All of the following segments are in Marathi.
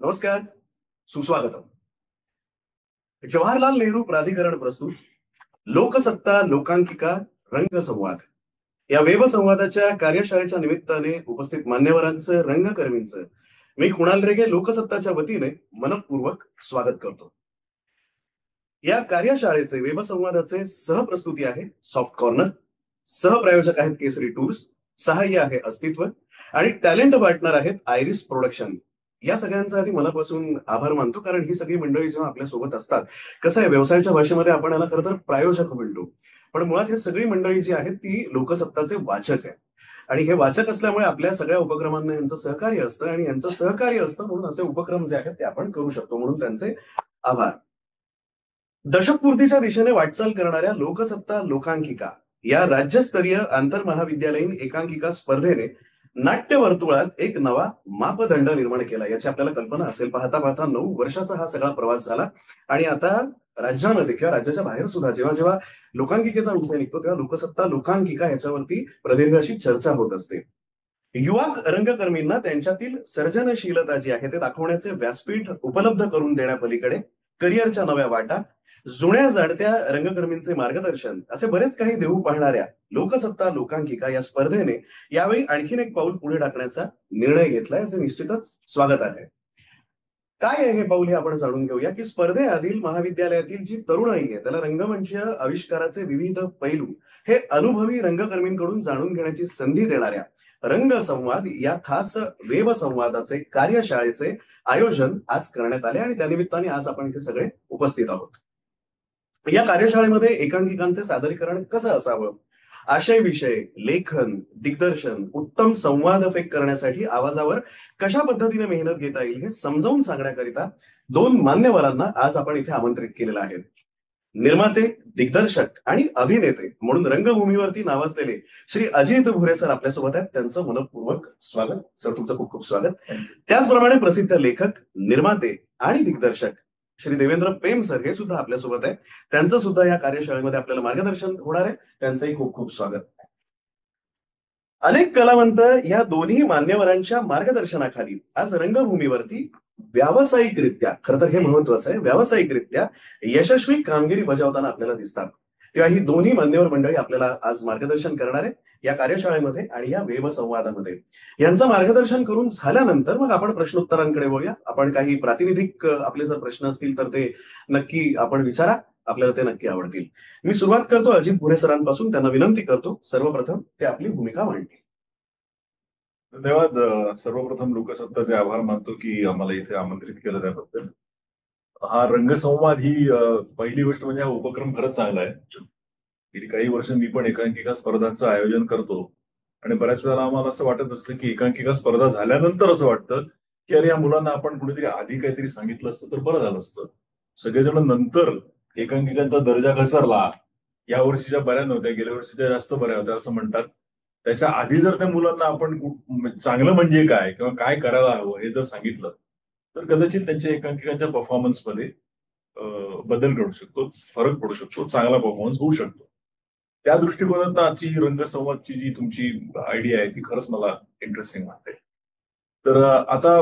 नमस्कार. सुस्वागतम. जवाहरलाल नेहरू प्राधिकरण प्रस्तुत लोकसत्ता लोकांकिका रंगसंवाद या वेब संवादाच्या कार्यशाळेच्या निमित्ताने उपस्थित मान्यवरांचं रंगकर्मींचं मी कुणाल रेगे लोकसत्ताच्या वतीने मनपूर्वक स्वागत करतो. या कार्यशाळेचे वेब संवादाचे सहप्रस्तुती आहे सॉफ्ट कॉर्नर, सहप्रायोजक आहेत केसरी टूर्स, सहाय्य आहे अस्तित्व आणि टॅलेंट पार्टनर आहेत आयरिस प्रोडक्शन. या सगळ्यांचा आधी मनापासून आभार मानतो, कारण ही सगळी मंडळी जेव्हा आपल्या सोबत असतात, कसं आहे व्यवसायाच्या भाषेमध्ये आपण याला खरं तर प्रायोजक म्हणतो, पण मुळात हे सगळी मंडळी जी आहेत ती लोकसत्ताचे वाचक आहेत. आणि हे वाचक असल्यामुळे आपल्या सगळ्या उपक्रमांना यांचं सहकार्य असतं आणि यांचं सहकार्य असतं म्हणून असे उपक्रम जे आहेत ते आपण करू शकतो, म्हणून त्यांचे आभार. दशकपूर्तीच्या दिशेने वाटचाल करणाऱ्या लोकसत्ता लोकांकिका या राज्यस्तरीय आंतरमहाविद्यालयीन एकांकिका स्पर्धेने नाट्य वर्तुळात एक नवा मापदंड निर्माण केला. याची आपल्याला कल्पना असेल. पाहता पाहता 9 वर्षाचा हा सगळा प्रवास झाला आणि आता राज्यामध्ये किंवा राज्याच्या बाहेर सुद्धा जेव्हा जेव्हा लोकांकिकेचा विषय निघतो तेव्हा लोकसत्ता लोकांकिका याच्यावरती प्रदीर्घ अशी चर्चा होत असते. युवा रंगकर्मींना त्यांच्यातील सर्जनशीलता जी आहे ते दाखवण्याचे व्यासपीठ उपलब्ध करून देण्यापलीकडे करिअरच्या नव्या वाटा, जुन्या जाणत्या रंगकर्मींचे मार्गदर्शन असे बरेच काही देऊ पाहणाऱ्या लोकसत्ता लोकांकिका या स्पर्धेने यावेळी आणखीन एक पाऊल पुढे टाकण्याचा निर्णय घेतलाय, जे निश्चितच स्वागत आहे. काय आहे हे पाऊल हे आपण जाणून घेऊया की स्पर्धेआधील महाविद्यालयातील जी तरुणाई आहे त्याला रंगमंचीय आविष्काराचे विविध पैलू हे अनुभवी रंगकर्मींकडून जाणून घेण्याची संधी देणाऱ्या रंगसंवाद या खास वेब संवादाचे कार्यशाळेचे आयोजन आज करण्यात आले आणि त्यानिमित्ताने आज आपण इथे सगळे उपस्थित आहोत. या कार्यशाळेमध्ये एकांकिकांचे सादरीकरण कसं असावं, आशय विषय, लेखन, दिग्दर्शन, उत्तम संवादफेक करण्यासाठी आवाजावर कशा पद्धतीने मेहनत घेता येईल हे समजावून सांगण्याकरिता 2 मान्यवरांना आज आपण इथे आमंत्रित केलेलं आहे. निर्माते, दिग्दर्शक आणि अभिनेते म्हणून रंगभूमीवरती नावाजलेले श्री अजित भुरे सर आपल्यासोबत आहेत. त्यांचं मनपूर्वक स्वागत. सर, तुमचं खूप खूप स्वागत. त्याचप्रमाणे प्रसिद्ध लेखक, निर्माते आणि दिग्दर्शक श्री देवेंद्र पेम सर हे सुद्धा आपल्यासोबत आहेत. त्यांचं सुद्धा या कार्यशाळेमध्ये आपल्याला मार्गदर्शन होणार आहे. त्यांचंही खूप खूप स्वागत. अनेक कलावंत या दोन्ही मान्यवरांच्या मार्गदर्शनाखाली आज रंगभूमीवरती व्यावसायिकरित्या, खरं तर हे महत्वाचं आहे, व्यावसायिकरित्या यशस्वी कामगिरी बजावताना आपल्याला दिसतात. तेव्हा ही दोन्ही मान्यवर मंडळी आपल्याला आज मार्गदर्शन करणार आहे या कार्यशाळेमध्ये आणि या वेब संवादामध्ये. यांचं मार्गदर्शन करून झाल्यानंतर मग आपण प्रश्नोत्तरांकडे वळूया. आपण काही प्रातिनिधिक आपले जर प्रश्न असतील तर ते नक्की आपण विचारा, आपल्याला ते नक्की आवडतील. मी सुरुवात करतो अजित भुरे सरांपासून. त्यांना विनंती करतो सर्वप्रथम ते आपली भूमिका मांडतील. धन्यवाद. सर्वप्रथम लोकसत्ताचे आभार मानतो की आम्हाला इथे आमंत्रित केलं त्याबद्दल. हा रंगसंवाद ही पहिली गोष्ट म्हणजे हा उपक्रम खरंच चांगला आहे. गेली काही वर्ष मी पण एकांकिका स्पर्धांचं आयोजन करतो आणि बऱ्याच वेळेला आम्हाला असं वाटत असतं की एकांकिका स्पर्धा झाल्यानंतर असं वाटतं की अरे या मुलांना आपण कुणीतरी आधी काहीतरी सांगितलं असतं तर बरं झालं असतं. सगळेजण नंतर एकांकिकांचा दर्जा घसरला, या वर्षीच्या बऱ्या नव्हत्या, गेल्या वर्षीच्या जास्त बऱ्या होत्या असं म्हणतात. त्याच्या आधी जर त्या मुलांना आपण चांगलं म्हणजे काय किंवा काय करायला हवं हे जर सांगितलं तर कदाचित त्यांच्या एकांकिकांच्या परफॉर्मन्समध्ये बदल घडू शकतो, फरक पडू शकतो, चांगला परफॉर्मन्स होऊ शकतो. त्या दृष्टिकोनातून आजची ही रंगसंवादची जी तुमची आयडिया आहे ती खरंच मला इंटरेस्टिंग वाटते. तर आता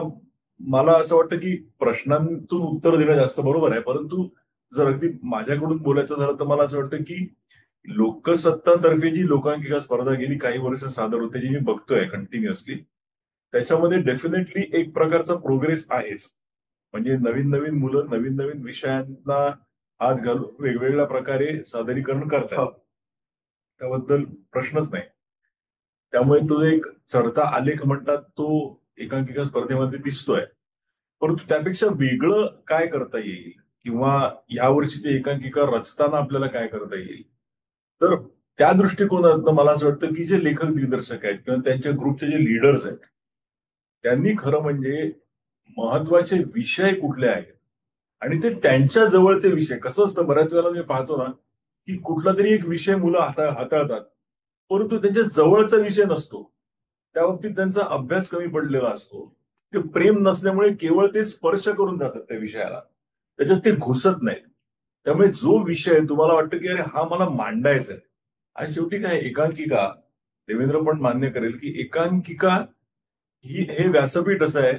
मला असं वाटतं की प्रश्नांतून उत्तर देणं जास्त बरोबर आहे, परंतु जर अगदी माझ्याकडून बोलायचं झालं तर मला असं वाटतं की लोकसत्तातर्फे जी लोकांकिका स्पर्धा गेली काही वर्ष सादर होते, जी मी बघतोय कंटिन्युअसली, त्याच्यामध्ये डेफिनेटली एक प्रकारचा प्रोग्रेस आहेच. म्हणजे नवीन नवीन मुलं नवीन नवीन विषयांना हात घालून वेगवेगळ्या प्रकारे सादरीकरण करतात, त्याबद्दल प्रश्नच नाही. त्यामुळे तो एक चढता आलेख म्हणतात तो एकांकिका स्पर्धेमध्ये दिसतोय. परंतु त्यापेक्षा वेगळं काय करता येईल किंवा या वर्षीची एकांकिका रचताना आपल्याला काय करता येईल, तर त्या दृष्टिकोनातून मला असं वाटतं की जे लेखक दिग्दर्शक आहेत किंवा त्यांच्या ग्रुपचे जे लीडर्स आहेत त्यांनी खरं म्हणजे महत्वाचे विषय कुठले आहेत आणि ते त्यांच्या जवळचे विषय. कसं असतं बऱ्याच वेळेला मी पाहतो ना की कुठला तरी एक विषय मुलं हाताळतात, परंतु त्यांच्या जवळचा विषय नसतो, त्या बाबतीत त्यांचा अभ्यास कमी पडलेला असतो, ते प्रेम नसल्यामुळे केवळ ते स्पर्श करून जातात त्या विषयाला, त्याच्यात ते घुसत नाहीत. त्यामुळे जो विषय तुम्हाला वाटतं की अरे हा मला मांडायचा आहे, आणि शेवटी काय एकांकिका, देवेंद्र पण मान्य करेल की एकांकिका हे व्यासपीठ असं आहे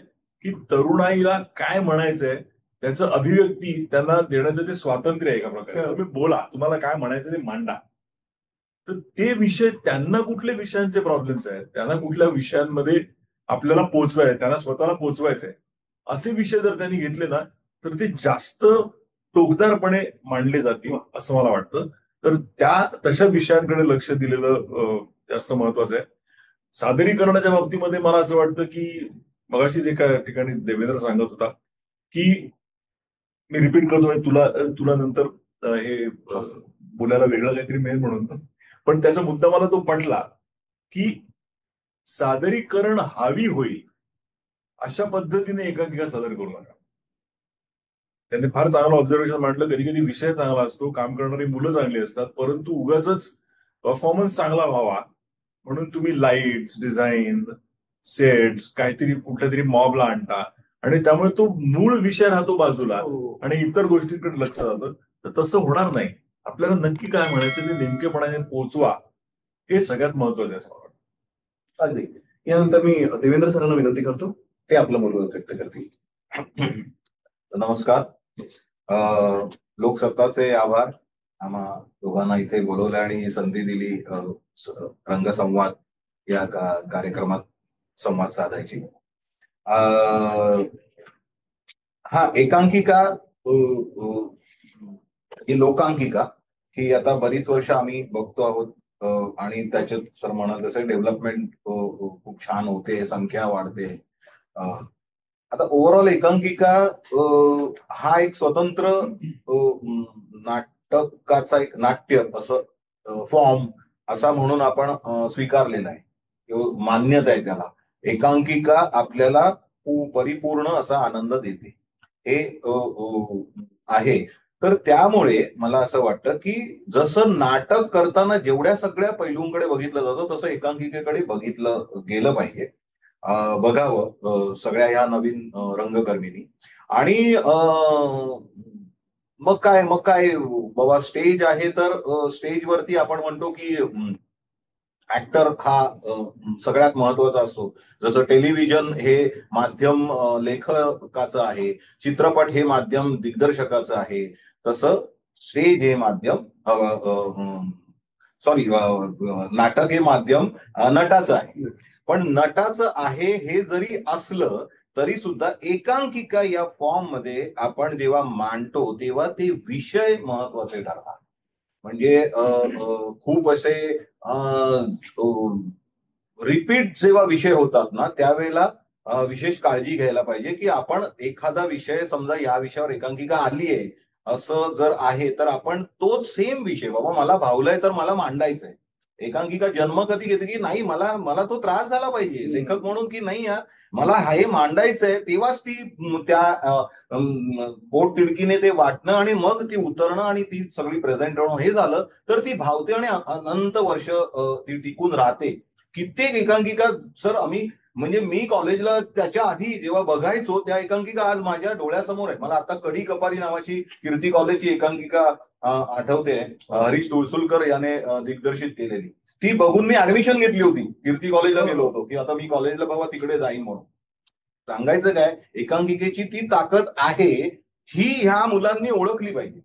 की तरुणाईला काय म्हणायचंय त्याचं अभिव्यक्ती त्यांना देण्याचं ते स्वातंत्र्य आहे एका प्रकारे. तुम्ही बोला, तुम्हाला काय म्हणायचं ते मांडा. तर ते विषय त्यांना कुठल्या विषयांचे प्रॉब्लेम्स आहेत, त्यांना कुठल्या विषयांमध्ये आपल्याला पोहोचवायचे, त्यांना स्वतःला पोहोचवायचंय, असे विषय जर त्यांनी घेतले ना तर ते जास्त टोकदारपणे मांडले जातील असं मला वाटतं. तर त्या तशा विषयांकडे लक्ष दिलेलं जास्त महत्वाचं आहे. सादरीकरणाच्या बाबतीमध्ये मला असं वाटतं की मगाशीच एका ठिकाणी देवेंद्र सांगत होता की मी रिपीट करतोय, तुला तुला नंतर हे बोलायला वेगळं काहीतरी मिळेल म्हणून, पण त्याचा मुद्दा मला तो पटला की सादरीकरण हावी होईल अशा पद्धतीने एकांकिका सादर करू नका. त्यांनी फार चांगलं ऑब्झर्वेशन मांडलं. कधी कधी विषय चांगला असतो, काम करणारी मुलं चांगली असतात, परंतु उगाच परफॉर्मन्स चांगला व्हावा म्हणून तुम्ही लाईट्स, डिझाईन, सेट्स, काहीतरी कुठल्या तरी मॉबला आणता आणि त्यामुळे तो मूळ विषय राहतो बाजूला आणि इतर गोष्टींकडे लक्ष जातं. तर तसं होणार नाही. आपल्याला नक्की काय म्हणायचं ते नेमकेपणाने पोहोचवा, हे सगळ्यात महत्वाचं आहे असं मला वाटतं. अगदी. यानंतर मी देवेंद्र सरांना विनंती करतो, ते आपलं मत व्यक्त करतील. नमस्कार. लोकसत्ताचे आभार आम्हा दोघांना इथे बोलवलं आणि ही संधी दिली रंगसंवाद या कार्यक्रमात संवाद साधायची. हा एकांकिका ही लोकांकिका ही आता बरीच वर्ष आम्ही बघतो आहोत आणि त्याच्यात सर म्हणत तसे डेव्हलपमेंट खूप छान होते, संख्या वाढते. आता ओव्हरऑल एकांकिका हा एक स्वतंत्र नाटकाचा एक नाट्य असं फॉर्म असा म्हणून आपण स्वीकारलेला आहे, मान्यता आहे त्याला. एकांकिका आपल्याला परिपूर्ण असा आनंद देते हे आहे. तर त्यामुळे मला असं वाटतं की जसं नाटक करताना जेवढ्या सगळ्या पैलूंकडे बघितलं जातं तसं एकांकिकेकडे बघितलं गेलं पाहिजे, बघावं सगळ्या ह्या नवीन रंगकर्मींनी. आणि मग काय बाबा स्टेज आहे तर स्टेजवरती आपण म्हणतो की ऍक्टर हा सगळ्यात महत्वाचा असतो. जसं टेलिव्हिजन हे माध्यम लेखकाचं आहे, चित्रपट हे माध्यम दिग्दर्शकाचं आहे, तसं स्टेज हे माध्यम नाटक हे माध्यम नटाचं आहे. पण नटाचं आहे हे जरी असलं तरी सुद्धा एकांकिका या फॉर्म मध्ये आपण जेव्हा मांडतो तेव्हा ते विषय महत्वाचे ठरतात. म्हणजे खूप असे रिपीट जेव्हा विषय होतात ना त्यावेळेला विशेष काळजी घ्यायला पाहिजे की आपण एखादा विषय, समजा या विषयावर एकांकिका आली आहे असं जर आहे तर आपण तोच सेम विषय, बाबा मला भावलाय तर मला मांडायचंय. एकांकिका जन्म कधी घेते की नाही मला तो त्रास झाला पाहिजे लेखक म्हणून की नाही मला हे मांडायचंय, तेव्हाच ती त्या बोट तिडकीने ते वाटणं आणि मग ती उतरणं आणि ती सगळी प्रेझेंट होणं हे झालं तर ती भावते आणि अनंत वर्ष ती टिकून राहते. कित्येक एकांकिका सर म्हणजे मी कॉलेजला त्याच्या आधी जेव्हा बघायचो त्या एकांकिका आज माझ्या डोळ्यासमोर आहे. मला आता कडी कपारी नावाची कीर्ती कॉलेजची एकांकिका आठवते, हरीश तुळसुलकर याने दिग्दर्शित केलेली. ती बघून मी ऍडमिशन घेतली होती, कीर्ती कॉलेजला गेलो होतो की आता मी कॉलेजला बाबा तिकडे जाईन म्हणून. सांगायचं काय, एकांकिकेची ती ताकद आहे ही ह्या मुलांनी ओळखली पाहिजे.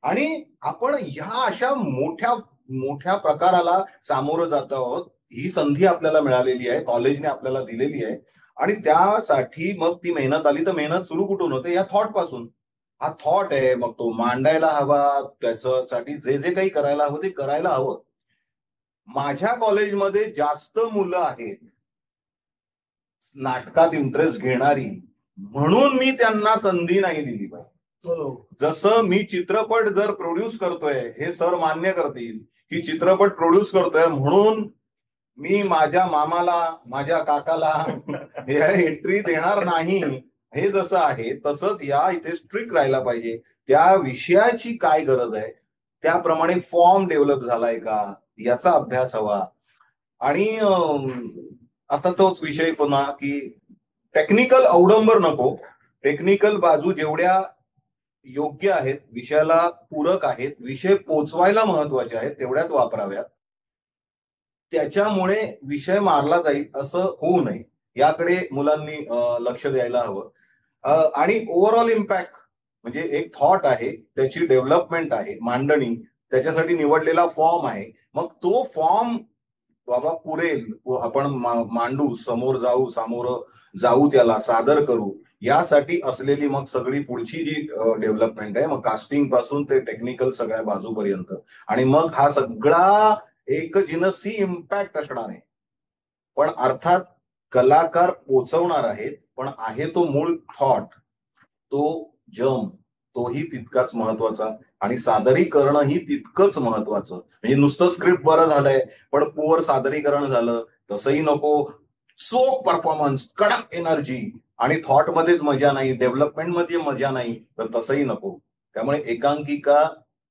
आणि आपण ह्या अशा मोठ्या मोठ्या प्रकाराला सामोरं जात आहोत, ही संधी आपल्याला मिळालेली आहे, कॉलेजने आपल्याला दिलेली आहे. आणि त्यासाठी मग ती मेहनत आली तर मेहनत सुरू कुठून होते, या थॉट पासून. हा थॉट आहे, मग तो मांडायला हवा, त्याच्यासाठी जे जे काही करायला हवं ते करायला हवं. माझ्या कॉलेजमध्ये जास्त मुलं आहेत नाटकात इंटरेस्ट घेणारी, म्हणून मी त्यांना संधी नाही दिली पाहिजे. जसं मी चित्रपट जर प्रोड्यूस करतोय हे सर मान्य करतील की चित्रपट प्रोड्यूस करतोय म्हणून मी माझ्या मामाला, माझ्या काकाला हे एंट्री देणार नाही, हे जसं आहे तसंच या इथे स्ट्रिक्ट राहायला पाहिजे. त्या विषयाची काय गरज आहे त्याप्रमाणे फॉर्म डेव्हलप झालाय का याचा अभ्यास हवा. आणि आता तोच विषय पुन्हा की टेक्निकल अवडंबर नको, टेक्निकल बाजू जेवढ्या योग्य आहेत, विषयाला पूरक आहेत, विषय पोचवायला महत्वाचे आहेत तेवढ्यात वापराव्यात. त्याच्यामुळे विषय मारला जाईल असं होऊ नये. याकडे मुलांनी लक्ष द्यायला हवं. आणि ओव्हरऑल इम्पॅक्ट म्हणजे एक थॉट आहे, त्याची डेव्हलपमेंट आहे, मांडणी, त्याच्यासाठी निवडलेला फॉर्म आहे. मग तो फॉर्म बाबा पुरेल, आपण मांडू, सामोरं जाऊ, त्याला सादर करू, यासाठी असलेली मग सगळी पुढची जी डेव्हलपमेंट आहे, मग कास्टिंग पासून ते टेक्निकल सगळ्या बाजूपर्यंत, आणि मग हा सगळा एक जिनसी इम्पॅक्ट असणार आहे. पण अर्थात कलाकार पोचवणार आहेत, पण आहे तो मूळ थॉट, तो जम, तोही तितकाच महत्वाचा, आणि सादरीकरणही तितकंच महत्वाचं. म्हणजे नुसतं स्क्रिप्ट बरं झालंय पण पुअर सादरीकरण झालं तसंही नको. चोख परफॉर्मन्स, कडक एनर्जी आणि थॉट मध्येच मजा नाही, डेव्हलपमेंट मध्ये मजा नाही, तर तसंही नको. त्यामुळे एकांकिका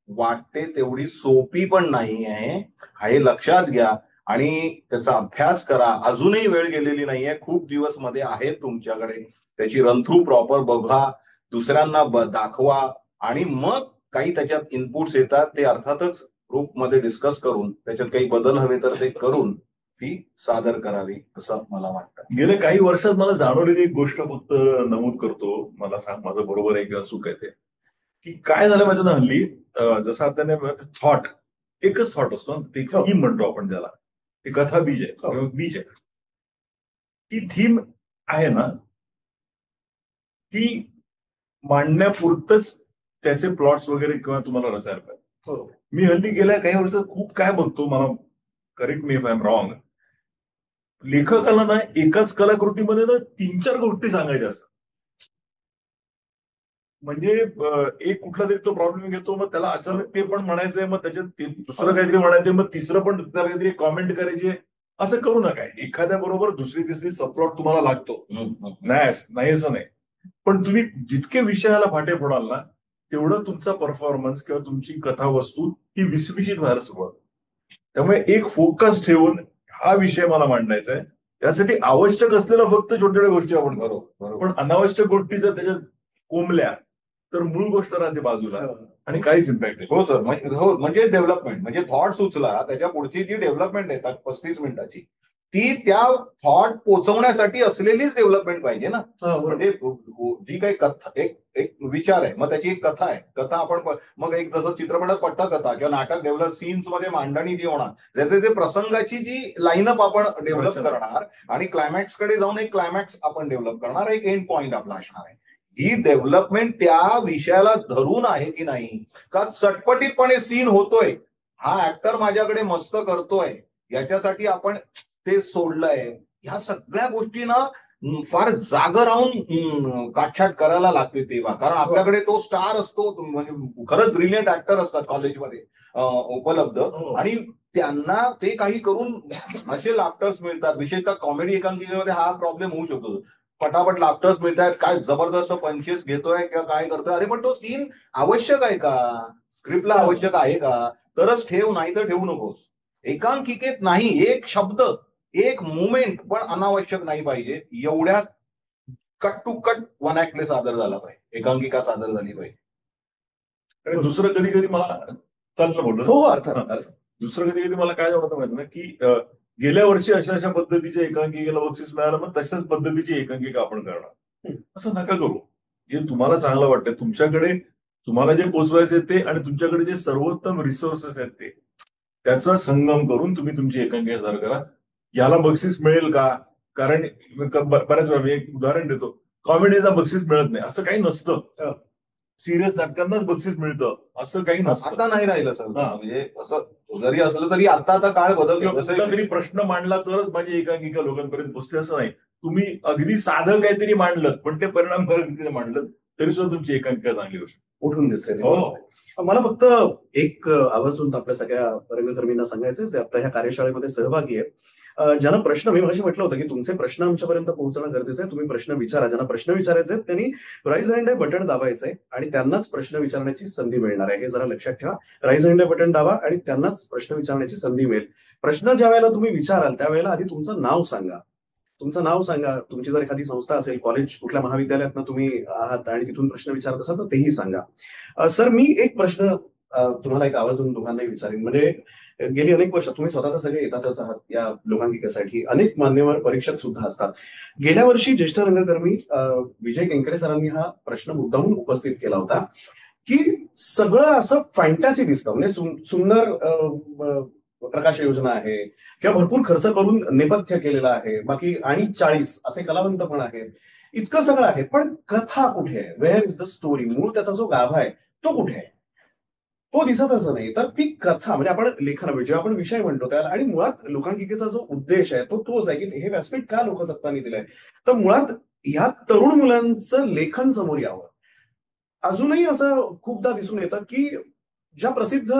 वाटते तेवढी सोपी पण नाही आहे, हे लक्षात घ्या आणि त्याचा अभ्यास करा. अजूनही वेळ गेलेली नाहीये, खूप दिवस मध्ये आहेत तुमच्याकडे. त्याची रन थ्रू प्रॉपर बघा, दुसऱ्यांना दाखवा, आणि मग काही त्याच्यात इनपुट्स येतात ते अर्थातच ग्रुपमध्ये डिस्कस करून त्याच्यात काही बदल हवे तर ते करून ती सादर करावी, असं मला वाटतं. गेल्या काही वर्षात मला जाणवलेली एक गोष्ट फक्त नमूद करतो, मला सांग माझं बरोबर आहे किंवा चूक आहे ते, की काय झालं माहिती ना हल्ली, जसं आता थॉट, एकच थॉट असतो ना, ते थीम म्हणतो आपण ज्याला, ते कथा बीज आहे किंवा बीज आहे. ती थीम आहे ना, ती मांडण्यापुरतच त्याचे प्लॉट्स वगैरे किंवा तुम्हाला रचायला पाहिजे. मी हल्ली गेल्या काही वर्षात खूप काय बघतो, मला correct me if I am wrong, लेखकाला ना एकाच कलाकृतीमध्ये ना 3-4 गोष्टी सांगायच्या असतात. म्हणजे एक कुठला तरी तो प्रॉब्लेम घेतो, मग त्याला अचानक ते पण म्हणायचंय, मग त्याच्यात दुसरं काहीतरी म्हणायचंय, मग तिसरं पण काहीतरी कॉमेंट करायची. असं करू नका. एखाद्या बरोबर दुसरी तिसरी सबप्लॉट तुम्हाला लागतो, नाही असं नाही, पण तुम्ही जितके विषयाला फाटे फोडाल ना, तेवढं तुमचा परफॉर्मन्स किंवा तुमची कथावस्तू ही विसविशीत व्हायला सुरुवात. त्यामुळे एक फोकस ठेवून हा विषय मला मांडायचा आहे, त्यासाठी आवश्यक असलेल्या फक्त छोट्या छोट्या गोष्टी आपण करू, पण अनावश्यक गोष्टी जर त्याच्यात कोंबल्या तर मूळ गोष्ट राहते बाजूला आणि काहीच इम्पॅक्ट. हो सर, म्हणजे डेव्हलपमेंट, म्हणजे थॉट सुचला, त्याच्या पुढची जी डेव्हलपमेंट आहे 35 मिनिटाची, ती त्या थॉट पोहोचवण्यासाठी असलेलीच डेव्हलपमेंट पाहिजे ना. म्हणजे जी काही कथा, एक विचार आहे, मग त्याची एक कथा आहे, कथा आपण मग एक जसं चित्रपटात पट्टकथा किंवा नाटक डेव्हलप सीन्स मध्ये मांडणी जी होणार, ज्याचे जे प्रसंगाची जी लाईनअप आपण डेव्हलप करणार, आणि क्लायमॅक्स कडे जाऊन एक क्लायमॅक्स आपण डेव्हलप करणार, एक एंड पॉइंट आपला असणार आहे. ही डेव्हलपमेंट त्या विषयाला धरून आहे की नाही, का चटपटीतपणे सीन होतोय, हा ऍक्टर माझ्याकडे मस्त करतोय, याच्यासाठी आपण ते सोडलंय, ह्या सगळ्या गोष्टींना फार जागा राहून काटछाट करायला लागते तेव्हा. कारण आपल्याकडे तो स्टार असतो, म्हणजे खरंच ब्रिलियंट ऍक्टर असतात कॉलेजमध्ये उपलब्ध, आणि त्यांना ते काही करून असे लाफ्टर्स मिळतात. विशेषतः कॉमेडी एकांकिकेमध्ये हा प्रॉब्लेम होऊ शकतो, पटापट लाफ्टर्स मिळतात, काय जबरदस्त पंचेस घेतोय किंवा काय करतोय, अरे पण तो सीन आवश्यक आहे का, स्क्रिप्टला आवश्यक आहे का, तरच ठेव, नाही तर ठेवू नकोस. एकांकिकेत नाही, एक शब्द, एक मुवमेंट पण अनावश्यक नाही पाहिजे, एवढ्या कट टू कट वन ऍक्टले सादर झाला पाहिजे, एकांकिका सादर झाली पाहिजे. आणि दुसरं कधी कधी मला चाललं बोललं, हो अर्थात, दुसरं कधी कधी मला काय आवडतं माहिती ना, की गेल्या वर्षी अशा अशा पद्धतीच्या एकांकिकेला बक्षीस मिळालं, मग तशाच पद्धतीची एकांकिका आपण करणार, असं नका करू. जे तुम्हाला चांगलं वाटतं, तुमच्याकडे तुम्हाला जे पोचवायचे ते, आणि तुमच्याकडे जे सर्वोत्तम रिसोर्सेस आहेत ते, त्याचा संगम करून तुम्ही तुमची एकांकिका सादर करा. याला बक्षीस मिळेल का, कारण बऱ्याच वेळा मी एक उदाहरण देतो, कॉमेडीचा बक्षीस मिळत नाही असं काही नसतं, सिरियस नाटकांनाच बक्षीस मिळतं असं काही नसतं. आता नाही राहिलं सर, म्हणजे असं जरी असलं तरी आता काळ बदलतो. तरी प्रश्न मांडला तरच माझी एकांकिका लोकांपर्यंत पोहोचते असं नाही. तुम्ही अगदी साधं काहीतरी मांडलं पण ते परिणामकारक रीतीने मांडलं तरी सुद्धा तुमची एकांकिका चांगली होऊ शकते, उठून दिसते. हो. मला फक्त एक आवर्जून आपल्या सगळ्या रंगकर्मींना सांगायचंय जे आता ह्या कार्यशाळेमध्ये सहभागी आहे, ज्यांना प्रश्न, मी मगाशी म्हटलं होतं की तुमचे प्रश्न आमच्यापर्यंत पोहोचणं गरजेचं आहे, तुम्ही प्रश्न विचारा. ज्यांना प्रश्न विचारायचे आहेत त्यांनी राईज हँड बटन दाबायचंय आणि त्यांनाच प्रश्न विचारण्याची संधी मिळणार आहे, हे जरा लक्षात ठेवा. राईज हँड बटन दाबा आणि त्यांनाच प्रश्न विचारण्याची संधी मिळेल. प्रश्न ज्या वेळेला तुम्ही विचाराल त्यावेळेला आधी तुमचं नाव सांगा, तुमची जर एखादी संस्था असेल, कॉलेज, कुठल्या महाविद्यालयातनं तुम्ही आहात आणि तिथून प्रश्न विचारत असाल तर तेही सांगा. सर, मी एक प्रश्न तुम्हाला एक आवर्जून दोघांनाही विचारेन, म्हणजे गेली अनेक वर्ष तुम्ही स्वतः तर सगळे येतातच आहात या लोकांकिकेसाठी, अनेक मान्यवर परीक्षक सुद्धा असतात. गेल्या वर्षी ज्येष्ठ रंगकर्मी विजय केंकरे सरांनी हा प्रश्न मुद्दामून उपस्थित केला होता की सगळं असं फॅन्टॅसी दिसतं, म्हणजे सुंदर प्रकाश योजना आहे किंवा भरपूर खर्च करून नेपथ्य केलेलं आहे, बाकी आणि 40 असे कलावंत पण आहेत, इतकं सगळं आहे, पण कथा कुठे आहे? Where is the story? मूळ त्याचा जो गाभा आहे तो कुठे आहे? तो दिसतच नाही. तर ती कथा म्हणजे आपण लेखन जेव्हा आपण विषय म्हणतो त्याला, आणि मुळात लोकांकिकेचा जो उद्देश आहे तो तोच आहे की हे व्यासपीठ का लोकसत्तांनी दिलंय, तर मुळात ह्या तरुण मुलांचं लेखन समोर यावं. अजूनही असं खूपदा दिसून येतं की ज्या प्रसिद्ध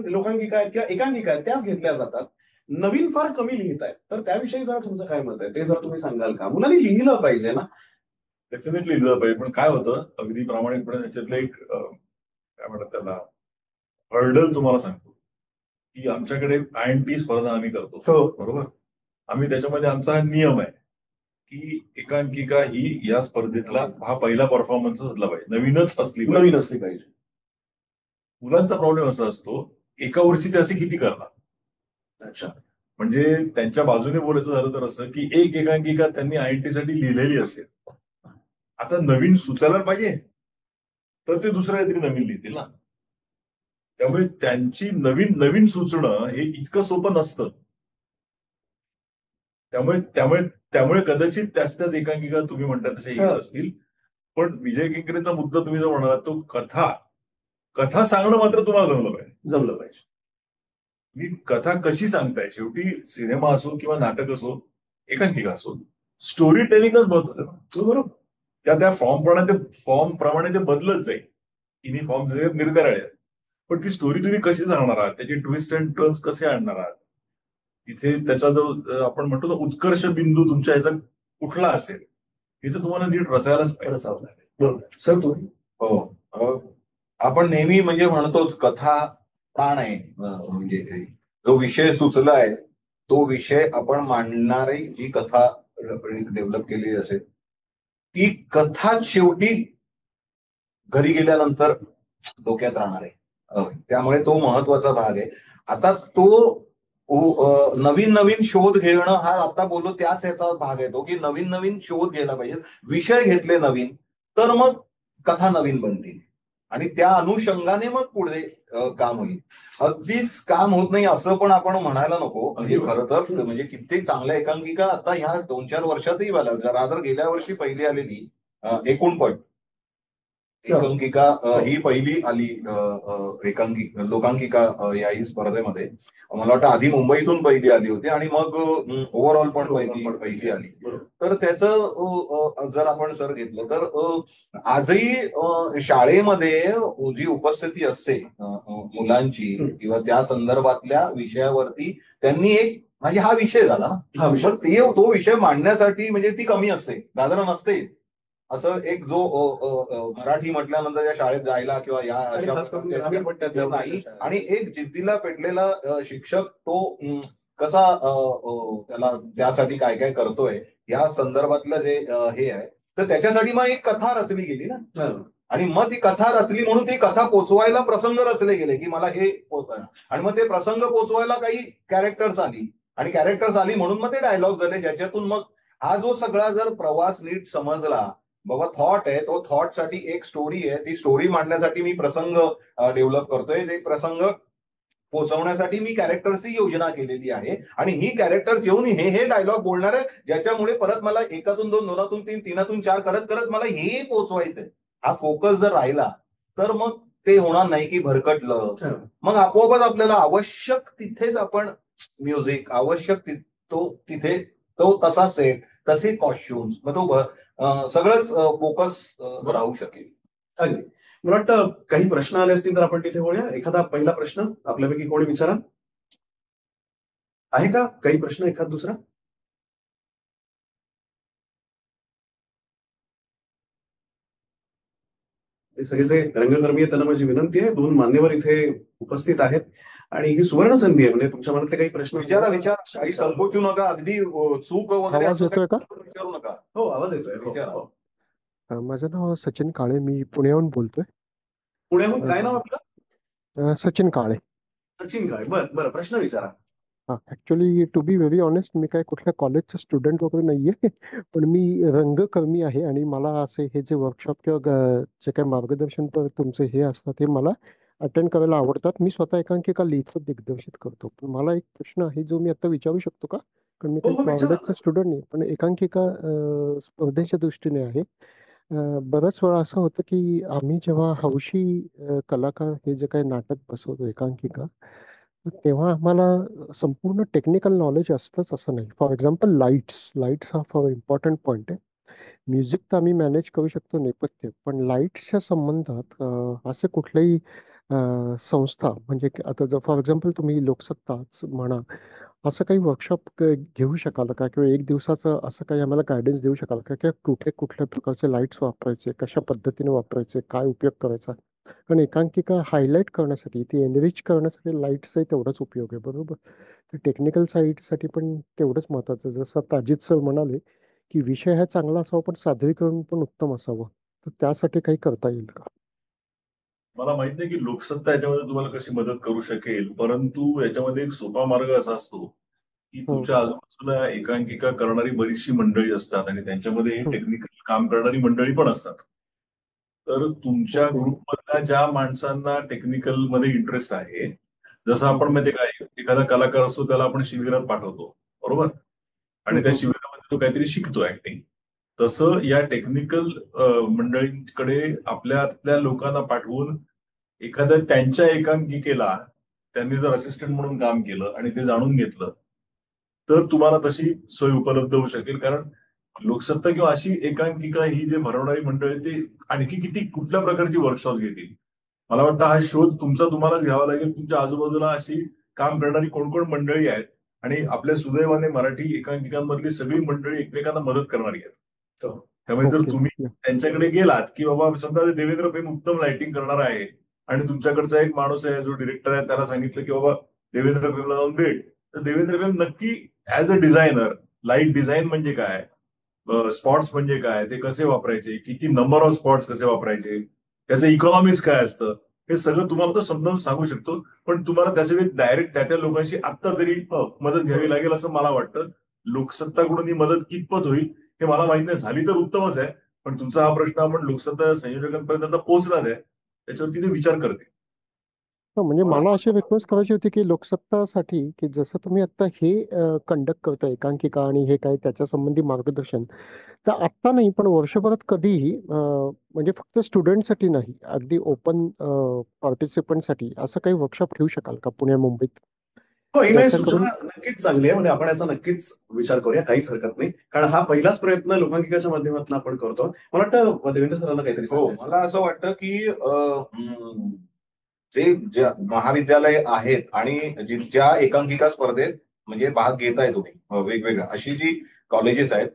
लोकांकिका आहेत किंवा एकांकिका आहेत त्याच घेतल्या जातात, नवीन फार कमी लिहित आहेत. तर त्याविषयी जरा तुमचं काय मत आहे ते जर तुम्ही सांगाल का? मुलांनी लिहिलं पाहिजे ना. डेफिनेटली लिहिलं पाहिजे, पण काय होतं अगदी प्रामाणिकपणे त्याच्यातलं एक काय म्हणतात त्याला हर्डल तुम्हाला सांगतो की आमच्याकडे INT स्पर्धा आम्ही करतो, हो. बरोबर. आम्ही त्याच्यामध्ये आमचा हा नियम आहे की एकांकिका ही या स्पर्धेतला हा पहिला परफॉर्मन्स असला पाहिजे, नवीनच असली पाहिजे. नवीन असली पाहिजे. मुलांचा प्रॉब्लेम असा असतो, एका वर्षी ते असे किती करणार. अच्छा. म्हणजे त्यांच्या बाजूने बोलायचं झालं तर असं की एक एकांकिका त्यांनी INT साठी लिहिलेली असेल, आता नवीन सुचायला पाहिजे, तर ते दुसरं काहीतरी नवीन लिहितील ना. त्यामुळे त्यांची नवीन नवीन सुचणं हे इतकं सोपं नसतं. त्यामुळे त्यामुळे त्यामुळे कदाचित त्याच एकांकिका तुम्ही म्हणता तशा येत असतील. पण विजय केंकरेंचा मुद्दा तुम्ही जो म्हणाला तो कथा सांगणं मात्र तुम्हाला जमलं पाहिजे. मी कथा कशी सांगताय, शेवटी सिनेमा असो किंवा नाटक असो, एकांकिका असो, स्टोरी टेलिंगच महत्वाचं ना. बरोबर. त्या फॉर्म प्रमाणे ते बदलत जाईल. तिन्ही फॉर्म निर्धाराळे आहेत, पण ती स्टोरी तुम्ही कशी सांगणार आहात, त्याचे ट्विस्ट अँड टर्न्स कसे आणणार आहात, तिथे त्याचा जो आपण म्हणतो ना उत्कर्ष बिंदू तुमच्या ह्याचा कुठला असेल, हे तर तुम्हाला नीट रचायलाच पाहिजे. बरोबर. सर तुम्ही? हो. आपण नेहमी म्हणजे म्हणतोच कथा प्राण आहे. म्हणजे जो विषय सुचलाय तो विषय आपण मांडणारी जी कथा डेव्हलप केलेली असेल ती कथा शेवटी घरी गेल्यानंतर डोक्यात राहणार आहे. त्यामुळे तो महत्वाचा भाग आहे. आता तो नवीन नवीन शोध घेणं हा आता बोललो त्याच याचा भाग आहे तो की नवीन नवीन शोध घ्यायला पाहिजे, विषय घेतले नवीन तर मग कथा नवीन बनतील आणि त्या अनुषंगाने मग पुढे काम होईल. अगदीच काम होत नाही असं पण आपण म्हणायला नको. म्हणजे खरं तर म्हणजे कित्येक चांगल्या एकांकिका आता ह्या 2-4 वर्षातही रादर गेल्या वर्षी पहिली आलेली एकूणपट एकांकिका ही पहिली आली लोकांकिका याही स्पर्धेमध्ये. मला वाटतं आधी मुंबईतून पहिली आली होती आणि मग ओव्हरऑल पण पहिली आली. तर त्याचं जर आपण सर घेतलं तर आजही शाळेमध्ये जी उपस्थिती असते मुलांची किंवा त्या संदर्भातल्या विषयावरती त्यांनी एक म्हणजे हा विषय झाला ना, मग तो विषय मांडण्यासाठी म्हणजे ती कमी असते, साधारण नसते. असं एक जो मराठी म्हटल्यानंतर या शाळेत जायला किंवा या अशा नाही, आणि एक जिद्दीला पेटलेला शिक्षक तो कसा त्याला त्यासाठी काय काय करतोय या संदर्भातलं जे हे आहे, तर त्याच्यासाठी मग एक कथा रचली गेली ना. आणि मग ती कथा रचली म्हणून ती कथा पोचवायला प्रसंग रचले गेले की मला हे पोचवायला, आणि मग ते प्रसंग पोचवायला काही कॅरेक्टर्स आली आणि कॅरेक्टर्स आली म्हणून मग ते डायलॉग झाले, ज्याच्यातून मग हा जो सगळा जर प्रवास नीट समजला, बाबा थॉट आहे, तो थॉट साठी एक स्टोरी आहे, ती स्टोरी मांडण्यासाठी मी प्रसंग डेव्हलप करतोय, ते प्रसंग पोहोचवण्यासाठी मी कॅरेक्टर्सची योजना केलेली आहे आणि ही कॅरेक्टर्स येऊन हे डायलॉग बोलणार आहे, ज्याच्यामुळे परत मला 1तून 2, 2तून 3, 3तून 4 करत करत मला हे पोहोचवायचंय. हा फोकस जर राहिला तर मग ते होणार नाही की भरकटलं. मग आपोआपच आपल्याला आवश्यक तिथेच आपण म्युझिक आवश्यक तिथे तो तसा सेट, तसे कॉस्ट्युम्स, मग तो सगळंच फोकस राहू शकेल. अगदी. मला वाटतं काही प्रश्न आले असतील तर आपण तिथे बोलूया. एखादा पहिला प्रश्न आपल्यापैकी कोणी विचारा. आहे का काही प्रश्न, एखाद दुसरा? ते सगळे जे रंगकर्मी आहेत त्यांना माझी विनंती आहे, 2 मान्यवर इथे उपस्थित आहेत आणि ही सुवर्ण संधी आहे, म्हणजे तुमच्या मनातले काही प्रश्न विचारा, काही संकोचू नका, अगदी चूक वगैरे आवाज येतोय का? विचारू नका. हो, आवाज येतोय. विचारा. माझं नाव सचिन काळे, मी पुण्याहून बोलतोय. पुण्याहून काय नाव आपलं? सचिन काळे. सचिन काळे, बरं बरं, प्रश्न विचारा. हा, actually to be very honest, मी काय कुठल्या कॉलेजचा स्टुडंट वगैरे नाहीये. पण मी रंगकर्मी आहे आणि मला असे हे जे वर्कशॉप किंवा जे काही मार्गदर्शन पर तुमचे हे असतात हे मला अटेंड करायला आवडतात. मी स्वतः एकांकिका लिहितो, दिग्दर्शित करतो. पण मला एक प्रश्न आहे जो मी आता विचारू शकतो का? कारण मी हो काही हो, विचारा कॉलेजचा ना. स्टुडंट नाही, पण एकांकिका स्पर्धेच्या दृष्टीने आहे. बऱ्याच वेळा असं होतं की आम्ही जेव्हा हौशी कलाकार हे जे काही नाटक बसवतो एकांकिका, तर तेव्हा आम्हाला संपूर्ण टेक्निकल नॉलेज असतंच असं नाही. फॉर एक्झाम्पल लाईट्स लाईट्स हा फॉर इम्पॉर्टंट पॉईंट आहे. म्युझिक तर आम्ही मॅनेज करू शकतो नेपथ्य, पण लाईट्सच्या संबंधात असे कुठल्याही संस्था म्हणजे आता जर फॉर एक्झाम्पल तुम्ही लोकसत्ताच म्हणा, असं काही वर्कशॉप घेऊ शकाल का? किंवा एक दिवसाचं असं काही आम्हाला गायडन्स देऊ शकाल का? किंवा कुठे कुठल्या प्रकारचे लाईट्स वापरायचे, कशा पद्धतीने वापरायचे, काय उपयोग करायचा? कारण एकांकिका हायलाईट करण्यासाठी, ती एनरिच करण्यासाठी लाईट्सचाही तेवढाच उपयोग आहे, बरोबर? तर टेक्निकल साईडसाठी पण तेवढंच महत्वाचं आहे. जसं आता अजित सर म्हणाले की विषय हा चांगला असावा पण सादरीकरण पण उत्तम असावं. तर त्यासाठी काही करता येईल का? मला माहित नाही की लोकसत्ता याच्यामध्ये तुम्हाला कशी मदत करू शकेल, परंतु याच्यामध्ये एक सोपा मार्ग असा असतो की हं, तुमच्या आजूबाजूला एकांकिका करणारी बरीचशी मंडळी असतात आणि त्यांच्यामध्ये हं. टेक्निकल काम करणारी मंडळी पण असतात. तर तुमच्या ओके. ग्रुपमधल्या ज्या माणसांना टेक्निकल मध्ये इंटरेस्ट आहे, जसं हं, आपण माहिती काय, एखादा कलाकार असतो त्याला आपण शिबिरात पाठवतो, बरोबर? हं, आणि त्या हं, हं. शिबिरामध्ये तो काहीतरी शिकतो ऍक्टिंग. तसं या टेक्निकल मंडळींकडे आपल्यातल्या लोकांना पाठवून एखाद्या त्यांच्या एकांकिकेला त्यांनी जर असिस्टंट म्हणून काम केलं आणि ते जाणून घेतलं, तर तुम्हाला तशी सोय उपलब्ध होऊ शकेल. कारण लोकसत्ता किंवा अशी एकांकिका ही जे भरवणारी मंडळ आहे ते आणखी किती कुठल्या प्रकारची वर्कशॉप घेतील. मला वाटतं हा शोध तुमचा तुम्हालाच घ्यावा लागेल. तुमच्या आजूबाजूला अशी काम करणारी कोण कोण मंडळी आहेत आणि आपल्या सुदैवाने मराठी एकांकिकांमधली सगळी मंडळी एकमेकांना मदत करणारी आहेत. हो. त्यामुळे जर ओके. तुम्ही त्यांच्याकडे गेलात की बाबा समजा ते देवेंद्र प्रेम उत्तम लाइटिंग करणार आहे आणि तुमच्याकडचा एक माणूस आहे जो डिरेक्टर आहे, त्याला सांगितलं की बाबा देवेंद्र प्रेमला जाऊन भेट, तर देवेंद्र प्रेम नक्की as a designer, light design म्हणजे काय, स्पॉट्स म्हणजे काय, ते कसे वापरायचे, किती नंबर ऑफ स्पॉट्स कसे वापरायचे, त्याचं इकॉनॉमिक्स काय असतं, हे सगळं तुम्हाला तो समजावून सांगू शकतो. पण तुम्हाला त्यासाठी डायरेक्ट त्या लोकांशी आत्ता तरी मदत घ्यावी लागेल असं मला वाटतं. लोकसत्ताकडून ही मदत कितपत होईल हे मला माहित नाही. झाली तर उत्तमच आहे, पण तुमचा हा प्रश्न आपण लोकसत्ता संयोजकांपर्यंत आता पोहोचलाच आहे, त्याच्यावरती ते विचार करते. म्हणजे मला अशी रिक्वेस्ट करायची होती की लोकसत्तासाठी की जसं तुम्ही आता हे कंडक्ट करता एकांकिका आणि हे काय त्याच्या संबंधी मार्गदर्शन, तर आत्ता नाही पण वर्षभरात कधीही म्हणजे फक्त स्टुडंटसाठी नाही, अगदी ओपन पार्टिसिपंटसाठी असं काही वर्कशॉप ठेवू शकाल का पुण्या मुंबईत? हो, ही माझी ज्याच्या करून सूचना नक्कीच चांगली आहे. म्हणजे आपण याचा नक्कीच विचार करूया, काहीच हरकत नाही. कारण हा पहिलाच प्रयत्न लोकांकिकाच्या माध्यमातून आपण करतो. मला वाटतं देवेंद्र सरांना काहीतरी हो, सांगायचं. मला असं वाटतं की जे महाविद्यालय आहेत आणि ज्या एकांकिका स्पर्धेत म्हणजे भाग घेताय तुम्ही वेगवेगळ्या अशी जी कॉलेजेस आहेत,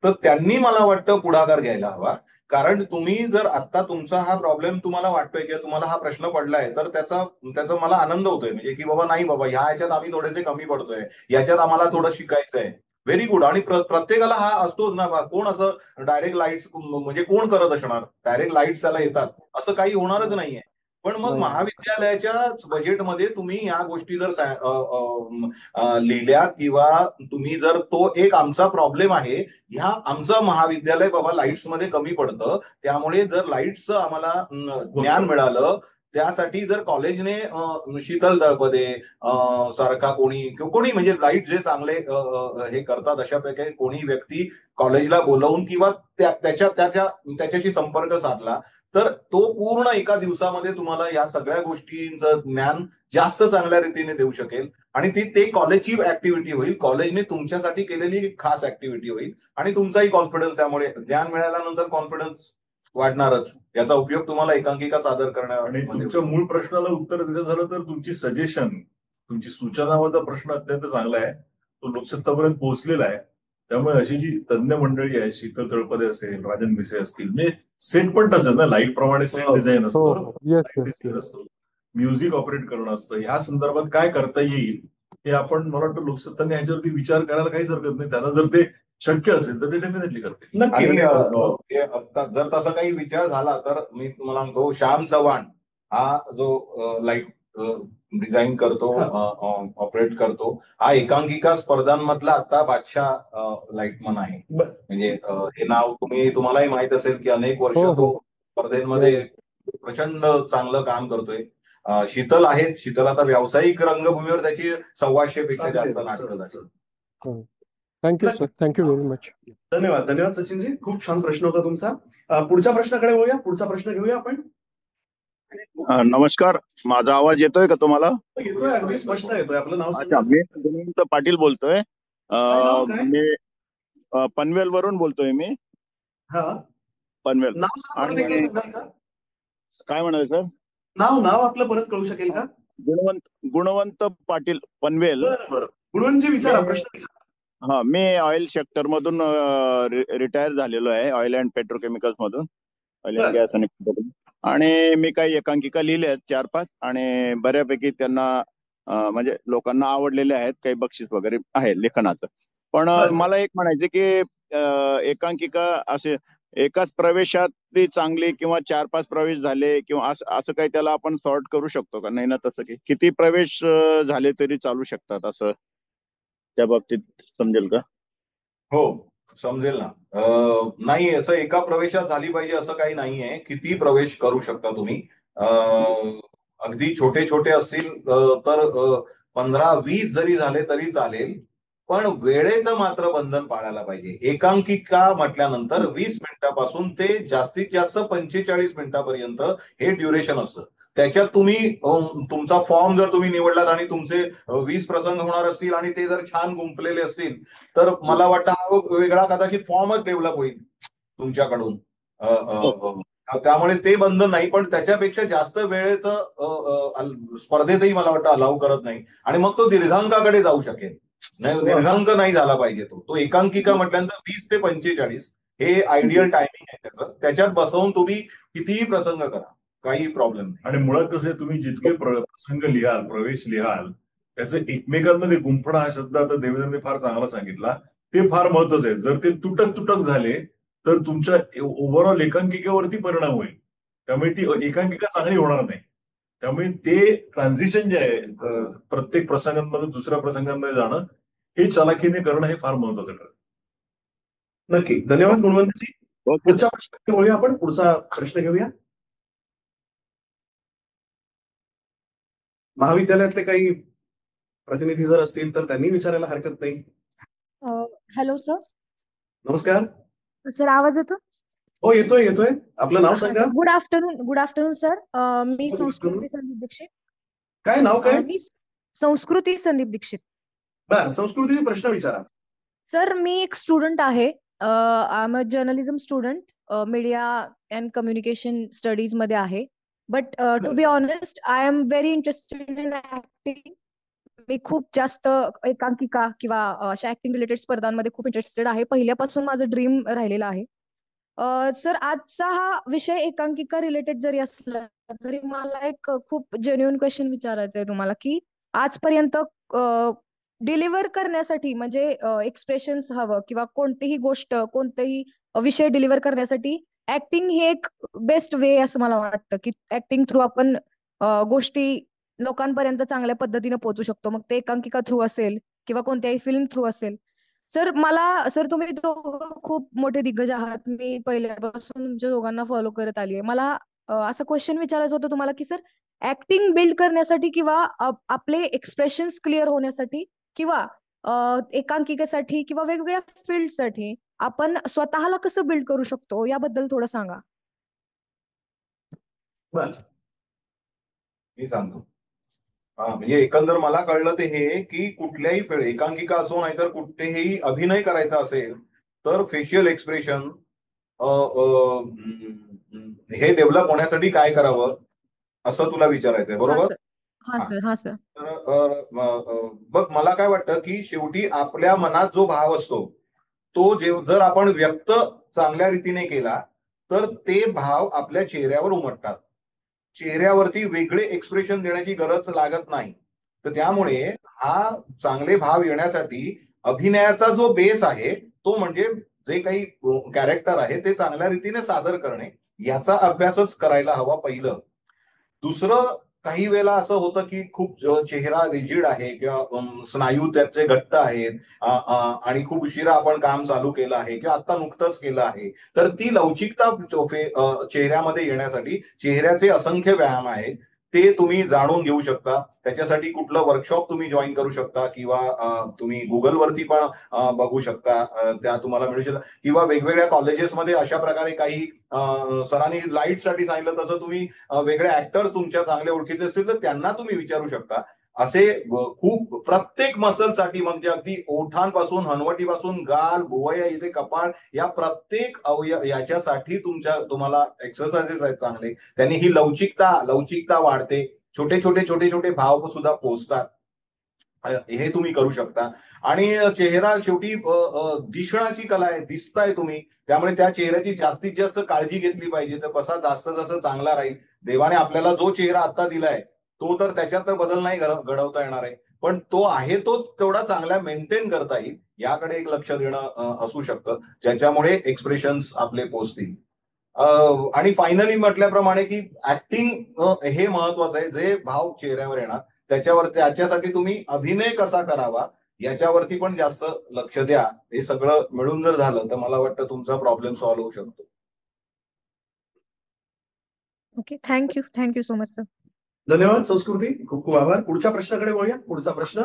तर त्यांनी मला वाटतं पुढाकार घ्यायला हवा. कारण तुम्ही जर आता तुमचा हा प्रॉब्लेम तुम्हाला वाटतोय किंवा तुम्हाला हा प्रश्न पडलाय, तर त्याचा मला आनंद होतोय. म्हणजे की बाबा नाही बाबा, ह्या ह्याच्यात आम्ही थोडेसे कमी पडतोय, याच्यात आम्हाला थोडं शिकायचंय. Very good. आणि प्रत्येकाला हा असतोच ना बा, कोण असं डायरेक्ट लाईट्स म्हणजे कोण करत असणार, डायरेक्ट लाईट्स त्याला येतात असं काही होणारच नाहीये. पण मग नाही नाही. महाविद्यालयाच्या बजेटमध्ये तुम्ही या गोष्टी जर लिहिल्यात किंवा तुम्ही जर तो एक आमचा प्रॉब्लेम आहे, ह्या आमचं महाविद्यालय बाबा लाईट्स मध्ये कमी पडतं, त्यामुळे जर लाईट्सचं आम्हाला ज्ञान मिळालं, त्यासाठी जर कॉलेजने शीतल दळपदे सारखा कोणी म्हणजे लाईट जे चांगले हे करतात अशापैकी कोणी व्यक्ती कॉलेजला बोलवून किंवा त्याच्याशी संपर्क साधला, तर तो पूर्ण एका दिवसामध्ये तुम्हाला या सगळ्या गोष्टींचं ज्ञान जास्त चांगल्या रीतीने देऊ शकेल. आणि ते कॉलेजची ऍक्टिव्हिटी होईल, कॉलेजने तुमच्यासाठी केलेली एक खास ऍक्टिव्हिटी होईल. आणि तुमचाही कॉन्फिडन्स, त्यामुळे ज्ञान मिळाल्यानंतर कॉन्फिडन्स वाढणारच. याचा उपयोग तुम्हाला एकांकिका सादर आणि करण्यामध्ये तुमच्या होईल. मूळ प्रश्नाला उत्तर द्यायचं झालं तर तुमची सजेशन, तुमची सूचनावाचा प्रश्न अत्यंत चांगला आहे, तो लोकसत्तापर्यंत पोहोचलेला आहे. त्यामुळे अशी जी तज्ञ मंडळी आहे, शीतल तळपदे असेल, राजन भिसे असतील, म्हणजे सेट पण तसं ना, लाईट प्रमाणे सेट डिझाईन हो असतं, हो, yes light yes design yes. असतं, म्युझिक ऑपरेट करणं असतं. ह्या संदर्भात काय करता येईल हे आपण, मला वाटतं लोकसत्ताने याच्यावरती विचार करायला काहीच हरकत नाही. त्यांना जर ते शक्य असेल तर ते डेफिनेटली करतील. नक्की आणि नक्की. जर तसा काही विचार झाला तर मी तुम्हाला म्हणतो, श्याम चव्हाण हा जो लाईट डिझाईन करतो, हा. ऑपरेट करतो. हा एकांकिका स्पर्धांमधला आता बादशाह लाईटमन आहे. बर. म्हणजे हे नाव तुम्हालाही माहित असेल की अनेक वर्ष हो, हो. तो स्पर्धेमध्ये प्रचंड चांगलं काम करतोय. शीतल आहे. शीतल आता व्यावसायिक रंगभूमीवर त्याची 125 पेक्षा जास्त नाटकं झाली. थँक्यू सर, नक्कीच. Thank you very much. धन्यवाद धन्यवाद सचिनजी, खूप छान प्रश्न होता तुमचा. पुढच्या प्रश्नाकडे वळूया. पुढचा प्रश्न घेऊया आपण. नमस्कार, माझा आवाज येतोय का तुम्हाला? येतोय, अगदी स्पष्ट येतोय. आपलं नाव अच्छा, सांगा. मी गुणवंत पाटील बोलतोय. काय नाव काय? मी पनवेल वरून बोलतोय मी. हा, पनवेल. नाव सर परत आणि एकदा सांगाल का? काय म्हणाले सर? नाव आपलं परत कळू शकेल का? गुणवंत पाटील, पनवेल. बरं. गुणवंतजी विचारा, प्रश्न विचारा. हा, मी ऑइल सेक्टर मधून रिटायर झालेलो आहे, ऑइल अँड पेट्रोकेमिकल्स मधून, ऑइल अँड गॅस आणि petrochemical. आणि मी काही एकांकिका लिहिल्या आहेत 4-5, आणि बऱ्यापैकी त्यांना म्हणजे लोकांना आवडलेले आहेत. काही बक्षीस वगैरे आहे लेखनाचं. पण बरं. मला एक म्हणायचं की एकांकिका असे एकाच प्रवेशातली चांगली, किंवा 4-5 प्रवेश झाले, किंवा असं काही त्याला आपण सॉर्ट करू शकतो का? नाही ना तसं की किती प्रवेश झाले तरी चालू शकतात, असं त्या बाबतीत समजेल का? हो, समजेल ना. नाही, असं एका प्रवेशात झाली पाहिजे असं काही नाहीये. किती प्रवेश करू शकता तुम्ही. अगदी छोटे छोटे असतील तर 15-20 जरी झाले तरी चालेल. पण वेळेचं मात्र बंधन पाळायला पाहिजे. एकांकिका म्हटल्यानंतर 20 मिनिटापासून ते जास्तीत जास्त 45 मिनिटापर्यंत हे ड्युरेशन असतं. त्याच्यात तुम्ही तुमचा फॉर्म जर तुम्ही निवडलात आणि तुमचे 20 प्रसंग होणार असतील आणि ते जर छान गुंफलेले असतील, तर मला वाटतं हा वेगळा कदाचित फॉर्मच डेव्हलप होईल तुमच्याकडून. त्यामुळे ते बंधन नाही, पण त्याच्यापेक्षा जास्त वेळेचं स्पर्धेतही मला वाटतं अलाव करत नाही. आणि मग तो दीर्घांकाकडे जाऊ शकेल. नाही, दीर्घांक नाही झाला पाहिजे. तो एकांकिका म्हटल्यानंतर 20 ते 45 हे आयडियल टायमिंग आहे त्याचं. त्याच्यात बसवून तुम्ही कितीही प्रसंग करा, काही प्रॉब्लेम नाही. आणि मुळात कसं आहे, तुम्ही जितके प्रसंग लिहाल, प्रवेश लिहाल, त्याचं एकमेकांमध्ये गुंफणं, हा शब्द आता देवेंद्रने फार चांगला सांगितला, ते फार महत्वाचं आहे. जर ते तुटक झाले तर तुमच्या ओव्हरऑल एकांकिकेवरती परिणाम होईल. त्यामुळे ती एकांकिका चांगली होणार नाही. त्यामुळे ते ट्रान्झिशन जे आहे, प्रत्येक प्रसंगांमध्ये दुसऱ्या प्रसंगांमध्ये जाणं, हे चालाखीने करणं हे फार महत्वाचं ठरतं. नक्की. धन्यवाद गुणवंतजी. पुढच्या प्रश्नाकडे वळूया आपण. पुढचा प्रश्न घेऊया. महाविद्यालयातले काही प्रतिनिधी जर असतील तर त्यांनी विचारायला हरकत नाही. Hello sir. नमस्कार सर, आवाज येतो? हो, येतोय. आपलं नाव सांगा. Good afternoon sir. मी संस्कृती संदीप दीक्षित. काय नाव काय? मी संस्कृती संदीप दीक्षित. बरं, संस्कृतीचे प्रश्न विचारा. सर, मी एक स्टुडंट आहे. I am a journalism student. Media and communication studies मध्ये आहे. But to be honest, I am very interested in acting. मी खूप जास्त एकांकिका किंवा अशा ऍक्टिंग रिलेटेड स्पर्धांमध्ये खूप इंटरेस्टेड आहे. पहिल्यापासून माझं ड्रीम राहिलेलं आहे. सर, आजचा हा विषय एकांकिका रिलेटेड जरी असला तरी मला एक खूप जेन्युइन क्वेश्चन विचारायचं आहे तुम्हाला, की आजपर्यंत डिलिव्हर करण्यासाठी म्हणजे एक्सप्रेशन्स हवं किंवा कोणतीही गोष्ट, कोणतेही विषय डिलिव्हर करण्यासाठी ऍक्टिंग हे एक बेस्ट वे असं मला वाटतं, की ऍक्टिंग थ्रू आपण गोष्टी लोकांपर्यंत चांगल्या पद्धतीने पोहोचू शकतो. मग ते एकांकिका थ्रू असेल किंवा कोणत्याही फिल्म थ्रू असेल. सर, तुम्ही दोघं खूप मोठे दिग्गज आहात. मी पहिल्यापासून तुमच्या दोघांना फॉलो करत आली आहे. मला असं क्वेश्चन विचारायचं होतं तुम्हाला, की सर, ऍक्टिंग बिल्ड करण्यासाठी किंवा आपले एक्सप्रेशन्स क्लिअर होण्यासाठी किंवा एकांकिकेसाठी किंवा वेगवेगळ्या फील्डसाठी आपण स्वतःला कसं बिल्ड करू शकतो याबद्दल थोडं सांगा. बरं. मी सांगतो. म्हणजे एकंदर मला कळलं ते हे, की कुठल्याही एकांकिका असो नाहीतर कुठेही अभिनय करायचा असेल तर फेशियल एक्सप्रेशन हे डेव्हलप होण्यासाठी काय करावं असं तुला विचारायचंय, बरोबर? हा सर. तर बघ, मला काय वाटतं की शेवटी आपल्या मनात जो भाव असतो तो जर आपण व्यक्त चांगल्या रीतीने केला तर ते भाव आपल्या चेहऱ्यावर उमटतात. चेहऱ्यावरती वेगळे एक्सप्रेशन देण्याची गरज लागत नाही. तर त्यामुळे हा चांगले भाव येण्यासाठी अभिनयाचा जो बेस आहे तो म्हणजे जे काही कॅरेक्टर आहे ते चांगल्या रीतीने सादर करणे, याचा अभ्यासच करायला हवा पहिलं. दुसरं, काही वेळेला असं होतं की खूप चेहरा रिजिड आहे किंवा स्नायू त्याचे घट्ट आहेत आणि खूप उशिरा आपण काम चालू केलं आहे किंवा आता नुकतंच केलं आहे, तर ती लवचिकता चेहऱ्यामध्ये येण्यासाठी चेहऱ्याचे असंख्य व्यायाम आहेत, ते तुम्ही जाणून घेऊ शकता. त्याच्यासाठी कुठलं वर्कशॉप तुम्ही जॉईन करू शकता किंवा तुम्ही गुगलवरती पण बघू शकता, त्या तुम्हाला मिळू शकतात. किंवा वेगवेगळ्या कॉलेजेसमध्ये अशा प्रकारे काही सरांनी लाईटसाठी सांगितलं तसं तुम्ही वेगळे ऍक्टर्स तुमच्या चांगले ओळखीचे असतील तर त्यांना तुम्ही विचारू शकता. असे खूप प्रत्येक मसलसाठी म्हणजे अगदी ओठांपासून हनवटीपासून गाल भुवया इथे कपाळ या प्रत्येक याच्यासाठी तुम्हाला एक्सरसाइजेस आहेत चांगले. त्यांनी ही लवचिकता वाढते. छोटे छोटे भाव सुद्धा पोचतात. हे तुम्ही करू शकता. आणि चेहरा शेवटी दिसण्याची कला आहे, दिसताय तुम्ही, त्यामुळे त्या चेहऱ्याची जास्तीत जास्त काळजी घेतली पाहिजे. तर कसा जास्त जसं चांगला राहील. देवाने आपल्याला जो चेहरा आता दिलाय तो तर त्याच्यात तर बदल नाही घडवता येणार आहे, पण तो आहे तो तेवढा चांगला मेंटेन करता येईल याकडे एक लक्ष देणं असू शकतं, ज्याच्यामुळे एक्सप्रेशन्स आपले पोचतील. आणि फायनली म्हटल्याप्रमाणे की ऍक्टिंग हे महत्वाचं आहे. जे भाव चेहऱ्यावर येणार त्याच्यासाठी तुम्ही अभिनय कसा करावा याच्यावरती पण जास्त लक्ष द्या. हे सगळं मिळून जर झालं तर मला वाटतं तुमचा प्रॉब्लेम सॉल्व्ह होऊ शकतो. Okay, thank you so much sir. धन्यवाद संस्कृती, खूप खूप आभार. पुढच्या प्रश्नाकडे वळूया. पुढचा प्रश्न.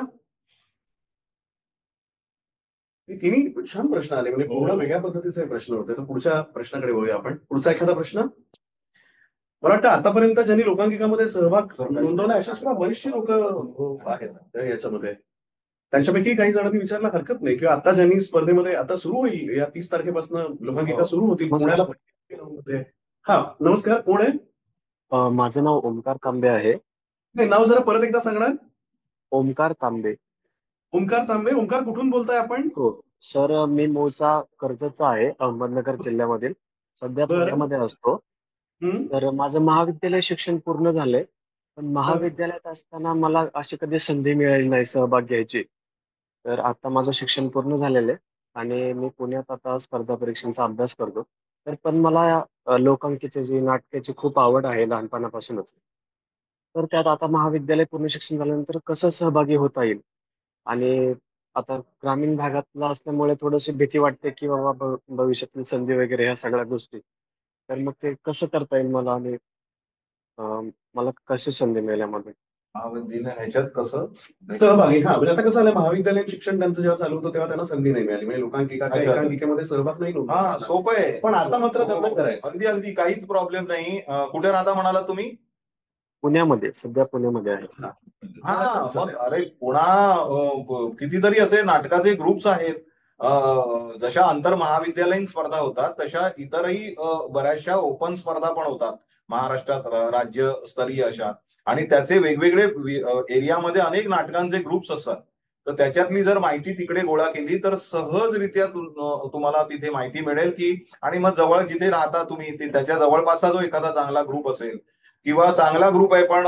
तिन्ही छान प्रश्न आले, म्हणजे पूर्ण वेगळ्या पद्धतीचे प्रश्न होते. तर पुढच्या प्रश्नाकडे वळूया आपण. पुढचा एखादा प्रश्न. मला वाटतं आतापर्यंत ज्यांनी लोकांकिकामध्ये सहभाग नोंदवला अशा सुद्धा बरीचशी लोक आहेत याच्यामध्ये. त्यांच्यापैकी काही जणांनी विचारला हरकत नाही, किंवा आता ज्यांनी स्पर्धेमध्ये आता सुरू होईल या 30 तारखेपासून लोकांकिका सुरू होतील पुण्याला. हा नमस्कार, कोण आहे? माझं नाव ओमकार तांबे आहे. नाही, नाव जरा परत एकदा सांगणार? ओमकार तांबे. ओमकार तांबे. ओमकार कुठून बोलताय आपण? हो सर, मी मूळचा कर्जतचा आहे, अहमदनगर जिल्ह्यामधील. सध्या बरं. पुण्यामध्ये असतो. तर माझं महाविद्यालय शिक्षण पूर्ण झालंय, पण महाविद्यालयात असताना मला अशी कधी संधी मिळाली नाही सहभाग घ्यायची. तर आता माझं शिक्षण पूर्ण झालेलं आहे आणि मी पुण्यात आता स्पर्धा परीक्षांचा अभ्यास करतो. तर पण मला लोकांकिकाची जी नाटकाची खूप आवड आहे लहानपणापासूनच. तर त्यात आता महाविद्यालय पूर्ण शिक्षण झाल्यानंतर कसं सहभागी होता येईल, आणि आता ग्रामीण भागातला असल्यामुळे थोडीशी भीती वाटते की बाबा भविष्यातील संधी वगैरे ह्या सगळ्या गोष्टी. तर मग ते कसं करता येईल मला, आणि मला कशी संधी मिळेल यामध्ये? महाविद्यालय ह्याच्यात कसं सहभागी. हा, म्हणजे आता कसं झालं, महाविद्यालयीन शिक्षण त्यांचं जेव्हा चालू होतं तेव्हा त्यांना संधी नाही मिळाली, म्हणजे लोकांकिका अच्छा. एकांकिकेमध्ये सहभाग नाही नव्हता. हा, सोपं आहे. पण आता मात्र त्यांना करायचं. अगदी काहीच प्रॉब्लेम नाही. कुठे राहता म्हणाला तुम्ही? पुण्यामध्ये, सध्या पुण्यामध्ये आहे. हा, मग अरे कितीतरी असे नाटकाचे ग्रुप्स आहेत. जशा आंतर महाविद्यालयीन स्पर्धा होतात तशा इतरही बऱ्याचशा ओपन स्पर्धा पण होतात महाराष्ट्रात, राज्यस्तरीय अशा. आणि त्याचे वेगवेगळे एरियामध्ये अनेक नाटकांचे ग्रुप्स असतात. तर त्याच्यातली जर माहिती तिकडे गोळा केली तर सहजरित्या तुम्हाला तिथे माहिती मिळेल की, आणि मग जवळ जिथे राहता तुम्ही त्याच्या जवळपासचा जो एखादा चांगला ग्रुप असेल किंवा चांगला ग्रुप आहे पण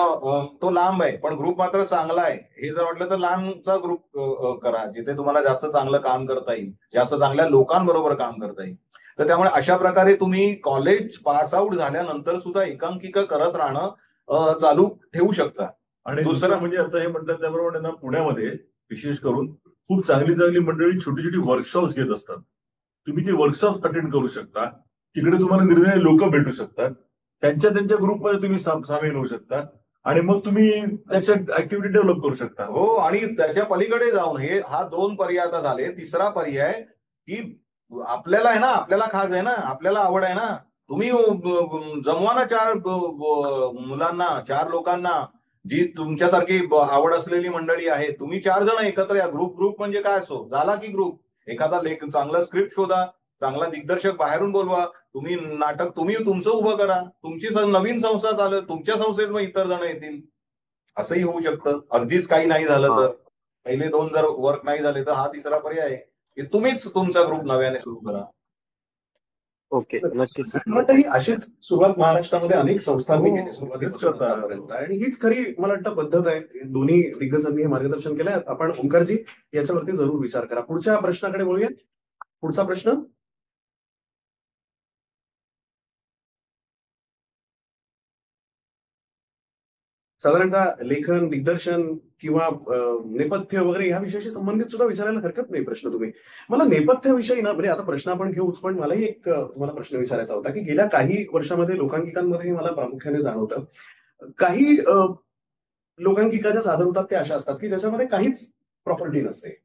तो लांब आहे पण ग्रुप मात्र चांगला आहे, हे जर वाटलं तर लांबचा ग्रुप करा, जिथे तुम्हाला जास्त चांगलं काम करता येईल, जास्त चांगल्या लोकांबरोबर काम करता येईल. तर त्यामुळे अशा प्रकारे तुम्ही कॉलेज पास आउट झाल्यानंतर सुद्धा एकांकिका करत राहणं चालू ठेवू शकता. आणि दुसरं म्हणजे आता हे म्हटलं त्याप्रमाणे ना, पुण्यामध्ये विशेष करून खूप चांगली मंडळी छोटी वर्कशॉप्स घेत असतात. तुम्ही ते वर्कशॉप अटेंड करू शकता. तिकडे तुम्हाला निर्णय लोक भेटू शकतात. त्यांच्या ग्रुपमध्ये तुम्ही सामील होऊ शकता आणि मग तुम्ही त्याच्या ऍक्टिव्हिटी डेव्हलप करू शकता. हो, आणि त्याच्या पलीकडे जाऊन हा 2 पर्याय आता झाले. तिसरा पर्याय की आपल्याला आहे ना, आपल्याला खास आहे ना, आपल्याला आवड आहे ना, तुम्ही जमवा ना 4 मुलांना, 4 लोकांना, जी तुमच्यासारखी आवड असलेली मंडळी आहे. तुम्ही 4 जण एकत्र या. ग्रुप म्हणजे काय असो, झाला की ग्रुप. एखादा चांगला स्क्रिप्ट शोधा, चांगला दिग्दर्शक बाहेरून बोलवा, तुम्ही नाटक तुम्ही तुमचं उभं करा, तुमची नवीन संस्था चालू, तुमच्या संस्थेत मग इतर जण येतील. असंही होऊ शकतं. अगदीच काही नाही झालं तर, पहिले 2 जर वर्क नाही झाले तर हा तिसरा पर्याय आहे की तुम्हीच तुमचा ग्रुप नव्याने सुरू करा. ओके, नक्कीच. ही अशीच सुरुवात महाराष्ट्रामध्ये अनेक संस्थांनी केली सुरुवातीपासून, आणि हीच खरी मला वाटतं पद्धत आहे. दोन्ही दिग्गजांनी हे मार्गदर्शन केलंय. आपण ओंकारजी याच्यावरती जरूर विचार करा. पुढच्या प्रश्नाकडे वळूया. पुढचा प्रश्न. साधारणतः लेखन, दिग्दर्शन किंवा नेपथ्य वगैरे या विषयाशी संबंधित सुद्धा विचारायला हरकत नाही प्रश्न तुम्ही. मला नेपथ्याविषयी ना, म्हणजे आता प्रश्न आपण घेऊच, पण मलाही एक तुम्हाला प्रश्न विचारायचा होता की गेल्या काही वर्षामध्ये लोकांकिकांमध्ये मला प्रामुख्याने जाणवतं काही लोकांकिका सादर होतात त्या अशा असतात की ज्याच्यामध्ये काहीच प्रॉपर्टी नसते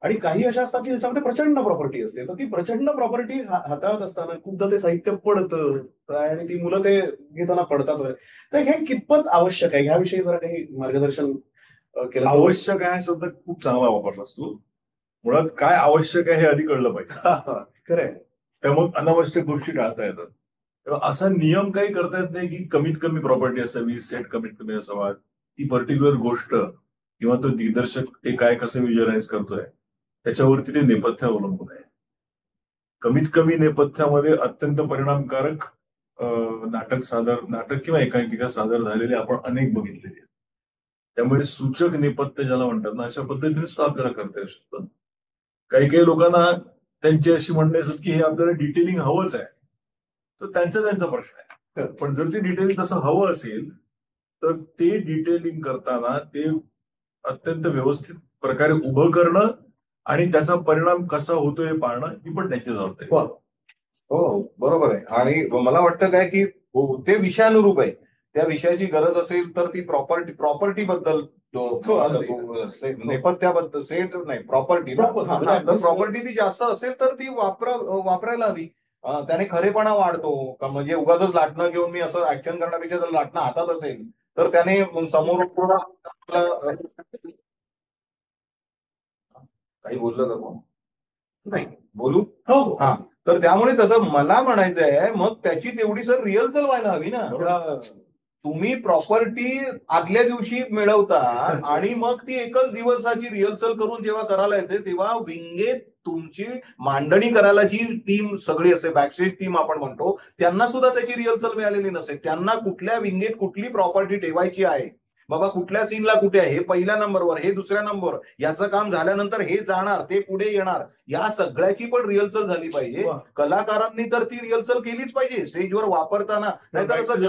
आणि काही अशा असतात की ज्याच्यामध्ये प्रचंड प्रॉपर्टी असते. तर ती प्रचंड प्रॉपर्टी हाताळत असताना खूपदा ते साहित्य पडतं आणि ती मुलं ते घेताना पडतात वगैरे. तर हे कितपत आवश्यक आहे, ह्याविषयी जरा काही मार्गदर्शन केलं तर? आवश्यक आहे शब्द खूप चांगला वापरलास तू. मुळात काय आवश्यक आहे हे आधी कळलं पाहिजे. खरंय. त्यामुळे अनावश्यक गोष्टी टाळता येतात. तेव्हा असा नियम काही करता येत नाही की कमीत कमी प्रॉपर्टी असावी, सेट कमीत कमी असावा. ती पर्टिक्युलर गोष्ट किंवा तो दिग्दर्शक ते काय कसं व्हिज्युअलाइज करतोय त्याच्यावरती ते नेपथ्य अवलंबून आहे. कमीत कमी नेपथ्यामध्ये अत्यंत परिणामकारक नाटक किंवा एकांकिका सादर झालेले आपण अनेक बघितलेले आहेत. त्यामुळे सूचक नेपथ्य ज्याला म्हणतात ना, अशा पद्धतीने सुद्धा आपल्याला करता येऊ शकतं. काही काही लोकांना त्यांची अशी म्हणणे असतात की हे आपल्याला डिटेलिंग हवंच आहे, तर त्यांचा प्रश्न आहे. पण जर ते डिटेलिंग तसं हवं असेल तर ते डिटेलिंग करताना ते अत्यंत व्यवस्थित प्रकारे उभं करणं आणि त्याचा परिणाम कसा होतो हे पाहणं ही पण त्यांची जबाबदारी आहे. हो, बरोबर आहे. आणि मला वाटतं काय की ते विषयानुरूप आहे. त्या विषयाची गरज असेल तर ती प्रॉपर्टी बद्दल नेपथ्याबद्दल सेट नाही प्रॉपर्टी प्रॉपर्टी ती जास्त असेल तर ती वापरायला हवी. त्याने खरेपणा वाढतो का, म्हणजे उगाच लाटणं घेऊन मी असं ऍक्शन करण्यापेक्षा जर लाटणं हातात असेल तर त्याने समोर काही बोललं का कोण? नाही बोलू? हो हा. तर त्यामुळे तसं मला म्हणायचं आहे, मग त्याची तेवढी सर रिहर्सल व्हायला हवी ना. तुम्ही प्रॉपर्टी आदल्या दिवशी मिळवता आणि मग ती एकच दिवसाची रिहर्सल करून जेव्हा करायला येते तेव्हा विंगेत तुमची मांडणी करायला जी टीम सगळी असते, बॅकस्टेज टीम आपण म्हणतो, त्यांना सुद्धा त्याची रिहर्सल मिळालेली नसेल. त्यांना कुठल्या विंगेत कुठली प्रॉपर्टी ठेवायची आहे, बाबा कुठल्या सीनला कुठे आहे, हे पहिल्या नंबरवर, हे दुसऱ्या नंबर, याचं काम झाल्यानंतर हे जाणार, ते पुढे येणार, या सगळ्याची पण रिहर्सल झाली पाहिजे. कलाकारांनी तर ती रिहर्सल केलीच पाहिजे स्टेजवर वापरताना. नाहीतर असं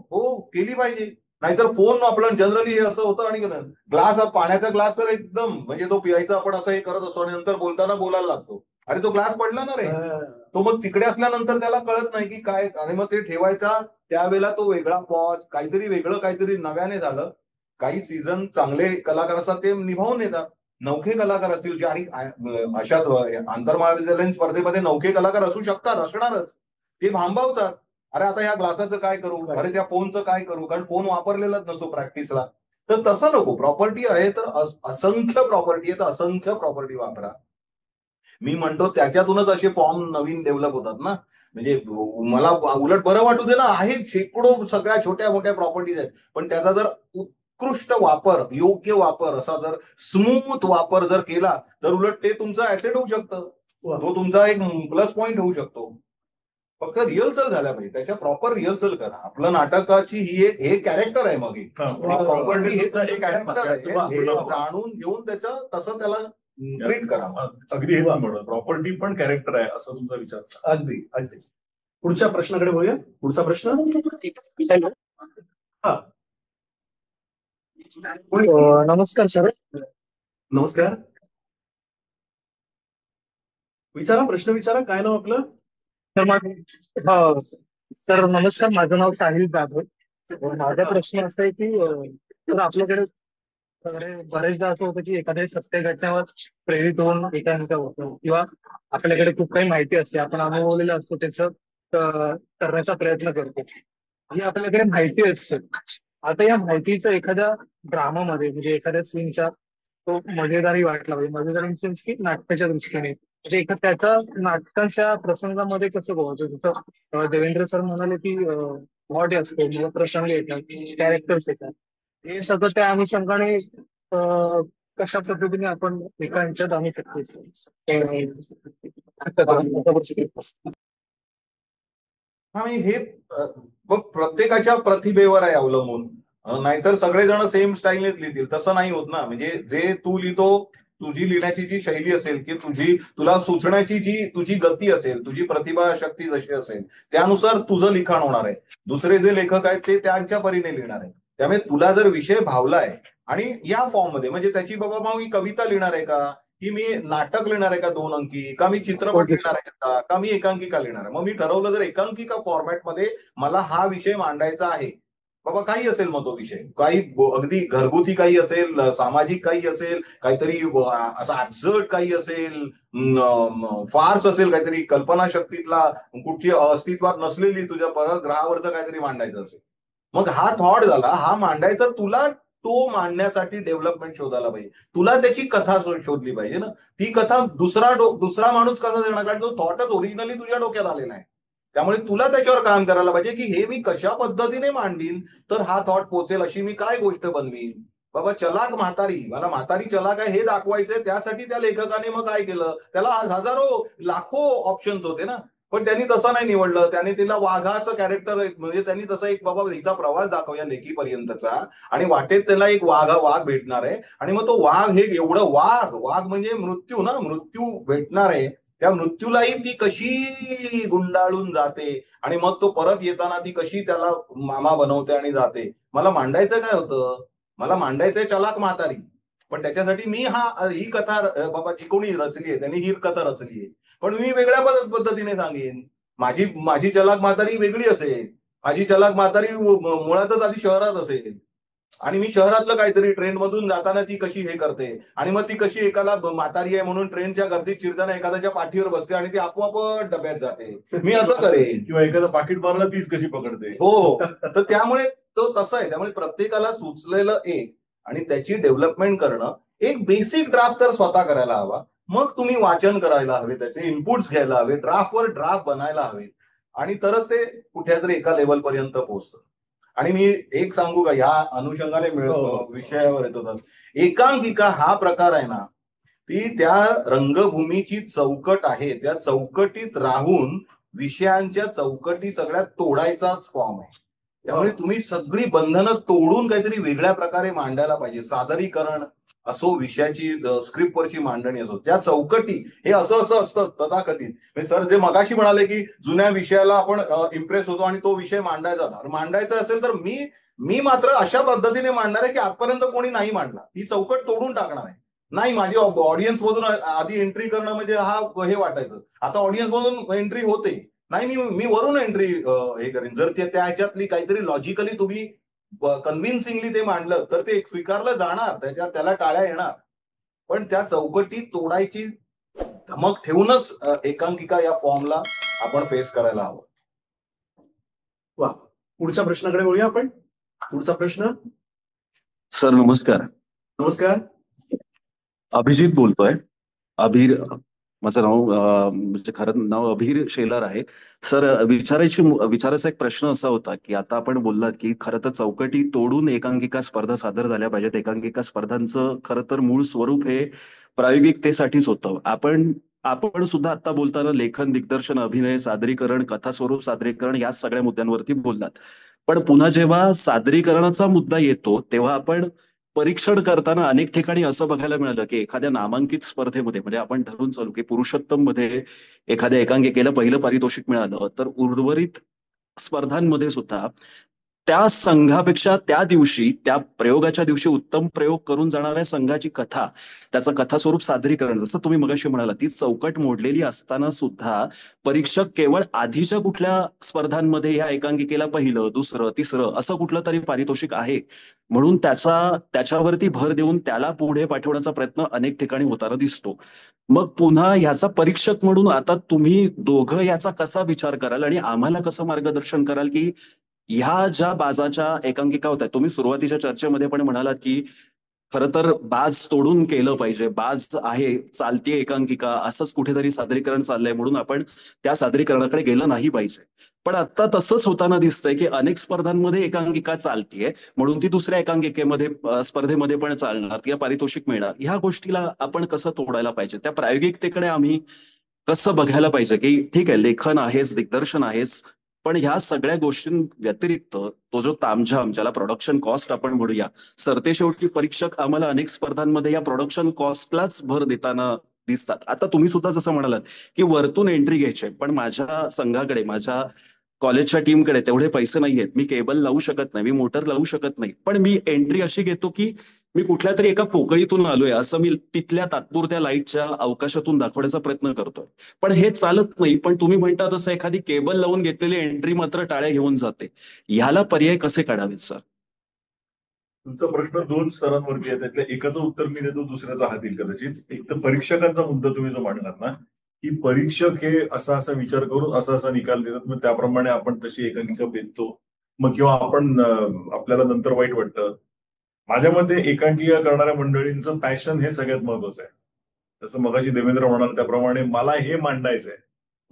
हो केली पाहिजे. नाहीतर फोन आपलं जनरली हे असं होतं आणि ग्लास, पाण्याचा ग्लास तर एकदम म्हणजे तो पियायचा आपण असं हे करत असतो आणि नंतर बोलताना बोलायला लागतो, अरे तो ग्लास पडला ना रे. तो मग तिकडे असल्यानंतर त्याला कळत नाही की काय, आणि मग ते ठेवायचा त्यावेळेला तो वेगळा पॉज, काहीतरी वेगळं काहीतरी नव्याने झालं. काही सीझन चांगले कलाकार असतात ते निभावून येतात, नवखे कलाकार असतील जे, आणि अशा आंतरमहाविद्यालयीन स्पर्धेमध्ये नवखे कलाकार असू शकतात, असणारच, ते भांबावतात. अरे आता ह्या ग्लासाचं काय करू, अरे त्या फोनचं काय करू, कारण फोन वापरलेलाच नसतो प्रॅक्टिसला. तर तसं नको. प्रॉपर्टी आहे तर असंख्य प्रॉपर्टी आहे तर असंख्य प्रॉपर्टी वापरा. मी म्हणतो त्याच्यातूनच असे फॉर्म नवीन डेव्हलप होतात ना. म्हणजे मला उलट बरं वाटू दे ना, आहे शेकडो सगळ्या छोट्या मोठ्या प्रॉपर्टीज आहेत, पण त्याचा जर उत्कृष्ट वापर, योग्य वापर, असा जर स्मूथ वापर जर केला तर उलट ते तुमचं ऍसेट होऊ शकतं, तो तुमचा एक प्लस पॉइंट होऊ शकतो. फक्त रिहर्सल झाल्या पाहिजे, त्याच्या प्रॉपर रिहर्सल करा. आपलं नाटकाची ही एक हे कॅरेक्टर आहे, मग प्रॉपर्टी हे कॅरेक्टर आहे, हे जाणून घेऊन त्याचं तसं त्याला ट्रीट करा. अगदी हेच म्हणून प्रॉपर्टी पण कॅरेक्टर आहे असं तुमचा विचार. अगदी अगदी. पुढच्या प्रश्नाकडे बघूया. पुढचा प्रश्न. हा, नमस्कार सर. नमस्कार. विचारा, प्रश्न विचारा. काय नाव आपलं? सर नमस्कार, माझं नाव साहिल जाधव. माझा प्रश्न असा आहे की सर आपल्याकडे बरेचदा असं होतं की एखाद्या सत्य घटनेवर प्रेरित होऊन एकांकिका होतो, किंवा आपल्याकडे खूप काही माहिती असते, आपण अनुभवलेलं असतो, त्याचं करण्याचा प्रयत्न करतो, ही आपल्याकडे माहिती असते. आता या माहितीचं एखाद्या ड्रामामध्ये, म्हणजे एखाद्या सीनच्या तो मजेदारी वाटला पाहिजे, मजेदार इन सेन्स की नाटकाच्या दृष्टीने, म्हणजे त्याचा नाटकांच्या प्रसंगामध्ये कसं पोहोचतो. जसं देवेंद्र सर म्हणाले की प्लॉट असतो, प्रसंग येतात, कॅरेक्टर्स येतात, हे सगळं त्या अनुषंगाने कशा पद्धतीने आपण एका ह्याच्यात आणू शकतो. हा, म्हणजे हे मग प्रत्येकाच्या प्रतिभेवर आहे अवलंबून. नाहीतर सगळेजण सेम स्टाईलनेच लिहितील, तसं नाही होत ना. म्हणजे जे तू लिहितो, तुझी लिहिण्याची जी शैली असेल, की तुला सुचण्याची जी तुझी गती असेल, तुझी प्रतिभा शक्ती जशी असेल, त्यानुसार तुझं लिखाण होणार आहे. दुसरे जे लेखक आहेत ते त्यांच्या परीने लिहिणार आहे. त्यामुळे तुला जर विषय भावलाय आणि या फॉर्म मध्ये, म्हणजे त्याची बाबा मग मी कविता लिहिणार आहे का, की मी नाटक लिहिणार आहे का 2 अंकी, का मी चित्रपट ओके सर. लिहिणार आहे का मी एकांकिका लिहिणार आहे. मग मी ठरवलं जर एकांकिका फॉर्मॅटमध्ये मला हा विषय मांडायचा आहे, बाबा काही असेल मग तो विषय, काही अगदी घरगुती काही असेल, सामाजिक काही असेल, काहीतरी असं ऍब्सर्ड काही असेल, फार्स असेल, काहीतरी कल्पनाशक्तीतला कुठची अस्तित्वात नसलेली तुझ्या परग्रहावरचं काहीतरी मांडायचं असेल, मग हा थॉट झाला, हा मांडायचा. तुला तो मांडण्यासाठी डेव्हलपमेंट शोधायला पाहिजे, तुला त्याची कथा शोधली पाहिजे ना. ती कथा दुसरा माणूस कसा देणार, कारण तो थॉटच ओरिजिनली तुझ्या डोक्यात आलेला आहे. त्यामुळे तुला त्याच्यावर काम करायला पाहिजे की हे मी कशा पद्धतीने मांडीन तर हा थॉट पोचेल, अशी मी काय गोष्ट बनवीन. बाबा चलाक म्हातारी, मला म्हातारी चलाक आहे हे दाखवायचंय, त्यासाठी त्या लेखकाने मग काय केलं, त्याला आज हजारो लाखो ऑप्शन्स होते ना, पण त्यांनी तसं नाही निवडलं. त्याने तिला वाघाचं कॅरेक्टर, म्हणजे त्यांनी तसं एक बाबा हिचा प्रवास दाखवूया लेखीपर्यंतचा, आणि वाटेत त्याला एक वाघ भेटणार आहे, आणि मग तो वाघ हे एवढं वाघ म्हणजे मृत्यू भेटणार आहे, त्या मृत्यूलाही ती कशी गुंडाळून जाते, आणि मग तो परत येताना ती कशी त्याला मामा बनवते आणि जाते. मला मांडायचं काय होतं, मला मांडायचंय चलाक म्हातारी, पण त्याच्यासाठी मी ही कथा बाबा जी कोणी रचली आहे त्यांनी ही कथा रचली आहे, पण मी वेगळ्या पद्धतीने सांगेन. माझी चलाक म्हातारी वेगळी असेल, माझी चलाक म्हातारी मुळातच आधी शहरात असेल, आणि मी शहरातलं काहीतरी ट्रेन मधून जाताना ती कशी हे करते, आणि मग ती कशी एकाला म्हातारी आहे म्हणून ट्रेनच्या गर्दीत चिरताना एखाद्याच्या पाठीवर बसते आणि ती आपोआप डब्यात जाते, मी असं करेन. किंवा एखादं पाकिट मारला तीच कशी पकडते. हो, तर त्यामुळे तो तसं आहे. त्यामुळे प्रत्येकाला सुचलेलं एक आणि त्याची डेव्हलपमेंट करणं, एक बेसिक ड्राफ्ट तर स्वतः करायला हवा, मग तुम्ही वाचन करायला हवे, त्याचे इनपुट्स घ्यायला हवे, ड्राफ्टवर ड्राफ्ट बनायला हवे, आणि तरच ते कुठेतरी एका लेवल पर्यंत पोहोचतं. आणि मी एक सांगू का, या अनुषंगाने विषयावर येतो तर, एकांकिका हा प्रकार आहे ना, ती त्या रंगभूमीची चौकट आहे, त्या चौकटीत राहून विषयांच्या चौकटी सगळ्या तोडायचाच फॉर्म आहे. त्यामुळे तुम्ही सगळी बंधनं तोडून काहीतरी वेगळ्या प्रकारे मांडायला पाहिजे. सादरीकरण असो, विषयाची स्क्रिप्टवरची मांडणी असो, त्या चौकटी हे असं असतं तथाकथित. सर जे मगाशी म्हणाले की जुन्या विषयाला आपण इम्प्रेस होतो आणि तो विषय मांडायचा असेल तर मी मात्र अशा पद्धतीने मांडणार आहे की आजपर्यंत कोणी नाही मांडला, ती चौकट तोडून टाकणार आहे. नाही, माझी ऑडियन्स मधून आधी एंट्री करणं म्हणजे हे वाटायचं, आता ऑडियन्स मधून एंट्री होते, नाही मी वरून एंट्री हे करेन. जर त्या ह्याच्यातली काहीतरी लॉजिकली तुम्ही कन्व्हिन्सिंगली ते मांडलं तर ते स्वीकारलं जाणार, त्याला टाळ्या येणार, पण त्या चौकटी तोडायची धमक ठेवूनच एकांकिका या फॉर्मला आपण फेस करायला हवं. वा, पुढच्या प्रश्नाकडे वळूया आपण. पुढचा प्रश्न. सर नमस्कार. नमस्कार. अभिजित बोलतोय. माझं नाव म्हणजे खरं नाव अभिर शेलार आहे. सर विचारायचा एक प्रश्न असा होता की आता आपण बोललात की खरं तर चौकटी तोडून एकांकिका स्पर्धा सादर झाल्या पाहिजेत. एकांकिका स्पर्धांचं खरं तर मूळ स्वरूप हे प्रायोगिकतेसाठीच होतं. आपण सुद्धा आता बोलताना लेखन, दिग्दर्शन, अभिनय, सादरीकरण, कथा स्वरूप सादरीकरण या सगळ्या मुद्द्यांवरती बोललात. पण पुन्हा जेव्हा सादरीकरणाचा मुद्दा येतो तेव्हा आपण परीक्षण करताना अनेक ठिकाणी असं बघायला मिळालं की एखाद्या नामांकित स्पर्धेमध्ये, म्हणजे आपण धरून चालू की पुरुषोत्तम मध्ये एखाद्या एकांकिकेला पहिलं पारितोषिक मिळालं, तर उर्वरित स्पर्धांमध्ये सुद्धा त्या संघापेक्षा त्या प्रयोगाच्या दिवशी उत्तम प्रयोग करून जाणाऱ्या संघाची कथा, त्याचं कथास्वरूप सादरीकरण, जसं तुम्ही मगाशी म्हणाला, ती चौकट मोडलेली असताना सुद्धा परीक्षक केवळ आधीच्या कुठल्या स्पर्धांमध्ये या एकांकिकेला पहिलं, दुसरं, तिसरं असं कुठलं तरी पारितोषिक आहे म्हणून त्याच्यावरती भर देऊन त्याला पुढे पाठवण्याचा प्रयत्न अनेक ठिकाणी होताना दिसतो. मग पुन्हा ह्याचा परीक्षक म्हणून आता तुम्ही दोघं याचा कसा विचार कराल आणि आम्हाला कसं मार्गदर्शन कराल की ह्या ज्या बाजाच्या एकांकिका होत्या, तुम्ही सुरुवातीच्या चर्चेमध्ये पण म्हणालात की खरं तर बाज तोडून केलं पाहिजे, बाज आहे, चालतीये एकांकिका, असंच कुठेतरी सादरीकरण चाललंय म्हणून आपण त्या सादरीकरणाकडे गेलं नाही पाहिजे. पण आता तसंच होताना दिसतंय की अनेक स्पर्धांमध्ये एकांकिका चालतीये म्हणून ती दुसऱ्या स्पर्धेमध्ये पण चालणार, तिला पारितोषिक मिळणार. ह्या गोष्टीला आपण कसं तोडायला पाहिजे, त्या प्रायोगिकतेकडे आम्ही कसं बघायला पाहिजे की ठीक आहे लेखन आहेच, दिग्दर्शन आहेच, पण ह्या सगळ्या गोष्टींव्यतिरिक्त तो जो तामझाम, ज्याला प्रोडक्शन कॉस्ट आपण म्हणूया, सरतेशेवटी परीक्षक आम्हाला अनेक स्पर्धांमध्ये या प्रोडक्शन कॉस्टलाच भर देताना दिसतात. आता तुम्ही सुद्धा जसं म्हणालात की वरतून एंट्री घ्यायची, पण माझ्या संघाकडे, माझ्या कॉलेजच्या टीमकडे तेवढे पैसे नाहीयेत, मी केबल लावू शकत नाही, मी मोटर लावू शकत नाही, पण मी एंट्री अशी घेतो की मी कुठल्या तरी एका पोकळीतून आलोय असं मी तिथल्या तात्पुरत्या लाईटच्या अवकाशातून दाखवण्याचा प्रयत्न करतोय. पण हे चालत नाही. पण तुम्ही म्हणता तसं एखादी केबल लावून घेतलेली एंट्री मात्र टाळ्या घेऊन जाते. ह्याला पर्याय कसे काढावेत सर? तुमचा प्रश्न 2 स्तरांवरती आहे. त्यातल्या एकाचं उत्तर मी देतो, दुसऱ्याचा हात येईल कदाचित. एक तर परीक्षकांचा मुद्दा तुम्ही जो मांडलात ना, की परीक्षक हे असा असा विचार करून असा असा निकाल देतात, मग त्याप्रमाणे आपण तशी एकांकिका बेततो, मग किंवा आपण आपल्याला नंतर वाईट वाटतं. माझ्या मते एकांकिका करणाऱ्या मंडळींचं पॅशन हे सगळ्यात महत्वाचं आहे. जसं मगाशी देवेंद्र म्हणाल त्याप्रमाणे मला हे मांडायचं आहे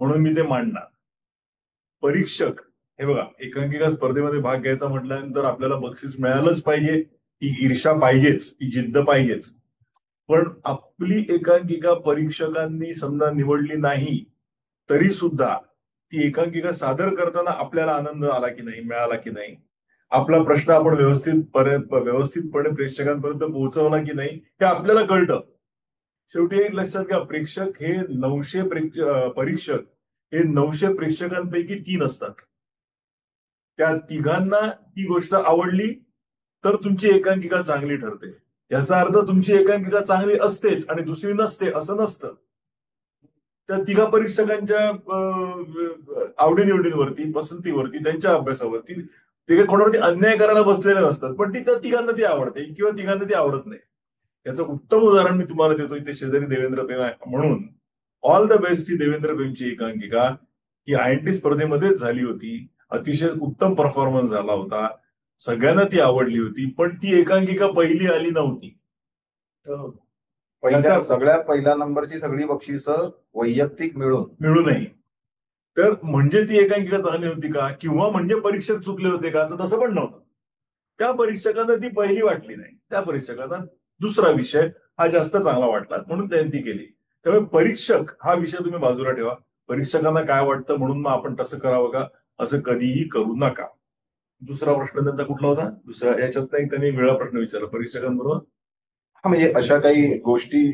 म्हणून मी ते मांडणार. परीक्षक हे बघा, एकांकिका स्पर्धेमध्ये भाग घ्यायचा म्हटल्यानंतर आपल्याला बक्षीस मिळालंच पाहिजे, ती ईर्षा पाहिजेच, ती जिद्द पाहिजेच. पण आपली एकांकिका परीक्षकांनी समजा निवडली नाही तरी सुद्धा ती एकांकिका सादर करताना आपल्याला आनंद आला की नाही, मिळाला की नाही, आपला प्रश्न आपण व्यवस्थितपणे प्रेक्षकांपर्यंत पोहोचवला की नाही हे आपल्याला कळतं. शेवटी एक लक्षात घ्या, प्रेक्षक हे 900 परीक्षक हे 900 प्रेक्षकांपैकी 3 असतात. त्या तिघांना ती गोष्ट आवडली तर तुमची एकांकिका चांगली ठरते. याचा अर्थ तुमची एकांकिका चांगली असतेच आणि दुसरी नसते असं नसतं. त्या तिघा परीक्षकांच्या आवडीनिवडींवरती, पसंतीवरती, त्यांच्या अभ्यासावरती ते काही कोणावरती अन्याय करायला बसलेले नसतात, पण त्या तिघांना ती आवडते किंवा तिघांना ती आवडत नाही. याचं उत्तम उदाहरण मी तुम्हाला देतो. इथे शेजारी देवेंद्र पेम आहे म्हणून ऑल द बेस्ट ही देवेंद्र पेमची एकांकिका ही IIT स्पर्धेमध्येच झाली होती. अतिशय उत्तम परफॉर्मन्स झाला होता, सगळ्यांना ती आवडली होती, पण ती एकांकिका पहिली आली नव्हती. सगळ्यात पहिल्या नंबरची सगळी बक्षिसं वैयक्तिक मिळू नये. तर म्हणजे ती एकांकिका चांगली होती का, किंवा म्हणजे परीक्षक चुकले होते का? तर तसं पण नव्हतं. त्या परीक्षकांना ती पहिली वाटली नाही, त्या परीक्षकांना दुसरा विषय हा जास्त चांगला वाटला म्हणून त्यांनी ती केली. त्यामुळे परीक्षक हा विषय तुम्ही बाजूला ठेवा. परीक्षकांना काय वाटतं म्हणून मग आपण तसं करावं का, असं कधीही करू नका. दुसरा प्रश्न त्यांचा कुठला होता? दुसरा याच्यात त्यांनी वेगळा प्रश्न विचारला परीक्षकांबरोबर. हा, म्हणजे अशा काही गोष्टी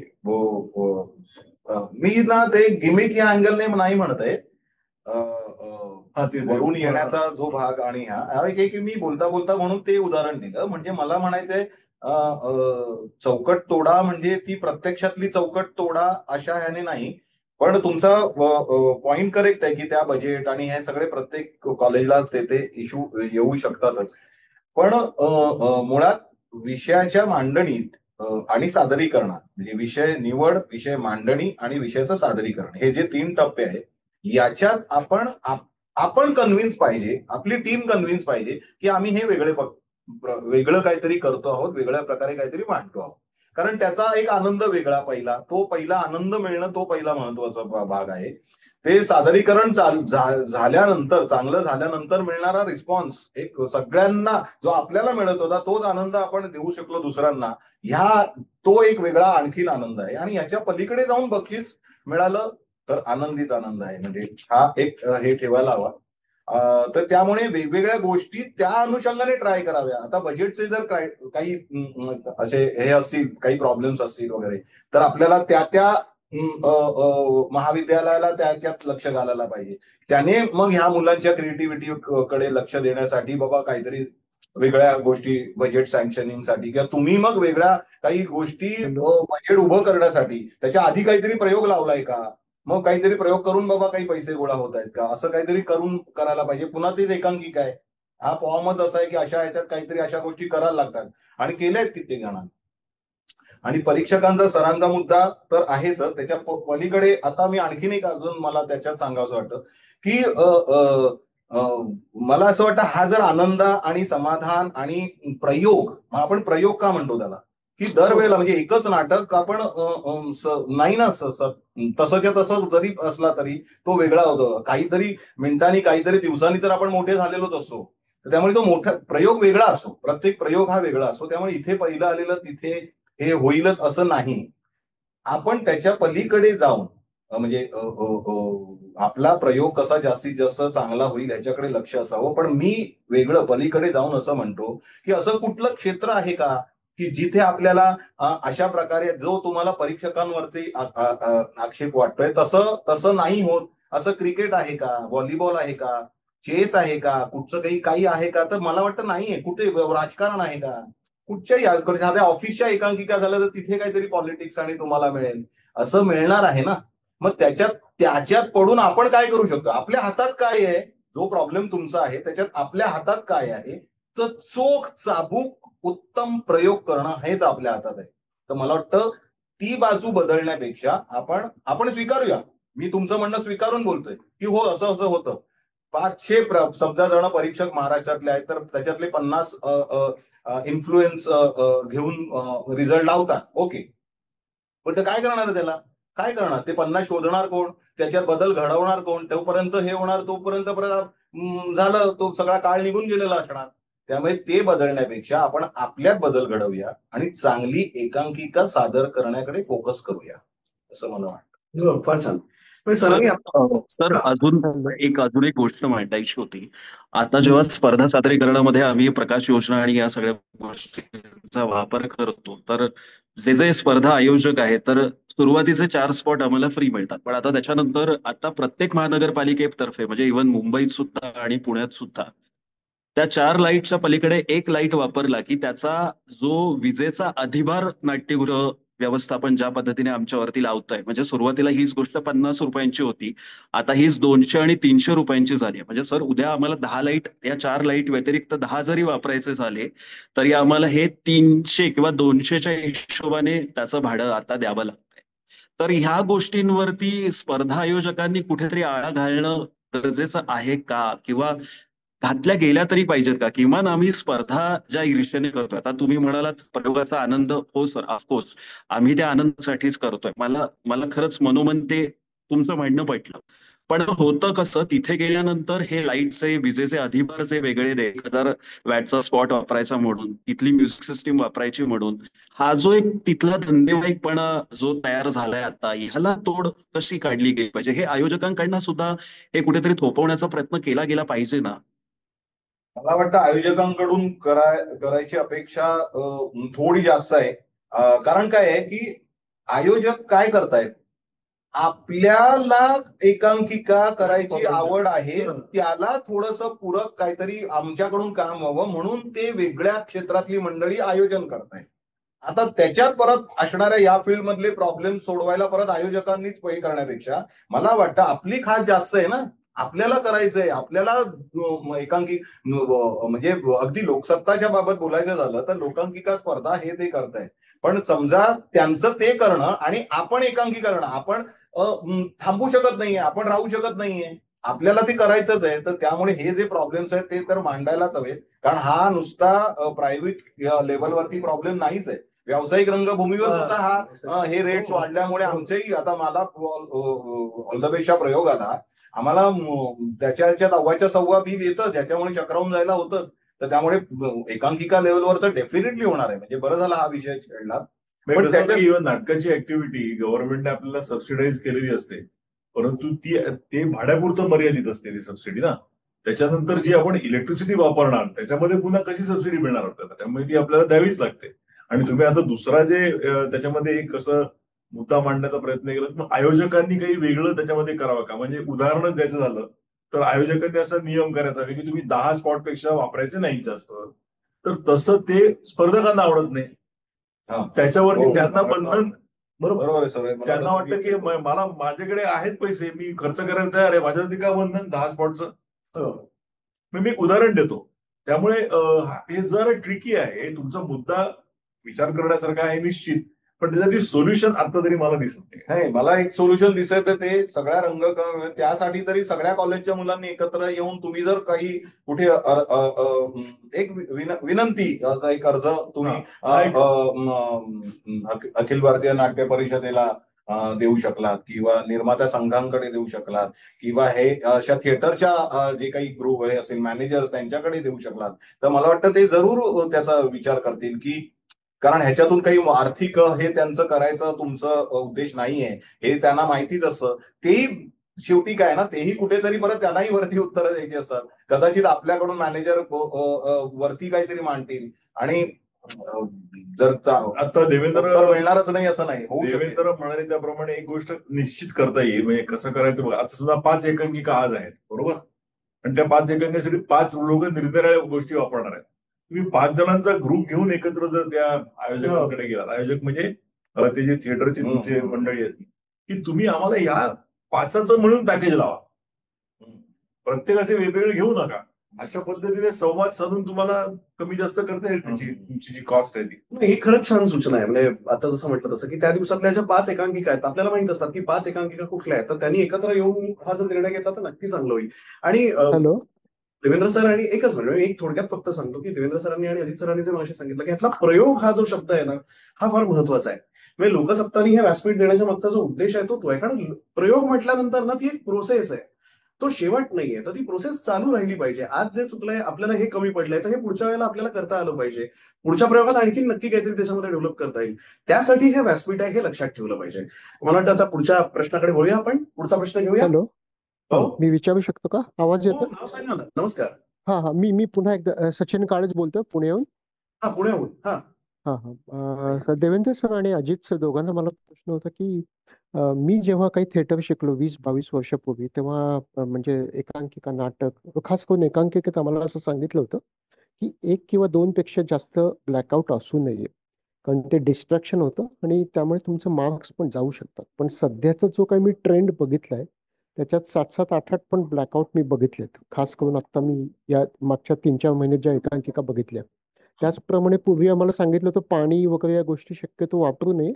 मी ना ते गिमिक या अँगलने नाही म्हणत आहे. वरून येण्याचा जो भाग आणि हा एक की मी बोलता बोलता म्हणून ते उदाहरण दिलं. म्हणजे मला म्हणायचंय चौकट तोडा म्हणजे ती प्रत्यक्षातली चौकट तोडा अशा ह्याने नाही. पण तुमचा पॉइंट करेक्ट आहे की त्या बजेट आणि हे सगळे प्रत्येक कॉलेजला ते इश्यू येऊ शकतातच. पण मुळात विषयाच्या मांडणीत आणि सादरीकरणात, म्हणजे विषय निवड, विषय मांडणी आणि विषयाचं सादरीकरण हे जे 3 टप्पे आहेत, याच्यात आपण कन्व्हिन्स पाहिजे, आपली टीम कन्व्हिन्स पाहिजे की आम्ही हे वेगळं काहीतरी करतो आहोत, वेगळ्या प्रकारे काहीतरी मांडतो आहोत. कारण त्याचा एक आनंद वेगळा, पहिला आनंद मिळणं तो पहिला महत्वाचा भाग आहे. ते सादरीकरण झाल्यानंतर, चांगलं झाल्यानंतर मिळणारा रिस्पॉन्स, एक सगळ्यांना जो आपल्याला मिळत होता तोच आनंद आपण देऊ शकलो दुसऱ्यांना, तो एक वेगळा आणखीन आनंद आहे. आणि याच्या पलीकडे जाऊन बक्षीस मिळालं तर आनंदीच आनंद आहे. म्हणजे हा एक हे ठेवायला हवा. तर त्यामुळे वेगवेगळ्या गोष्टी त्या अनुषंगाने ट्राय कराव्या. आता बजेटचे जर काही असे हे असतील, काही प्रॉब्लेम्स असतील वगैरे, तर आपल्याला त्या महाविद्यालयाला त्याच्यात लक्ष घालायला पाहिजे. त्याने मग ह्या मुलांच्या क्रिएटिव्हिटी कडे लक्ष देण्यासाठी बाबा काहीतरी वेगळ्या गोष्टी, बजेट सँक्शनिंगसाठी किंवा तुम्ही मग वेगळ्या काही गोष्टी बजेट उभं करण्यासाठी त्याच्या आधी काहीतरी प्रयोग लावलाय का, मग काहीतरी प्रयोग करून बाबा काही पैसे गोळा होत आहेत का, असं काहीतरी करायला पाहिजे. पुन्हा तेच एकांकिका आहे, हा फॉर्मच असा आहे की अशा ह्याच्यात काहीतरी अशा गोष्टी करायला लागतात आणि केल्या आहेत कित्येक जणांना. आणि परीक्षकांचा, सरांचा मुद्दा तर आहेच. त्याच्या पलीकडे आता मी आणखीन एक अजून मला त्याच्यात सांगावं वाटतं की मला असं वाटतं हा जर आनंद आणि समाधान आणि प्रयोग, आपण प्रयोग का म्हणतो त्याला, की दरवेळेला म्हणजे एकच नाटक आपण नाही ना तसंच्या तसं जरी असला तरी तो वेगळा होतो. काहीतरी मिनिटांनी, काहीतरी दिवसांनी तर आपण मोठे झालेलोच असतो. त्यामुळे तो मोठा प्रयोग वेगळा असतो, प्रत्येक प्रयोग हा वेगळा असतो. त्यामुळे इथे पहिलं आलेलं तिथे हे होईलच असं नाही. आपण त्याच्या पलीकडे जाऊन म्हणजे आपला प्रयोग कसा जास्तीत जास्त चांगला होईल ह्याच्याकडे लक्ष असावं. पण मी वेगळं पलीकडे जाऊन असं म्हणतो की असं कुठलं क्षेत्र आहे का की जिथे आपल्याला अशा प्रकारे जो तुम्हाला परीक्षकांवरती आक्षेप वाटतोय तसं नाही होत. असं क्रिकेट आहे का, व्हॉलीबॉल आहे का, चेस आहे का, कुठचं काही आहे का, तर मला वाटतं नाहीये. कुठे राजकारण आहे का, कुठच्याही साध्या ऑफिसच्या एकांकिका झालं तर तिथे काहीतरी पॉलिटिक्स आणि तुम्हाला मिळेल असं मिळणार आहे ना. मग त्याच्यात पडून आपण काय करू शकतो, आपल्या हातात काय आहे, जो प्रॉब्लेम तुमचा आहे त्याच्यात आपल्या हातात काय आहे, तर चोख चाबूक उत्तम प्रयोग करणं हेच आपल्या हातात आहे. तर मला वाटतं ती बाजू बदलण्यापेक्षा आपण स्वीकारूया. मी तुमचं म्हणणं स्वीकारून बोलतोय की हो असं असं होतं. 500 समजा जण परीक्षक महाराष्ट्रातले आहेत, तर त्याच्यातले 50 इन्फ्लुएन्स घेऊन रिझल्ट लावतात. ओके, पण ते काय करणार त्याला, काय करणार ते 50 शोधणार कोण, त्याच्यात बदल घडवणार कोण, तोपर्यंत हे होणार, तोपर्यंत झालं, तो सगळा काळ निघून गेलेला असणार. त्यामुळे ते बदलण्यापेक्षा आपण आपल्यात बदल घडवूया आणि चांगली एकांकिका सादर करण्याकडे फोकस करूया असं मला वाटतं. फार छान. सरांनी सर अजून हॅलो. अजून एक गोष्ट मांडायची होती. आता जेव्हा स्पर्धा सादरीकरणामध्ये आम्ही प्रकाश योजना आणि या सगळ्या गोष्टींचा वापर करतो, तर जे स्पर्धा आयोजक आहेत, तर सुरुवातीचे 4 स्पॉट आम्हाला फ्री मिळतात. पण आता त्याच्यानंतर आता प्रत्येक महानगरपालिकेतर्फे म्हणजे इव्हन मुंबईत सुद्धा आणि पुण्यात सुद्धा त्या 4 लाईटच्या पलीकडे एक लाईट वापरला की त्याचा जो विजेचा अधिभार नाट्यगृह व्यवस्थापन ज्या पद्धतीने आमच्यावरती लावतंय, म्हणजे सुरुवातीला हीच गोष्ट 50 रुपयांची होती, आता हीच 200 आणि 300 रुपयांची झाली आहे. म्हणजे सर उद्या आम्हाला 10 लाईट, या 4 लाईट व्यतिरिक्त 10 जरी वापरायचे झाले तरी आम्हाला हे 300 किंवा 200च्या हिशोबाने त्याचं भाडं आता द्यावं लागतंय. तर ह्या गोष्टींवरती स्पर्धा आयोजकांनी कुठेतरी आळा घालणं गरजेचं आहे का, किंवा घातल्या गेल्या तरी पाहिजेत का? किमान आम्ही स्पर्धा ज्या ईर्ष्येने करतोय, आता तुम्ही म्हणालात प्रयोगाचा आनंद, हो सर ऑफकोर्स आम्ही त्या आनंदासाठीच करतोय. मला खरंच मनोमन ते तुमचं म्हणणं पटलं. पण होतं कसं, तिथे गेल्यानंतर हे लाईटचे विजेचे अधिभार जे वेगळे दे, 1000 वॅटचा स्पॉट वापरायचा म्हणून, तिथली म्युझिक सिस्टीम वापरायची म्हणून, हा जो एक तिथला धंदेवाईकपणा जो तयार झालाय आता, ह्याला तोड कशी काढली गेली पाहिजे, हे आयोजकांकडनं सुद्धा हे कुठेतरी थोपवण्याचा प्रयत्न केला गेला पाहिजे ना. मला वाटतं आयोजकांकडून करायची अपेक्षा थोडी जास्त आहे. कारण काय आहे की आयोजक काय करतायत, आपल्याला एकांकिका करायची आवड आहे, त्याला थोडंसं पूरक काहीतरी आमच्याकडून काम व्हावं म्हणून ते वेगळ्या क्षेत्रातली मंडळी आयोजन करतायत. आता त्याच्यात परत असणाऱ्या या फील्ड मधले प्रॉब्लेम सोडवायला परत आयोजकांनीच हे करण्यापेक्षा मला वाटतं आपली खास जास्त आहे ना, आपल्याला करायचंय, आपल्याला एकांकी म्हणजे अगदी लोकसत्ताच्या बाबत बोलायचं झालं तर लोकांकिका स्पर्धा हे ते करतायत. पण समजा त्यांचं ते करणं आणि आपण एकांकी करणं, आपण थांबू शकत नाहीये, आपण राहू शकत नाहीये, आपल्याला ते करायचंच आहे. तर त्यामुळे हे जे प्रॉब्लेम्स आहेत ते तर मांडायलाच हवेत. कारण हा नुसता प्रायव्हेट लेवलवरती प्रॉब्लेम नाहीच आहे, व्यावसायिक रंगभूमीवर सुद्धा हे रेट्स वाढल्यामुळे आमचेही आता मला ऑल द बेस्टच्या प्रयोगाला आम्हाला त्याच्या 2.25 बिल येतं, ज्याच्यामुळे चक्रावून जायला होतंच. तर त्यामुळे एकांकिका लेवलवर तर डेफिनेटली होणार आहे. म्हणजे बरं झालं हा विषय छेडला. पण इव्हन नाटकाची ऍक्टिव्हिटी गव्हर्नमेंटने आपल्याला सबसिडाईज केलेली असते, परंतु ते भाड्यापुरतं मर्यादित असते ती सबसिडी ना. त्याच्यानंतर जी आपण इलेक्ट्रिसिटी वापरणार त्याच्यामध्ये पुन्हा कशी सबसिडी मिळणार आपल्याला, त्यामुळे ती आपल्याला द्यावीच लागते. आणि तुम्ही आता दुसरा जे त्याच्यामध्ये एक कसं मुद्दा मांडण्याचा प्रयत्न केला, मग आयोजकांनी काही वेगळं त्याच्यामध्ये करावं का? म्हणजे उदाहरणच द्यायचं झालं तर आयोजकांनी असा नियम करायचा की तुम्ही 10 स्पॉट पेक्षा वापरायचे नाही जास्त. तर तसं ते स्पर्धकांना आवडत नाही. त्याच्यावरती त्यांना बंधन, बरोबर आहे सर. त्यांना वाटतं की मला माझ्याकडे आहेत पैसे, मी खर्च करायला तयार आहे, माझ्यावरती काय बंधन 10 स्पॉटचं. मी एक उदाहरण देतो. त्यामुळे हे जरा ट्रिकी आहे. तुमचा मुद्दा विचार करण्यासारखा आहे निश्चित, पण त्यासाठी सोल्युशन आता तरी मला दिसत नाही. मला एक सोल्युशन दिसत ते सगळ्या त्यासाठी तरी सगळ्या कॉलेजच्या मुलांनी एकत्र येऊन तुम्ही जर काही कुठे एक विनंती एक अर्ज तुम्ही अखिल भारतीय नाट्य परिषदेला देऊ शकलात किंवा निर्मात्या संघांकडे देऊ शकलात किंवा हे अशा थिएटरच्या जे काही ग्रुप हे असेल मॅनेजर्स त्यांच्याकडे देऊ शकलात, तर मला वाटतं ते जरूर त्याचा विचार करतील. की कारण ह्याच्यातून काही आर्थिक हे त्यांचं करायचं तुमचं उद्देश नाहीये हे त्यांना माहितीच असतं. तेही शेवटी काय ना, तेही कुठेतरी परत त्यांनाही वरती उत्तरं द्यायची असतात. कदाचित आपल्याकडून मॅनेजर वरती काहीतरी मांडतील आणि जर आता देवेंद्र मिळणारच नाही असं नाही होऊ शकते. देवेंद्र म्हणाले त्याप्रमाणे एक गोष्ट निश्चित करता येईल. म्हणजे कसं करायचं बघा, आता सुद्धा 5 एकांकिका आज आहेत बरोबर, आणि त्या 5 एकांकिकासाठी 5 लोक निरनिराळ्या गोष्टी वापरणार आहेत. तुम्ही 5 जणांचा ग्रुप घेऊन एकत्र जर त्या आयोजकांकडे गेलात, आयोजक म्हणजे ते जे थिएटरची तुमची मंडळी आहेत, की तुम्ही आम्हाला या 5चं मिळून पॅकेज लावा, प्रत्येकाचे वेगवेगळे घेऊ नका, अशा पद्धतीने संवाद साधून तुम्हाला कमी जास्त करता येईल त्याची तुमची जी कॉस्ट आहे ती. ही खरंच छान सूचना आहे. म्हणजे आता जसं म्हटलं तसं की त्या दिवसातल्या ज्या 5 एकांकिका आहेत आपल्याला माहित असतात की 5 एकांकिका कुठल्या आहेत, तर त्यांनी एकत्र येऊन हा जर निर्णय घेतला तर नक्की चांगलं होईल. आणि हॅलो. देवेंद्र सर आणि एकच मिनिट एक थोडक्यात फक्त सांगतो की देवेंद्र सरांनी आणि अजित सरांनी जे मागाशी सांगितलं की ह्यातला प्रयोग हा जो शब्द आहे ना हा फार महत्वाचा आहे. म्हणजे लोकसत्तानी हे व्यासपीठ देण्याच्या मागचा जो उद्देश आहे तो आहे, कारण प्रयोग म्हटल्यानंतर ना ती एक प्रोसेस आहे, तो शेवट नाहीये. तर ती प्रोसेस चालू राहिली पाहिजे. आज जे चुकलंय आपल्याला हे कमी पडलंय तर हे पुढच्या वेळेला आपल्याला करता आलं पाहिजे. पुढच्या प्रयोगात आणखी नक्की काहीतरी त्याच्यामध्ये डेव्हलप करता येईल. त्यासाठी हे व्यासपीठ आहे हे लक्षात ठेवलं पाहिजे. मला वाटतं आता पुढच्या प्रश्नाकडे वळूया आपण. पुढचा प्रश्न घेऊया. हॅलो. हो मी विचारू शकतो का? आवाज हो, येतो? नाव सांगा ना. नमस्कार. हा, मी पुन्हा एकदा सचिन काळेच बोलतोय पुण्याहून. हा, पुण्याहून. हा देवेंद्र सर आणि अजित सर दोघांना मला प्रश्न होता की मी जेव्हा काही थिएटर शिकलो 20-22 वर्षापूर्वी, तेव्हा म्हणजे एकांकिका, नाटक, खास करून एकांकिकेत आम्हाला असं सांगितलं होतं की 1 किंवा 2 पेक्षा जास्त ब्लॅकआउट असू नये, कारण ते डिस्ट्रॅक्शन होतं आणि त्यामुळे तुमचं मार्क्स पण जाऊ शकतात. पण सध्याचा जो काही मी ट्रेंड बघितलाय त्याच्यात 7-7, 8-8 पण ब्लॅकआउट मी बघितलेत. खास करून आता मी या मागच्या 3-4 महिन्यात ज्या एकांकिका बघितल्या, त्याचप्रमाणे पूर्वी आम्हाला सांगितलं होतं पाणी वगैरे या गोष्टी शक्यतो वापरू नये,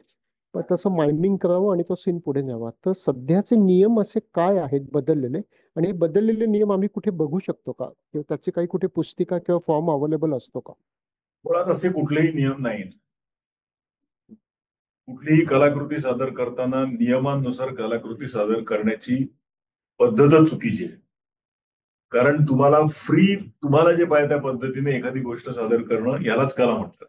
पण तसं माइंडिंग करावं आणि तो सीन पुढे न्यावा. तर सध्याचे नियम असे काय आहेत बदललेले, आणि हे बदललेले नियम आम्ही कुठे बघू शकतो का, किंवा त्याची काही कुठे पुस्तिका किंवा फॉर्म अवेलेबल असतो का? मुळात असे कुठलेही नियम नाहीत. कुठलीही कलाकृती सादर करताना नियमांनुसार कलाकृती सादर करण्याची पद्धतच चुकीची आहे. कारण तुम्हाला तुम्हाला जे पाहिजे त्या पद्धतीने एखादी गोष्ट सादर करणं यालाच कला म्हणतात.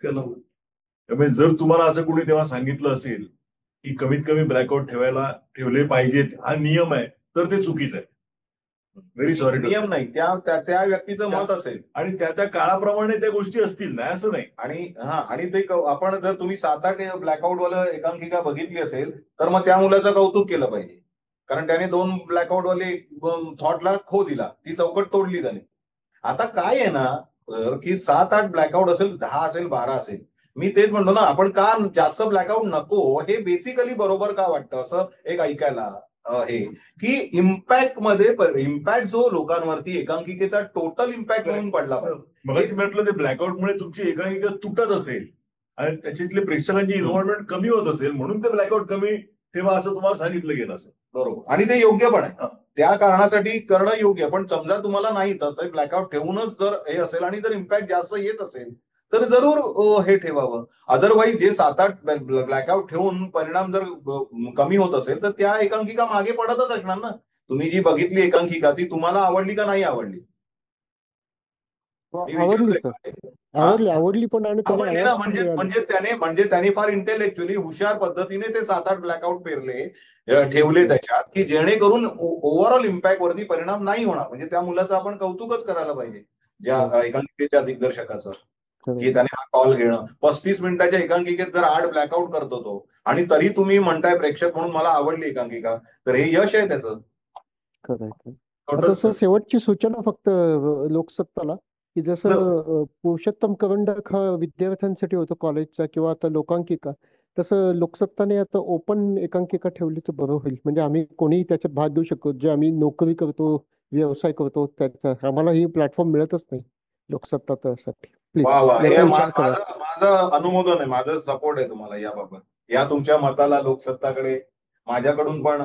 त्यामुळे जर तुम्हाला असं कोणी तेव्हा सांगितलं असेल की कमीत कमी ब्लॅकआउट ठेवले पाहिजेत, हा नियम आहे, तर ते चुकीचं आहे. Very sorry. नियम नाही, त्या व्यक्तीचं मत असेल आणि त्या काळाप्रमाणे त्या गोष्टी असतील, नाही असं नाही. आणि ते आपण जर तुम्ही 7-8 ब्लॅकआउट वाला एकांकिका बघितली असेल तर मग त्या मुलाचं कौतुक केलं पाहिजे, कारण त्याने 2 ब्लॅकआउट वाले थॉटला खो दिला, ती चौकट तोडली त्याने. आता काय आहे ना की 7-8 ब्लॅकआउट असेल, 10 असेल, 12 असेल, मी तेच म्हणतो ना, आपण का जास्त ब्लॅकआउट नको हे बेसिकली बरोबर का वाटतं असं एक ऐकायला हे की इम्पॅक्ट जो लोकांवरती एकांकिकेचा टोटल इम्पॅक्ट म्हणून पडला पाहिजे. मगाशी म्हटलं ते ब्लॅकआउटमुळे तुमची एकांकिका तुटत असेल आणि त्याच्यातले प्रेक्षकांची इन्व्हॉल्वमेंट कमी होत असेल, म्हणून ते ब्लॅकआउट कमी ठेवा असं तुम्हाला सांगितलं गेलं असेल. बरोबर, आणि ते योग्य पण आहे, त्या कारणासाठी करणं योग्य. पण समजा तुम्हाला नाही तसं ब्लॅकआउट ठेवूनच जर हे असेल आणि जर इम्पॅक्ट जास्त येत असेल तर जरूर हे ठेवावं. अदरवाईज जे 7-8 ब्लॅकआउट ठेवून परिणाम जर कमी होत असेल तर त्या एकांकिका मागे पडतच असणार ना. तुम्ही जी बघितली एकांकिका ती तुम्हाला आवडली का नाही आवडली? आवडली सर, आवडली पण. आणि म्हणजे त्याने फार इंटेलेक्च्युअली हुशार पद्धतीने ते 7-8 ब्लॅकआउट ठेवले त्याच्यात, की जेणेकरून ओव्हरऑल इम्पॅक्ट वरती परिणाम नाही होणार. म्हणजे त्या मुलाचं आपण कौतुकच करायला पाहिजे, ज्या एकांकिकेच्या दिग्दर्शकाचं, की त्याने हा कॉल घेणं. 35 मिनिटाच्या एकांकिकेत जर 8 ब्लॅकआउट करतो तो, आणि तरी तुम्ही म्हणताय प्रेक्षक म्हणून मला आवडली एकांकिका, तर हे यश आहे त्याचं. आता शेवटची सूचना फक्त लोकसत्ताला, की जसं पुरुषोत्तम करंडक हा विद्यार्थ्यांसाठी होतो कॉलेजचा किंवा आता लोकांकिका, तसं लोकसत्ताने आता ओपन एकांकिका ठेवली तर बरं होईल. म्हणजे आम्ही कोणीही त्याच्यात भाग घेऊ शकतो, जे आम्ही नोकरी करतो, व्यवसाय करतो, त्याचा आम्हाला ही प्लॅटफॉर्म मिळतच नाही लोकसत्ता त्यासाठी. माझं अनुमोदन आहे, माझं सपोर्ट आहे तुम्हाला याबाबत. या तुमच्या मताला लोकसत्ताकडे माझ्याकडून पण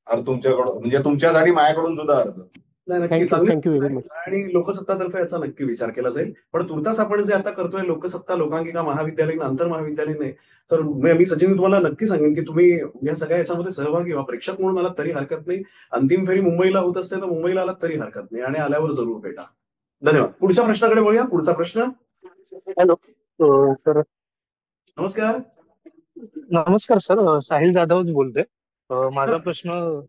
तुमच्याकडून, म्हणजे तुमच्यासाठी माझ्याकडून सुद्धा अर्ज. Thank you very much. आणि लोकसत्तातर्फे याचा नक्की विचार केला जाईल. पण तुर्तास आपण जे आता करतोय लोकसत्ता लोकांकिका महाविद्यालयीन आंतर महाविद्यालयीन, तर मी सचिन तुम्हाला नक्की सांगेन की तुम्ही या सगळ्या याच्यामध्ये सहभागी व्हा. प्रेक्षक म्हणून आलात तरी हरकत नाही, अंतिम फेरी मुंबईला होत असते तर मुंबईला आलात तरी हरकत नाही, आणि आल्यावर जरूर भेटा. धन्यवाद. पुढच्या प्रश्नाकडे वळूया. पुढचा प्रश्न. Hello sir. नमस्कार. नमस्कार सर, साहिल जाधवच बोलतोय. माझा प्रश्न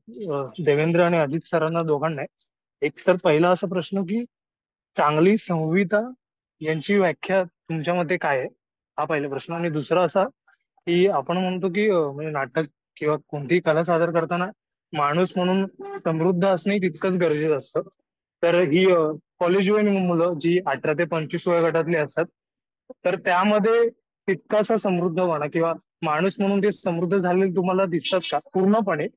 देवेंद्र आणि अजित सरांना दोघांना आहे. एक तर पहिला असा प्रश्न की चांगली संहिता यांची व्याख्या तुमच्या मते काय आहे, हा पहिला प्रश्न. आणि दुसरा असा की आपण म्हणतो की म्हणजे नाटक किंवा कोणतीही कला सादर करताना माणूस म्हणून समृद्ध असणे तितकंच गरजेचं असतं. तर ही कॉलेजवयीन मुलं जी 18 ते 25 वयोगटातली असतात, तर त्यामध्ये तितकासा समृद्धपणा किंवा माणूस म्हणून ते समृद्ध झालेले तुम्हाला दिसतात का पूर्णपणे?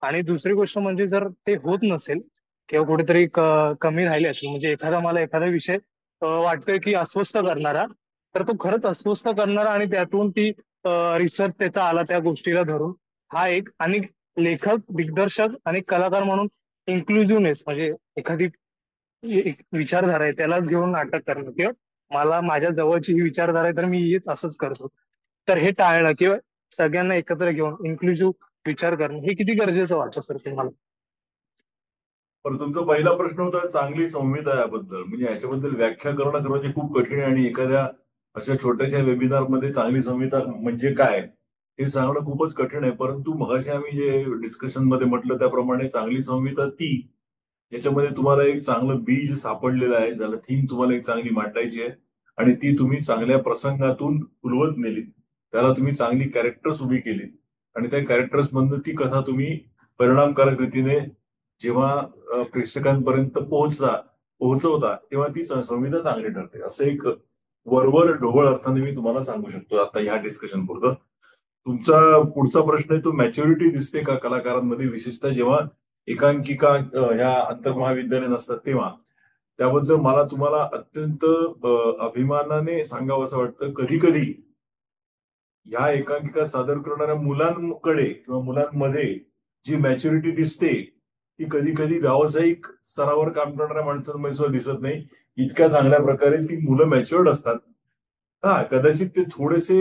आणि दुसरी गोष्ट म्हणजे जर ते होत नसेल किंवा कुठेतरी कमी राहिले असेल, म्हणजे मला एखादा विषय वाटतोय की अस्वस्थ करणारा, तर तो खरंच अस्वस्थ करणारा आणि त्यातून ती रिसर्च त्याचा आला त्या गोष्टीला धरून, हा एक. आणि लेखक, दिग्दर्शक आणि कलाकार म्हणून इन्क्लुझिव्हनेस म्हणजे एखादी एक विचारधारा आहे त्यालाच घेऊन नाटक करणं किंवा मला माझ्या जवळची ही विचारधारा आहे तर मी हेच असंच करतो, तर हे टाळणं किंवा सगळ्यांना एकत्र घेऊन इन्क्लुझिव्ह विचार करणं हे किती गरजेचं वाटतं सर तुम्हाला? पण तुमचा पहिला प्रश्न होता चांगली संहिता याबद्दल. म्हणजे याच्याबद्दल व्याख्या करणं म्हणजे खूप कठीण आहे आणि एखाद्या अशा छोट्याशा वेबिनारमध्ये चांगली संहिता म्हणजे काय हे सांगणं खूपच कठीण आहे. परंतु मगाशी आम्ही जे डिस्कशन मध्ये म्हटलं त्याप्रमाणे चांगली संहिता ती याच्यामध्ये तुम्हाला एक चांगलं बीज सापडलेलं आहे, ज्याला थीम तुम्हाला एक चांगली मांडायची आहे आणि ती तुम्ही चांगल्या प्रसंगातून फुलवत नेलीत, त्याला तुम्ही चांगली कॅरेक्टर्स उभी केलीत आणि त्या कॅरेक्टर्स मधनं ती कथा तुम्ही परिणामकारक रीतीने जेव्हा प्रेक्षकांपर्यंत पोहोचवता तेव्हा ती संहिता चांगली ठरते. असं एक वरवर ढोबळ अर्थाने मी तुम्हाला सांगू शकतो आता ह्या डिस्कशन पुरतं. तुमचा पुढचा प्रश्न आहे तो मॅच्युरिटी दिसते का कलाकारांमध्ये, विशेषतः जेव्हा एकांकिका ह्या आंतरमहाविद्यालयीन असतात तेव्हा. त्याबद्दल मला तुम्हाला अत्यंत अभिमानाने सांगावं असं वाटतं, कधी कधी ह्या एकांकिका सादर करणाऱ्या मुलांकडे किंवा मुलांमध्ये जी मॅच्युरिटी दिसते ती कधी कधी व्यावसायिक स्तरावर काम करणाऱ्या माणसांमध्ये सुद्धा दिसत नाही. इतक्या चांगल्या प्रकारे ती मुलं मॅच्युअर्ड असतात. हा, कदाचित ते थोडेसे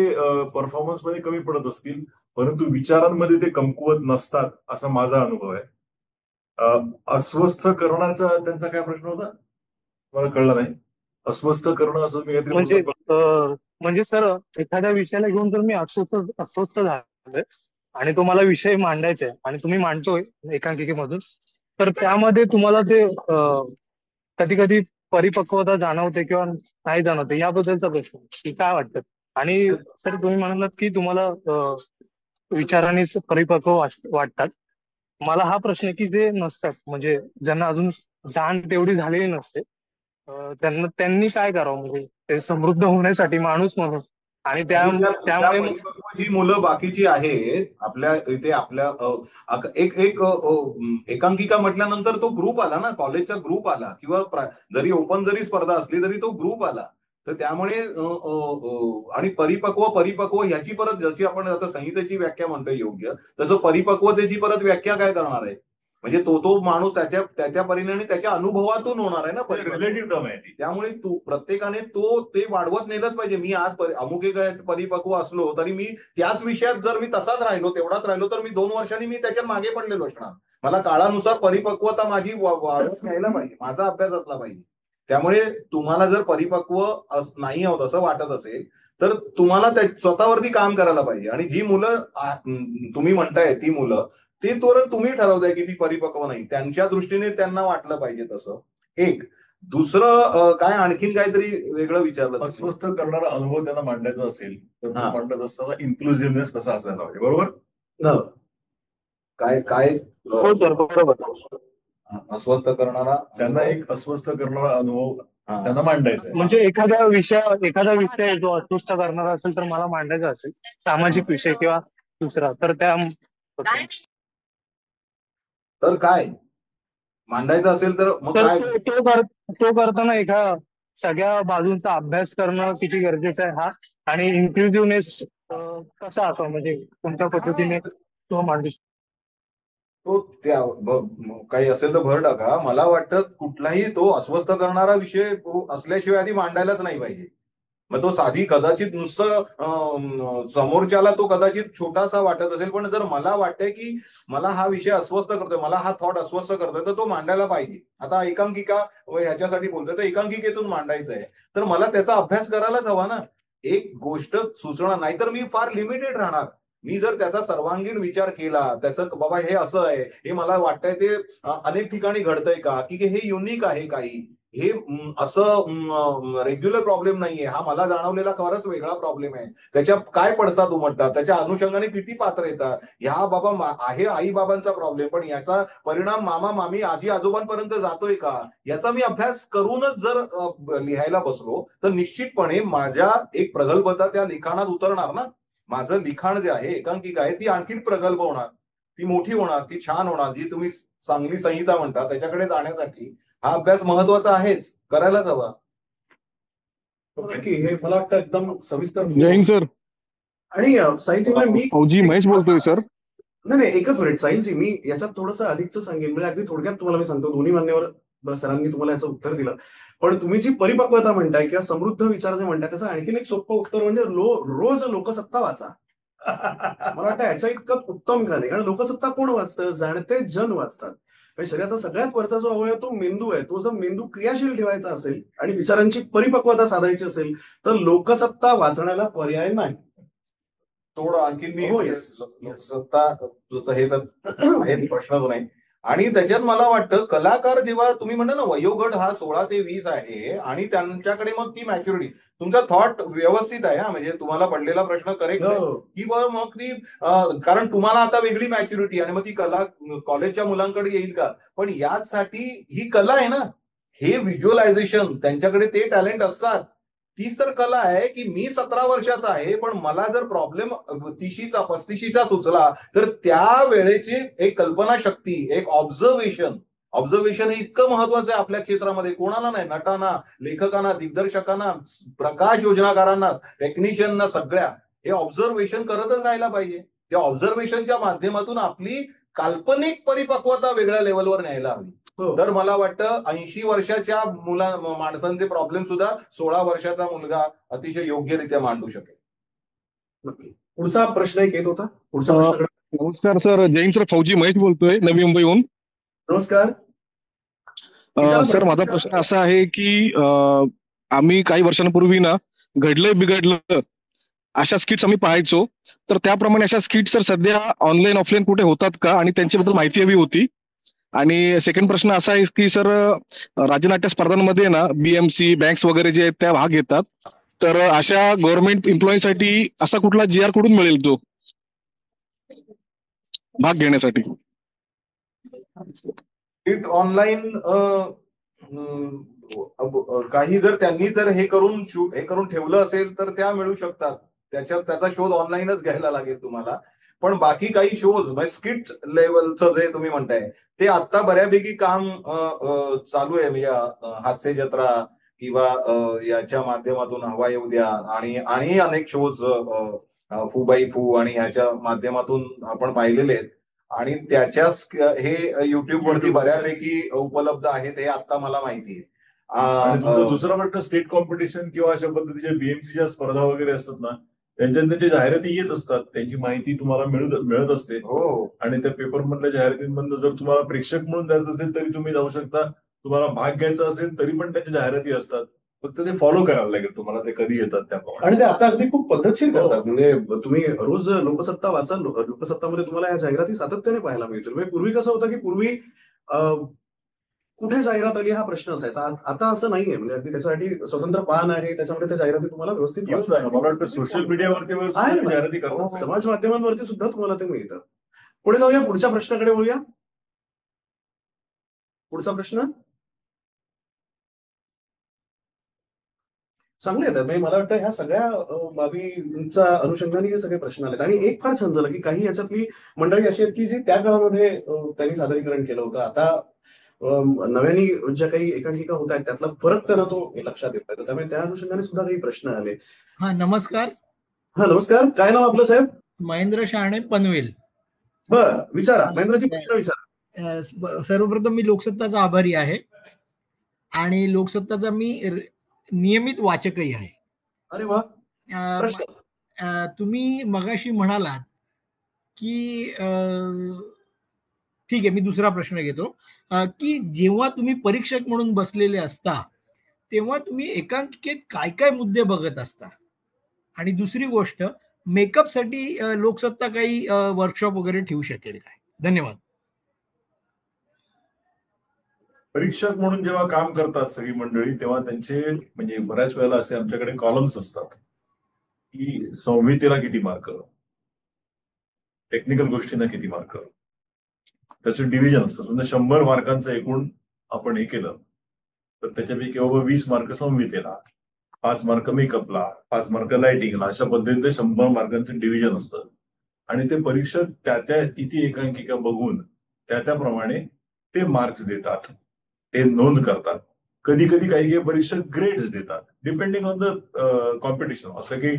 परफॉर्मन्स मध्ये कमी पडत असतील, परंतु विचारांमध्ये ते कमकुवत नसतात असा माझा अनुभव आहे. अस्वस्थ करण्याचा त्यांचा काय प्रश्न होता मला कळला नाही. अस्वस्थ करणं असं मी काहीतरी म्हणजे बोललो. म्हणजे सर एखाद्या विषयाला घेऊन तर मी अस्वस्थ झालोय आणि तो मला विषय मांडायचा आहे आणि तुम्ही मांडतोय एकांकिकेमधून, तर त्यामध्ये तुम्हाला ते कधी कधी परिपक्वता जाणवते किंवा नाही जाणवते याबद्दलचा प्रश्न की काय वाटतं? आणि सर तुम्ही म्हणालात की तुम्हाला विचारांनी परिपक्व वाटतात. मला हा प्रश्न आहे की जे नसतात म्हणजे ज्यांना अजून जाण तेवढी झालेली नसते, त्यांनी काय करावं म्हणजे ते समृद्ध होण्यासाठी माणूस म्हणून? आणि आणि त्या त्यामुळे मग परिपक्व जी मुलं बाकीची आहेत आपल्या इथे आपल्या एक एक एकांकिका म्हटल्यानंतर तो ग्रुप आला ना, कॉलेजचा ग्रुप आला किंवा जरी ओपन जरी स्पर्धा असली तरी तो ग्रुप आला. तर त्यामुळे आणि परिपक्व ह्याची परत जशी आपण आता संहितेची व्याख्या म्हणतोय योग्य, तसं परिपक्वतेची परत व्याख्या काय करणार आहे? म्हणजे तो माणूस त्याच्या परीने आणि त्याच्या अनुभवातून होणार आहे ना रिलेटिव्ह टर्म आहे ती. त्यामुळे प्रत्येकाने ते वाढवत नेलंच पाहिजे. मी आज अमुक एक परिपक्व असलो तरी मी त्याच विषयात जर मी तसाच राहिलो तेवढाच राहिलो तर मी 2 वर्षांनी मी त्याच्यात मागे पडलेलो असणार. मला काळानुसार परिपक्वता माझी वाढत न्यायला पाहिजे, माझा अभ्यास असला पाहिजे. त्यामुळे तुम्हाला जर परिपक्व नाही आहोत असं वाटत असेल तर तुम्हाला स्वतःवरती काम करायला पाहिजे. आणि जी मुलं तुम्ही म्हणताय ती मुलं ते तुम्ही ठरवताय की ती परिपक्व नाही, त्यांच्या दृष्टीने त्यांना वाटलं पाहिजे तसं. एक दुसरं काय आणखीन काहीतरी वेगळं विचारलं. अस्वस्थ करणारा अनुभव त्यांना मांडायचा असेल तर तो मांडत असताना इन्क्लुझिव्हनेस कसा असायला पाहिजे, बरोबर? काय काय हो सर बरोबर. अस्वस्थ करणारा त्यांना एक अस्वस्थ करणारा अनुभव त्यांना मांडायचा आहे. म्हणजे एखादा विषय जो अस्वस्थ करणारा असेल तर मला मांडायचा असेल, सामाजिक विषय किंवा दुसरा, तर तर काय मांडायचं असेल तर मग काय तो करताना सगळ्या बाजूंचा अभ्यास करणं किती गरजेचं आहे हा, आणि इन्क्लुझिव्हनेस कसा असावा म्हणजे कोणत्या पद्धतीने तो मांडू शकतो? तो काही असेल तर भर टाका. मला वाटतं कुठलाही तो अस्वस्थ करणारा विषय असल्याशिवाय आधी मांडायलाच नाही पाहिजे. मग तो साधी कदाचित नुसतं समोरच्याला तो कदाचित छोटासा वाटत असेल, पण जर मला वाटतंय की मला हा विषय अस्वस्थ करतोय, मला हा थॉट अस्वस्थ करतोय, तर तो मांडायला पाहिजे. आता एकांकिका ह्याच्यासाठी बोलतोय तर एकांकिकेतून मांडायचं आहे तर मला त्याचा अभ्यास करायलाच हवा ना. एक गोष्ट सुचणार नाही तर मी फार लिमिटेड राहणार. मी जर त्याचा सर्वांगीण विचार केला, त्याचं बाबा हे असं आहे, हे मला वाटतंय ते अनेक ठिकाणी घडतंय का, की हे युनिक आहे काही, हे असं रेग्युलर प्रॉब्लेम नाहीये. हा मला जाणवलेला खरंच वेगळा प्रॉब्लेम आहे. त्याच्या काय पडसाद उमटतात, त्याच्या अनुषंगाने किती पात्र येतात. ह्या बाबा आहे आई बाबांचा प्रॉब्लेम, पण याचा परिणाम मामा मामी आजी आजोबांपर्यंत जातोय का, याचा मी अभ्यास करूनच जर लिहायला बसलो तर निश्चितपणे माझ्या एक प्रगल्भता त्या लिखाणात उतरणार ना. माझं लिखाण जे आहे, एकांकिका आहे, ती आणखी प्रगल्भ होणार, ती मोठी होणार, ती छान होणार. जी तुम्ही चांगली संहिता म्हणता त्याच्याकडे जाण्यासाठी हा अभ्यास महत्वाचा आहेच, करायलाच हवा. नक्की, हे मला वाटतं एकदम सविस्तर. जैन सर आणि साहिलजी मी फौजी महेश बोलतोय सर. नाही एकच मिनिट साहिलजी, मी याच्यात थोडंसं अधिकच सांगेन. म्हणजे अगदी थोडक्यात तुम्हाला मी सांगतो, दोन्ही मान्यवर सरांनी तुम्हाला याचं उत्तर दिलं. पण तुम्ही जी परिपक्वता म्हणताय किंवा समृद्ध विचार जे म्हणताय, त्याचं आणखीन एक सोपं उत्तर म्हणजे रोज लोकसत्ता वाचा. मला वाटतं याच्या इतकं उत्तम का नाही. कारण लोकसत्ता कोण वाचतं? जाणते जन वाचतात. शरीराचा सगळ्यात वरचा जो अवयव तो मेंदू आहे. तो जर मेंदू क्रियाशील ठेवायचा असेल आणि विचारांची परिपक्वता साधायची असेल तर लोकसत्ता वाचण्याला पर्याय नाही. थोडं आणखी मी हो, yes. लोकसत्ता हे तर आहे प्रश्नच नाही. आणि त्याच्यात मला वाटतं कलाकार जेव्हा तुम्ही म्हणता ना वयोगट हा 16 ते 20 आहे आणि त्यांच्याकडे मग ती मॅच्युरिटी, तुमचा थॉट व्यवस्थित आहे. म्हणजे तुम्हाला पडलेला प्रश्न करेक्ट आहे की मग ती कारण तुम्हाला आता वेगळी मॅच्युरिटी आणि मग ती कला कॉलेजच्या मुलांकडे येईल का. पण यासाठी ही कला आहे ना, हे व्हिज्युअलायझेशन, त्यांच्याकडे ते टॅलेंट असतात. तीच तर कला आहे की मी 17 वर्षाचा आहे पण मला जर प्रॉब्लेम 35चा सुचला तर त्या वेळेची एक कल्पनाशक्ती, एक ऑब्झर्वेशन हे इतकं महत्वाचं आहे आपल्या क्षेत्रामध्ये. कोणाला नाही, नटांना, लेखकांना, दिग्दर्शकांना, प्रकाश योजनाकारांना, टेक्निशियनना, सगळ्या हे ऑब्झर्वेशन करतच राहायला पाहिजे. त्या ऑब्झर्वेशनच्या माध्यमातून आपली काल्पनिक परिपक्वता वेगळ्या लेवलवर न्यायला हवी. तर मला वाटतं 80 वर्षाच्या माणसांचे प्रॉब्लेम सुद्धा 16 वर्षाचा मुलगा अतिशय योग्यरित्या मांडू शकेल. पुढचा प्रश्न एक येत होता. पुढचा प्रश्न. नमस्कार सर, जैन सर, फौजी महेश बोलतोय नवी मुंबईहून. नमस्कार सर, माझा प्रश्न असा आहे की आम्ही काही वर्षांपूर्वी ना घडलंय बिघडलं अशा स्किट्स आम्ही पाहायचो. तर त्याप्रमाणे अशा स्किट्स सर सध्या ऑनलाईन ऑफलाईन कुठे होतात का, आणि त्यांच्याबद्दल माहिती हवी होती. आणि सेकंड प्रश्न असा आहे की सर, राज्यनाट्य स्पर्धांमध्ये ना बीएमसी बँक्स वगैरे जे आहेत त्या भाग घेतात. तर अशा गव्हर्नमेंट एम्प्लॉईसाठी असा कुठला GR कुठून मिळेल तो भाग घेण्यासाठी? ऑनलाईन काही जर त्यांनी जर हे करून ठेवलं असेल तर त्या मिळू शकतात. त्याचा शोध ऑनलाईनच घ्यायला लागेल तुम्हाला. पण बाकी काही शोज म्हणजे स्किट लेवलचं जे तुम्ही म्हणताय ते आता बऱ्यापैकी काम चालू आहे. म्हणजे हास्य जत्रा किंवा याच्या माध्यमातून हवा येऊ द्या आणि अनेक शोज फू बाई फू आणि ह्याच्या माध्यमातून आपण पाहिलेले आहेत. आणि त्याच्या हे युट्यूब वरती बऱ्यापैकी उपलब्ध आहेत, हे आता मला माहिती आहे. दुसरा प्रश्न, स्टेट कॉम्पिटिशन किंवा अशा पद्धतीच्या बीएमसीच्या स्पर्धा वगैरे असतात ना, त्यांच्या जाहिराती येत असतात, त्यांची माहिती तुम्हाला मिळत असते. हो. आणि त्या पेपर मधल्या जाहिरातींमधून जर तुम्हाला प्रेक्षक म्हणून जायचं असेल तरी तुम्ही जाऊ शकता. तुम्हाला भाग घ्यायचा असेल तरी पण त्यांच्या जाहिराती असतात. फक्त ते फॉलो करायला लागेल तुम्हाला, ते कधी येतात त्याप्रमाणे. आणि ते आता अगदी खूप पद्धतशीर करतात. म्हणजे तुम्ही रोज लोकसत्ता वाचा, लोकसत्तामध्ये तुम्हाला या जाहिराती सातत्याने पाहायला मिळतील. म्हणजे पूर्वी कसं होतं की पूर्वी कुठे जाहिरात आली हा प्रश्न असायचा. आता असं नाहीये. म्हणजे अगदी त्याच्यासाठी स्वतंत्र पान आहे, त्याच्यामध्ये त्या जाहिराती तुम्हाला व्यवस्थित मला वाटतं सोशल मीडियावरती जाहिराती करतात, समाज माध्यमांवरती सुद्धा तुम्हाला ते मिळतं. पुढे जाऊया, पुढच्या प्रश्नाकडे वळूया. पुढचा प्रश्न चांगले येतात. म्हणजे मला वाटतं ह्या सगळ्या बाबींच्या अनुषंगाने हे सगळे प्रश्न आलेत. आणि एक फार छान झालं की काही याच्यातली मंडळी अशी आहेत की जी त्या काळामध्ये त्यांनी सादरीकरण केलं होतं. आता नव्याने ज्या काही एकांकिका होत आहेत त्यातला फरक त्यांना तो लक्षात येत आहे. त्यामुळे त्या अनुषंगाने सुद्धा काही प्रश्न आले. नमस्कार. नमस्कार. काय नाव आपलं साहेब? महेंद्र शहाणे, पनवेल. बर, विचारा महेंद्रजी, प्रश्न विचारा. सर्वप्रथम मी लोकसत्ताचा आभारी आहे आणि लोकसत्ताचा मी नियमित वाचकही आहे. अरे वा. तुम्ही मगाशी म्हणालात की ठीक आहे, मी दुसरा प्रश्न घेतो की जेव्हा तुम्ही परीक्षक म्हणून बसलेले असता तेव्हा तुम्ही एकांकिकेत काय काय मुद्दे बघत असता? आणि दुसरी गोष्ट, मेकअपसाठी लोकसत्ता काही वर्कशॉप वगैरे ठेवू शकेल काय? धन्यवाद. परीक्षक म्हणून जेव्हा काम करतात सगळी मंडळी, तेव्हा त्यांचे म्हणजे बऱ्याच वेळेला असे आमच्याकडे कॉलम्स असतात की संहितेला किती मार्क, टेक्निकल गोष्टींना किती मार्क, त्याचं डिव्हिजन असतं. समजा 100 मार्कांचं एकूण आपण हे केलं तर त्याच्यापैकी बाबा 20 मार्क संहितेला, 5 मार्क मेकअपला, 5 मार्क लाइटिंगला, अशा पद्धतीने 100 मार्कांचं डिव्हिजन असतं. आणि ते परीक्षक त्या किती एकांकिका बघून त्याप्रमाणे ते मार्क्स देतात, ते नोंद करतात. कधी कधी काही परीक्षक ग्रेड्स देतात डिपेंडिंग ऑन द कॉम्पिटिशन. असं काही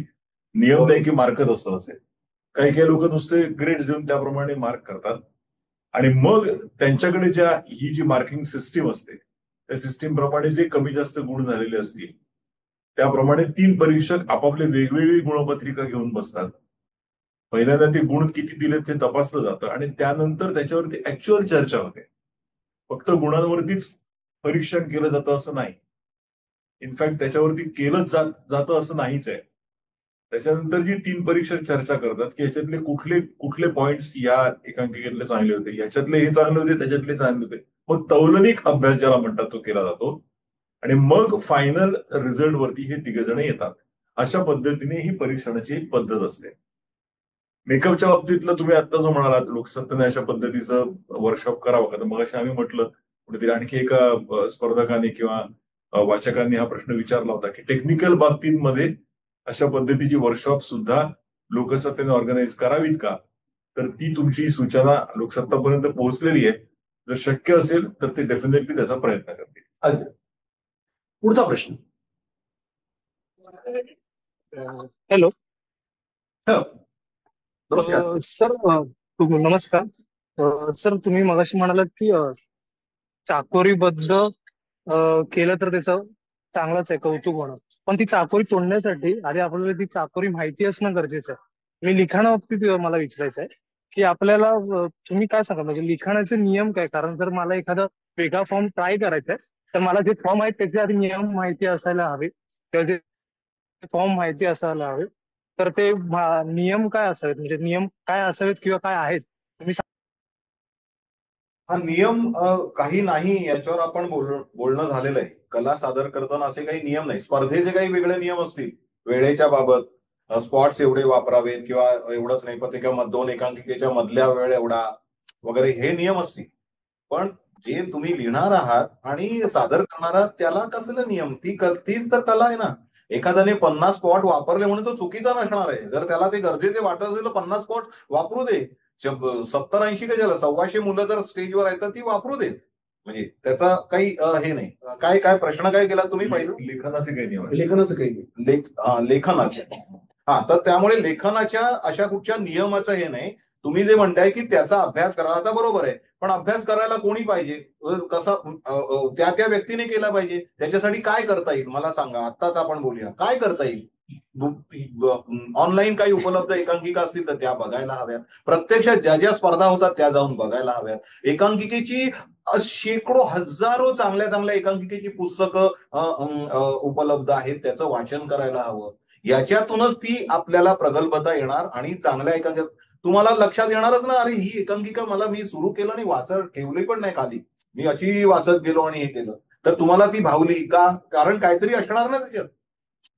नियम नाही की मार्कच असतं असे. काही लोक नुसते ग्रेड्स देऊन त्याप्रमाणे मार्क करतात. आणि मग त्यांच्याकडे ही जी मार्किंग सिस्टीम असते त्या सिस्टीम प्रमाणे जे कमी जास्त गुण झालेले असतील त्याप्रमाणे 3 परीक्षक आपापले वेगवेगळी गुणपत्रिका घेऊन बसतात. पहिल्यांदा ते गुण किती दिलेत ते तपासलं जातं आणि त्यानंतर त्याच्यावरती ऍक्च्युअल चर्चा होते. फक्त गुणांवरतीच परीक्षण केलं जातं असं नाही. इनफॅक्ट त्याच्यावरती केलंच जातं असं नाहीच आहे. त्याच्यानंतर जी 3 परीक्षक चर्चा करतात की याच्यातले कुठले पॉइंट्स या एकांकिकेतले चांगले होते, याच्यातले हे चांगले होते, त्याच्यातले चांगले होते. मग तौलनिक अभ्यास ज्याला म्हणतात तो केला जातो आणि मग फायनल रिझल्ट वरती हे 3 जण येतात. अशा पद्धतीने ही परीक्षणाची एक पद्धत असते. मेकअपच्या बाबतीतलं तुम्ही आता जो म्हणालात लोकसत्ताने अशा पद्धतीचं वर्कशॉप करावं का, तर मग अशी आम्ही म्हटलं कुठेतरी आणखी एका स्पर्धकाने किंवा वाचकांनी हा प्रश्न विचारला होता की टेक्निकल बाबतींमध्ये अशा पद्धतीची वर्कशॉप सुद्धा लोकसत्तेने ऑर्गनाईज करावीत का. तर ती तुमची सूचना लोकसत्तापर्यंत पोहोचलेली आहे. जर शक्य असेल तर ते डेफिनेटली त्याचा प्रयत्न करतील. पुढचा प्रश्न. हॅलो नमस्कार सर. नमस्कार सर. तुम्ही मगाशी म्हणालात की चाकोरीबद्ध केलं तर त्याचं चांगलंच आहे, कौतुक होणं. पण ती चाकोरी तोडण्यासाठी आधी आपल्याला ती चाकोरी माहिती असणं गरजेचं आहे. मी लिखाणाबाबतीत मला विचारायचं आहे की आपल्याला तुम्ही काय सांगा म्हणजे लिखाणाचे नियम काय. कारण जर मला एखादा वेगळा फॉर्म ट्राय करायचा आहे तर मला जे फॉर्म आहेत त्याचे आधी नियम माहिती असायला हवे, त्याचे फॉर्म माहिती असायला हवे. तर ते नियम काय असावेत, म्हणजे नियम काय असावेत किंवा काय आहेत तुम्ही हा नियम काही नाही याच्यावर आपण बोलणं झालेलं आहे. कला सादर करताना असे काही नियम नाही. स्पर्धेचे काही वेगळे नियम असतील वेळेच्या बाबत, स्पॉट्स एवढे वापरावेत किंवा एवढंच नाही पत्रिका 2 एकांकिकेच्या मधल्या वेळ एवढा वगैरे हे नियम असतील. पण जे तुम्ही लिहिणार आहात आणि सादर करणार आहात त्याला कसले नियम, तीच तर कला आहे ना. एखाद्याने 50 स्पॉट वापरले म्हणून तो चुकीचा नसणार आहे. जर त्याला ते गरजेचे वाटत असेल तर 50 स्पॉट वापरू दे. 70-80 कशाला 125 मुलं जर स्टेजवर आहेत तर ती वापरू देत. म्हणजे त्याचा काही हे नाही. काय प्रश्न काय केला तुम्ही पहिलं. लेखनाचे काही नियम, लेखनाचं काही नाही. लेखनाचे. हा, तर त्यामुळे लेखनाच्या अशा कुठच्या नियमाचं हे नाही. तुम्ही जे म्हणताय की त्याचा अभ्यास करायला, आता बरोबर आहे. पण अभ्यास करायला कोणी पाहिजे, कसा त्या व्यक्तीने केला पाहिजे. त्याच्यासाठी काय करता येईल मला सांगा. आत्ताच आपण बोलूया काय करता येईल. ऑनलाईन काही उपलब्ध एकांकिका असतील तर त्या बघायला हव्यात. प्रत्यक्षात ज्या स्पर्धा होतात त्या जाऊन बघायला हव्यात. एकांकिकेची शेकडो हजारो चांगल्या एकांकिकेची पुस्तकं उपलब्ध आहेत, त्याचं वाचन करायला हवं. याच्यातूनच ती आपल्याला प्रगल्भता येणार आणि चांगल्या एकांकिका तुम्हाला लक्षात येणारच ना. अरे ही एकांकिका मी सुरू केलं आणि वाचत ठेवली पण नाही खाली, मी अशी वाचत गेलो आणि हे केलं. तर तुम्हाला ती भावली का, कारण काहीतरी असणार ना त्याच्यात.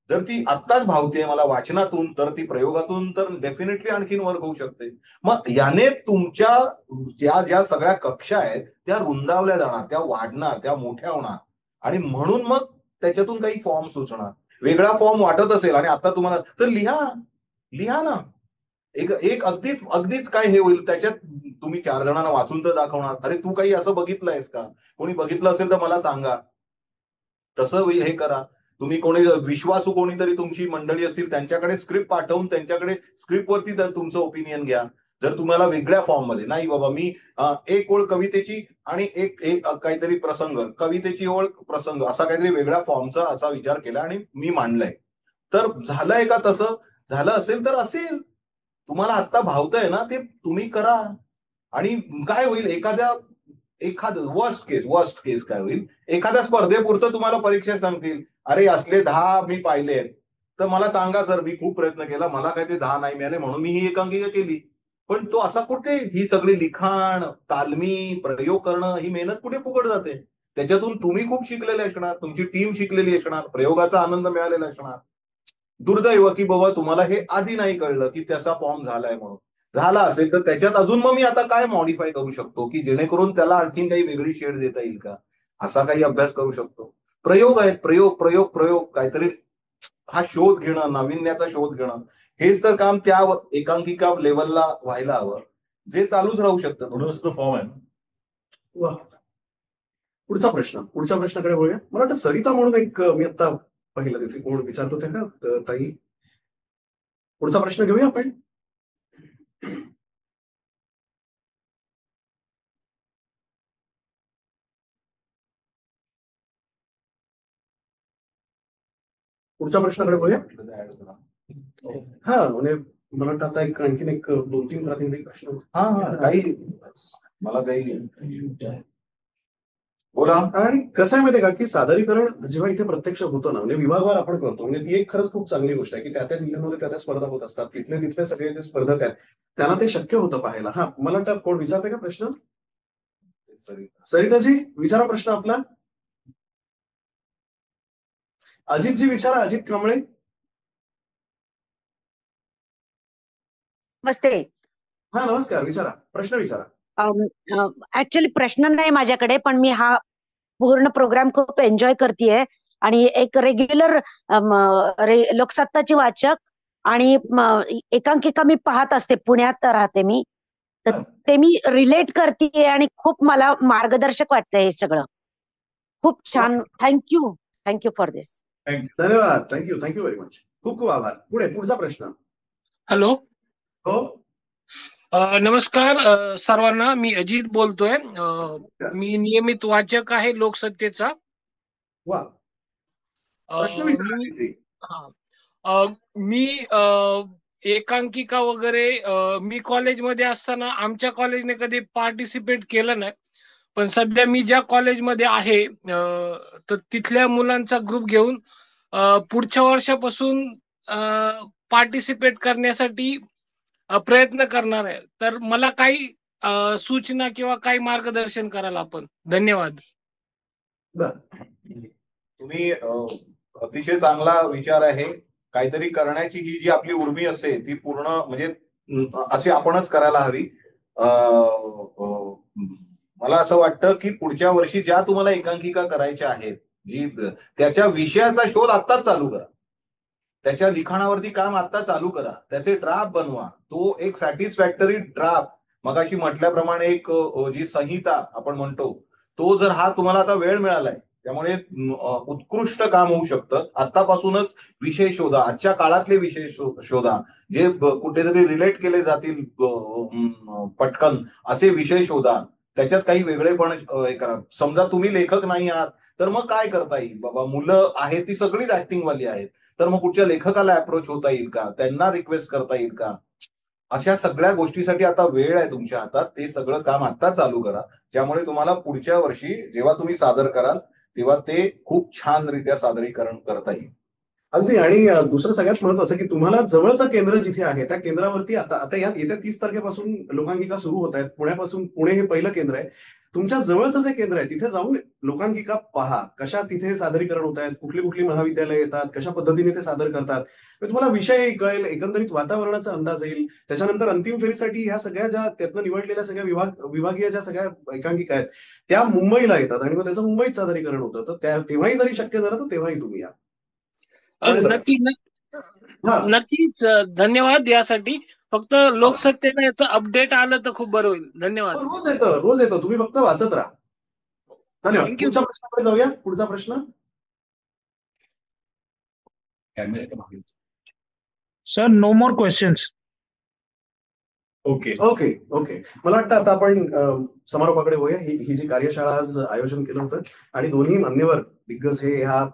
जर ती आत्ताच भावते मला वाचनातून तर ती प्रयोगातून तर डेफिनेटली आणखीन वर होऊ शकते. मग याने तुमच्या ज्या सगळ्या कक्षा आहेत त्या रुंदावल्या जाणार, त्या वाढणार, त्या मोठ्या होणार. आणि म्हणून मग त्याच्यातून काही फॉर्म सुचणार. वेगळा फॉर्म वाटत असेल आणि आता तुम्हाला तर लिहा ना. एक अगदीच काय हे होईल त्याच्यात तुम्ही 4 जणांना वाचून तर दाखवणार. अरे तू काही असं बघितलंयस का, कोणी बघितलं असेल तर मला सांगा. तसं हे करा. तुम्ही कोणी विश्वासू कोणीतरी तुमची मंडळी असतील त्यांच्याकडे स्क्रिप्ट पाठवून त्यांच्याकडे स्क्रिप्टवरती तुमचं ओपिनियन घ्या. जर तुम्हाला वेगळ्या फॉर्म मध्ये नाही बाबा मी एक ओळ कवितेची आणि एक काहीतरी प्रसंग, कवितेची ओळ प्रसंग असा काहीतरी वेगळ्या फॉर्मचा असा विचार केला आणि मी मांडलाय, तर झालंय का तसं. झालं असेल तर असेल. तुम्हाला आत्ता भावतंय ना ते तुम्ही करा. आणि काय होईल, एखादं वर्स्ट केस काय होईल, एखाद्या स्पर्धेपुरतं तुम्हाला परीक्षा सांगतील अरे असले 10 मी पाहिलेत तर मला सांगा सर, मी खूप प्रयत्न केला मला काय ते 10 नाही मिळाले म्हणून मी ही एकांकिका केली. पण तो असा कुठे, ही सगळी लिखाण तालमी प्रयोग करणं ही मेहनत कुठे फुकट जाते. त्याच्यातून तुम्ही खूप शिकलेले असणार, तुमची टीम शिकलेली असणार, प्रयोगाचा आनंद मिळालेला असणार. दुर्दैव की बाबा तुम्हाला हे आधी नाही कळलं की त्याचा फॉर्म झालाय म्हणून. झाला असेल तर त्याच्यात अजून मग मी आता काय मॉडिफाय करू शकतो की जेणेकरून त्याला आणखीन काही वेगळी शेड देता येईल का, असा काही अभ्यास करू शकतो. प्रयोग आहेत, प्रयोग प्रयोग प्रयोग, काहीतरी हा शोध घेणं, नाविन्याचा शोध घेणं, हेच तर काम त्या एकांकिका लेवलला व्हायला हवं, जे चालूच राहू शकतं. म्हणूनच तो फॉर्म आहे. वा. पुढच्या प्रश्नाकडे वळूया. मला वाटतं सरिता म्हणून एक मी आता पाहिलं तिथे कोण विचारतो ते का ताई. पुढचा प्रश्न घेऊया आपण. पुढच्या प्रश्नाकडे वळूया. हा म्हणजे मला वाटतं आता एक आणखीन एक 2-3 प्रातिनिधिक प्रश्न. हा काही मला काही बोला. आणि कसं आहे माहितीये का की सादरीकरण जेव्हा इथे प्रत्यक्ष होतं ना, म्हणजे विभागवार आपण करतो, म्हणजे ती एक खरंच खूप चांगली गोष्ट आहे की त्या जिल्ह्यांमध्ये त्या स्पर्धा होत असतात. तिथले सगळे जे स्पर्धक आहेत त्यांना ते शक्य होतं पाहायला. हा मला वाटतं कोण विचारते का प्रश्न? सरिताजी विचारा प्रश्न आपला. अजितजी विचारा, अजित कांबळे. नमस्ते. हा नमस्कार, विचारा प्रश्न विचारा. ऍक्च्युअली प्रश्न नाही माझ्याकडे, पण मी हा पूर्ण प्रोग्राम खूप एन्जॉय करतेय आणि एक रेग्युलर लोकसत्ताची वाचक आणि एकांकिका मी पाहत असते. पुण्यात राहते मी, तर ते मी रिलेट करते आणि खूप मला मार्गदर्शक वाटतंय हे सगळं. खूप छान. थँक्यू फॉर दिस. धन्यवाद. Thank you very much. खूप खूप आभार. पुढचा प्रश्न. हॅलो. हो नमस्कार सर्वांना. मी अजित बोलतोय. मी नियमित वाचक आहे लोकसत्तेचा. वा. प्रश्न विचारा अजितजी. मी एकांकिका वगैरे मी कॉलेजमध्ये असताना आमच्या कॉलेजने कधी पार्टिसिपेट केलं नाही, पण सध्या मी ज्या कॉलेजमध्ये आहे तर तिथल्या मुलांचा ग्रुप घेऊन पुढच्या वर्षापासून पार्टिसिपेट करण्यासाठी प्रयत्न करणार आहे. तर मला काही सूचना किंवा काही मार्गदर्शन कराल आपण. धन्यवाद. तुम्ही अतिशय चांगला विचार आहे. काहीतरी करण्याची ही जी आपली उर्मी असते ती पूर्ण म्हणजे अशी आपणच करायला हवी. मला असं वाटतं की पुढच्या वर्षी ज्या तुम्हाला एकांकिका करायच्या आहेत, जी त्याच्या विषयाचा शोध आत्ताच चालू करा. त्याच्या लिखाणावरती काम आता चालू करा. त्याचे ड्राफ्ट बनवा. तो एक सॅटिस्फॅक्टरी ड्राफ्ट, मगाशी म्हटल्याप्रमाणे एक जी संहिता आपण म्हणतो, तो जर हा तुम्हाला आता वेळ मिळालाय, त्यामुळे उत्कृष्ट काम होऊ शकतं. आतापासूनच विषय शोधा, आजच्या काळातले विषय शोधा, जे कुठेतरी रिलेट केले जातील पटकन, असे विषय शोधा. त्याच्यात काही वेगळेपण करा. समजा तुम्ही लेखक नाही आहात तर मग काय करता येईल बाबा, मुलं आहेत ती सगळीच ऍक्टिंगवाली आहेत, तर मग कुठच्या लेखकाला अप्रोच होता येईल का, त्यांना रिक्वेस्ट करता येईल का, अशा सगळ्या गोष्टीसाठी आता वेळ आहे तुमच्या हातात. ते सगळं काम आता चालू करा, ज्यामुळे तुम्हाला पुढच्या वर्षी जेव्हा तुम्ही सादर कराल तेव्हा ते खूप छान रित्या सादरीकरण करता येईल. अगदी. आणि दुसरं सगळ्यात महत्वाचं की तुम्हाला जवळचं केंद्र जिथे आहे त्या केंद्रावरती आता यात येत्या 30 तारखेपासून लोकांकिका सुरू होत आहेत. पुणे हे पहिलं केंद्र आहे. तुमच्या जवळचं जे केंद्र आहे तिथे जाऊन लोकांकिका पहा, कशा तिथे सादरीकरण होत आहेत, कुठली महाविद्यालय येतात, कशा पद्धतीने ते सादर करतात. तुम्हाला विषय कळेल, एकंदरीत वातावरणाचा अंदाज येईल. त्याच्यानंतर अंतिम फेरीसाठी ह्या सगळ्या ज्या त्यातनं निवडलेल्या सगळ्या विभागीय ज्या सगळ्या एकांकिका आहेत त्या मुंबईला येतात आणि मग त्याचं मुंबईत सादरीकरण होतं. तर तेव्हाही जरी शक्य झालं तर तेव्हाही तुम्ही या. नक्कीच. धन्यवाद यासाठी. फक्त लोकसत्तेनं याचं अपडेट आलं तर खूप बरं होईल. धन्यवाद. रोज येतो तुम्ही फक्त वाचत राहा. धन्यवाद. पुढच्या प्रश्नाकडे जाऊया. पुढचा प्रश्न. सर, नो मोर क्वेश्चन्स. ओके. मला वाटतं आता आपण समारोपाकडे होऊया. ही जी कार्यशाळा आज आयोजन केलं होतं आणि दोन्ही मान्यवर दिग्गज हे ह्या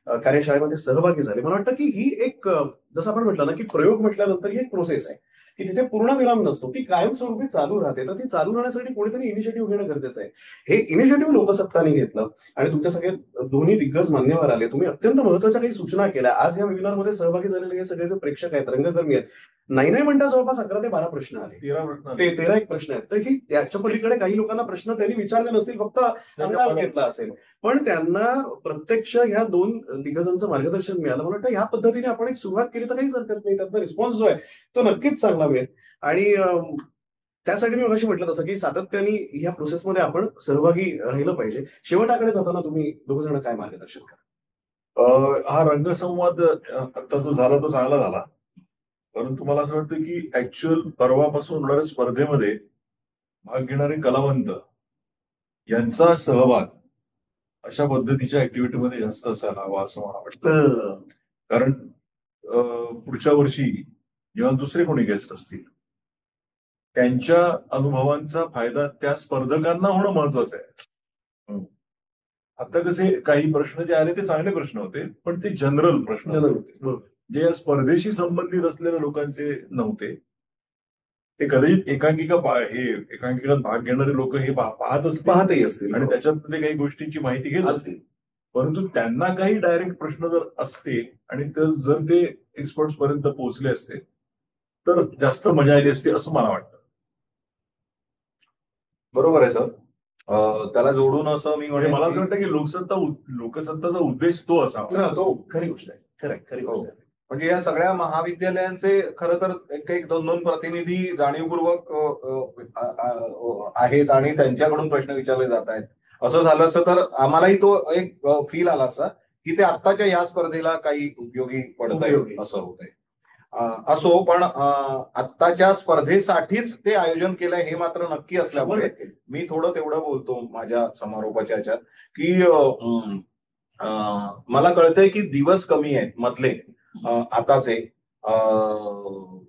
कार्यशाळेमध्ये सहभागी झाले. मला वाटतं की ही एक, जसं आपण म्हटलं ना की प्रयोग म्हटल्यानंतर ही एक प्रोसेस आहे की तिथे पूर्णविराम नसतो, ती कायमस्वरूपी चालू राहते. तर ती चालू राहण्यासाठी कोणीतरी इनिशिएटिव्ह घेणं गरजेचं आहे. हे इनिशिएटिव्ह लोकसत्ताने घेतलं आणि तुमच्या सगळे दोन्ही दिग्गज मान्यवर आले. तुम्ही अत्यंत महत्वाच्या काही सूचना केल्या. आज या वेबिनारमध्ये सहभागी झालेले हे सगळे जे प्रेक्षक आहेत, रंगकर्मी आहेत, नाही म्हणता जवळपास 11 ते 12 प्रश्न आले. 13 एक प्रश्न आहेत. तर ही त्याच्या पलीकडे काही लोकांना प्रश्न त्यांनी विचारले नसतील, फक्त अंदाज घेतला असेल, पण त्यांना प्रत्यक्ष ह्या 2 दिग्गजांचं मार्गदर्शन मिळालं. मला वाटतं ह्या पद्धतीने आपण एक सुरुवात केली तर काहीच हरकत नाही. त्यातला रिस्पॉन्स जो आहे तो नक्कीच चांगला मिळेल. आणि त्यासाठी मी मगाशी म्हटलं तसं की सातत्याने ह्या प्रोसेसमध्ये आपण सहभागी राहिलं पाहिजे. शेवटाकडे जाताना तुम्ही दोघ जण काय मार्गदर्शन करा? हा रंगसंवाद आता जो झाला तो चांगला झाला, परंतु मला असं वाटतं की ऍक्च्युअल परवापासून होणाऱ्या स्पर्धेमध्ये भाग घेणारे कलावंत यांचा सहभाग अशा पद्धतीच्या ऍक्टिव्हिटीमध्ये जास्त असायला हवा असं मला वाटतं. कारण पुढच्या वर्षी जेव्हा दुसरे कोणी गेस्ट असतील त्यांच्या अनुभवांचा फायदा त्या स्पर्धकांना होणं महत्वाचं आहे. आता कसे काही प्रश्न जे आले ते चांगले प्रश्न होते, पण ते जनरल प्रश्न होते जे या स्पर्धेशी संबंधित असलेल्या लोकांचे नव्हते. ते कदाचित एकांकिकात भाग घेणारे लोक हे पाहतही असतील आणि त्याच्यातले काही गोष्टींची माहिती घेत असतील, परंतु त्यांना काही डायरेक्ट प्रश्न जर असते आणि जर ते एक्सपर्ट्स पर्यंत पोहोचले असते तर जास्त मजा आली असते असं मला वाटतं. बरोबर आहे सर. त्याला जोडून असं मी म्हणजे मला असं वाटतं की लोकसत्ताचा उद्देश तो असावा. तो खरी गोष्ट आहे. खरी गोष्ट आहे. म्हणजे या सगळ्या महाविद्यालयांचे खरं तर एक 2 प्रतिनिधी जाणीवपूर्वक आहेत आणि त्यांच्याकडून प्रश्न विचारले जात आहेत. असं झालं असं तर आम्हालाही तो एक फील आला असता की ते आत्ताच्या या स्पर्धेला काही उपयोगी पडत आहे असं होत आहे. असो, पण आत्ताच्या स्पर्धेसाठीच ते आयोजन केलंय हे मात्र नक्की असल्यामुळे मी थोडं तेवढं बोलतो माझ्या समारोपाच्या ह्याच्यात की मला कळतंय की दिवस कमी आहेत मधले आताचे.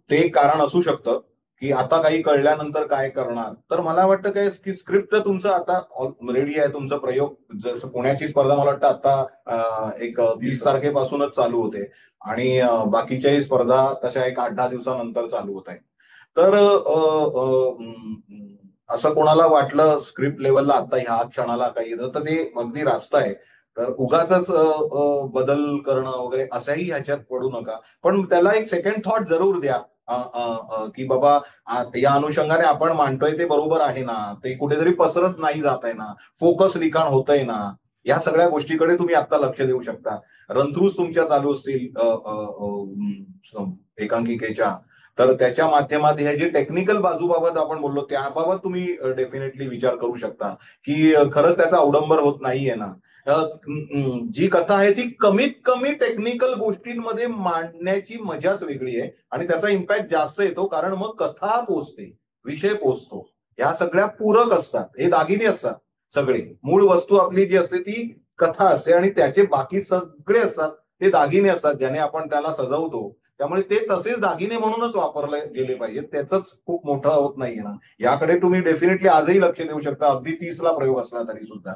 ते एक कारण असू शकतं की आता काही कळल्यानंतर काय करणार. तर मला वाटतं काय की स्क्रिप्ट तुमचं आता रेडी आहे. तुमचा प्रयोग जसं पुण्याची स्पर्धा मला वाटतं आता एक 30 तारखेपासूनच चालू होते आणि बाकीच्याही स्पर्धा तशा एक 8-10 दिवसानंतर चालू होत आहे. तर असं कोणाला वाटलं स्क्रिप्ट लेवलला आता ह्या क्षणाला काही तर ते अगदी रास्त आहे. तर उगाच बदल करणं वगैरे असाही ह्याच्यात पडू नका. पण त्याला एक सेकंड थॉट जरूर द्या की बाबा या अनुषंगाने आपण मांडतोय ते बरोबर आहे ना, ते कुठेतरी पसरत नाही जात आहे ना, फोकस लिखाण होतंय ना, या सगळ्या गोष्टीकडे तुम्ही आता लक्ष देऊ शकता. रनथ्रूज तुमच्या चालू असतील एकांकिकेच्या, तर त्याच्या माध्यमात ह्या जी टेक्निकल बाजूबाबत आपण बोललो त्याबाबत तुम्ही डेफिनेटली विचार करू शकता की खरंच त्याचा अवडंबर होत नाहीये ना. जी कथा आहे ती कमीत कमी टेक्निकल गोष्टींमध्ये मांडण्याची मजाच वेगळी आहे आणि त्याचा इम्पॅक्ट जास्त येतो. कारण मग कथा पोचते, विषय पोचतो. ह्या सगळ्या पूरक असतात, हे दागिने असतात सगळे. मूळ वस्तू आपली जी असते ती कथा असते आणि त्याचे बाकी सगळे असतात ते दागिने असतात ज्याने आपण त्याला सजवतो. त्यामुळे ते तसेच दागिने म्हणूनच वापरले गेले पाहिजेत. त्याच खूप मोठं होत नाहीये ना. याकडे तुम्ही डेफिनेटली आजही लक्ष देऊ शकता, अगदी 30ला प्रयोग असला तरी सुद्धा.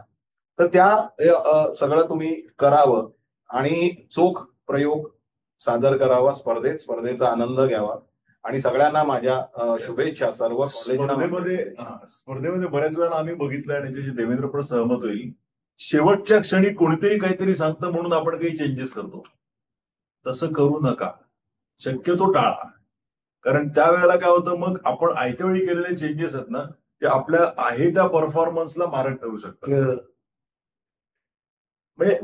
तर त्या सगळं तुम्ही करावं आणि चोख प्रयोग सादर करावा स्पर्धेचा आनंद घ्यावा आणि सगळ्यांना माझ्या शुभेच्छा. सर्व स्पर्धेमध्ये बऱ्याच वेळा आम्ही बघितलं आणि त्याच्याशी देवेंद्र पण सहमत होईल, शेवटच्या क्षणी कोणीतरी काहीतरी सांगतं म्हणून आपण काही चेंजेस करतो. तसं करू नका, शक्यतो टाळा. कारण त्यावेळेला काय होतं, मग आपण आयत्या वेळी केलेले चेंजेस आहेत ना ते आपल्या आहे त्या परफॉर्मन्सला मारक ठरू शकतात. म्हणजे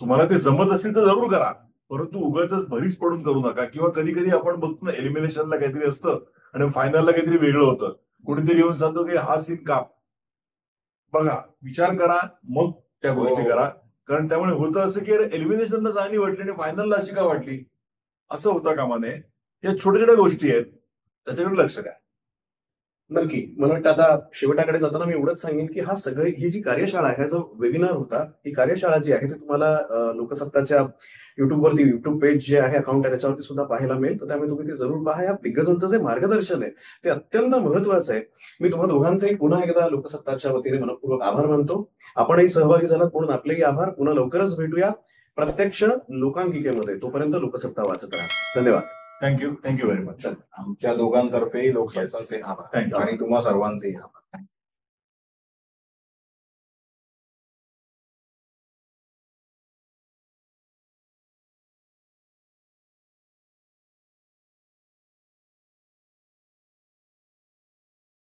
तुम्हाला ते जमत असेल तर जरूर करा, परंतु उगाच भरीच पडून करू नका. किंवा कधी कधी आपण बघतो ना एलिमिनेशनला काहीतरी असतं आणि फायनलला काहीतरी वेगळं होतं. कुणीतरी येऊन सांगतो की हा सीन का. बघा, विचार करा मग त्या गोष्टी करा. कारण त्यामुळे होतं असं की एलिमिनेशनला चांगली वाटली आणि फायनलला अशी का वाटली, असं होता कामा नये. या छोट्या छोट्या गोष्टी आहेत, त्याच्याकडे लक्ष द्या. नक्की. मला वाटतं आता शेवटाकडे जाताना मी एवढंच सांगेन की ही जी कार्यशाळा आहे, हा जो वेबिनार होता, ही कार्यशाळा जी आहे ती तुम्हाला लोकसत्ताच्या युट्यूब पेज जे आहे, अकाउंट आहे, त्याच्यावरती सुद्धा पाहायला मिळेल. तर त्यामुळे तुम्ही ते जरूर पहा. या दिग्गजांचं जे मार्गदर्शन आहे ते अत्यंत महत्वाचं आहे. मी तुम्हा दोघांचेही पुन्हा एकदा लोकसत्ताच्या वतीने मनपूर्वक आभार मानतो. आपणही सहभागी झालात म्हणून आपलेही आभार. पुन्हा लवकरच भेटूया प्रत्यक्ष लोकांकिकेमध्ये. तोपर्यंत लोकसत्ता वाचत राहा. धन्यवाद. Thank you very much. आमच्या दोघांतर्फे लोकसत्ताचे आभार थँक्यू. आणि तुम्हा सर्वांचे आभार.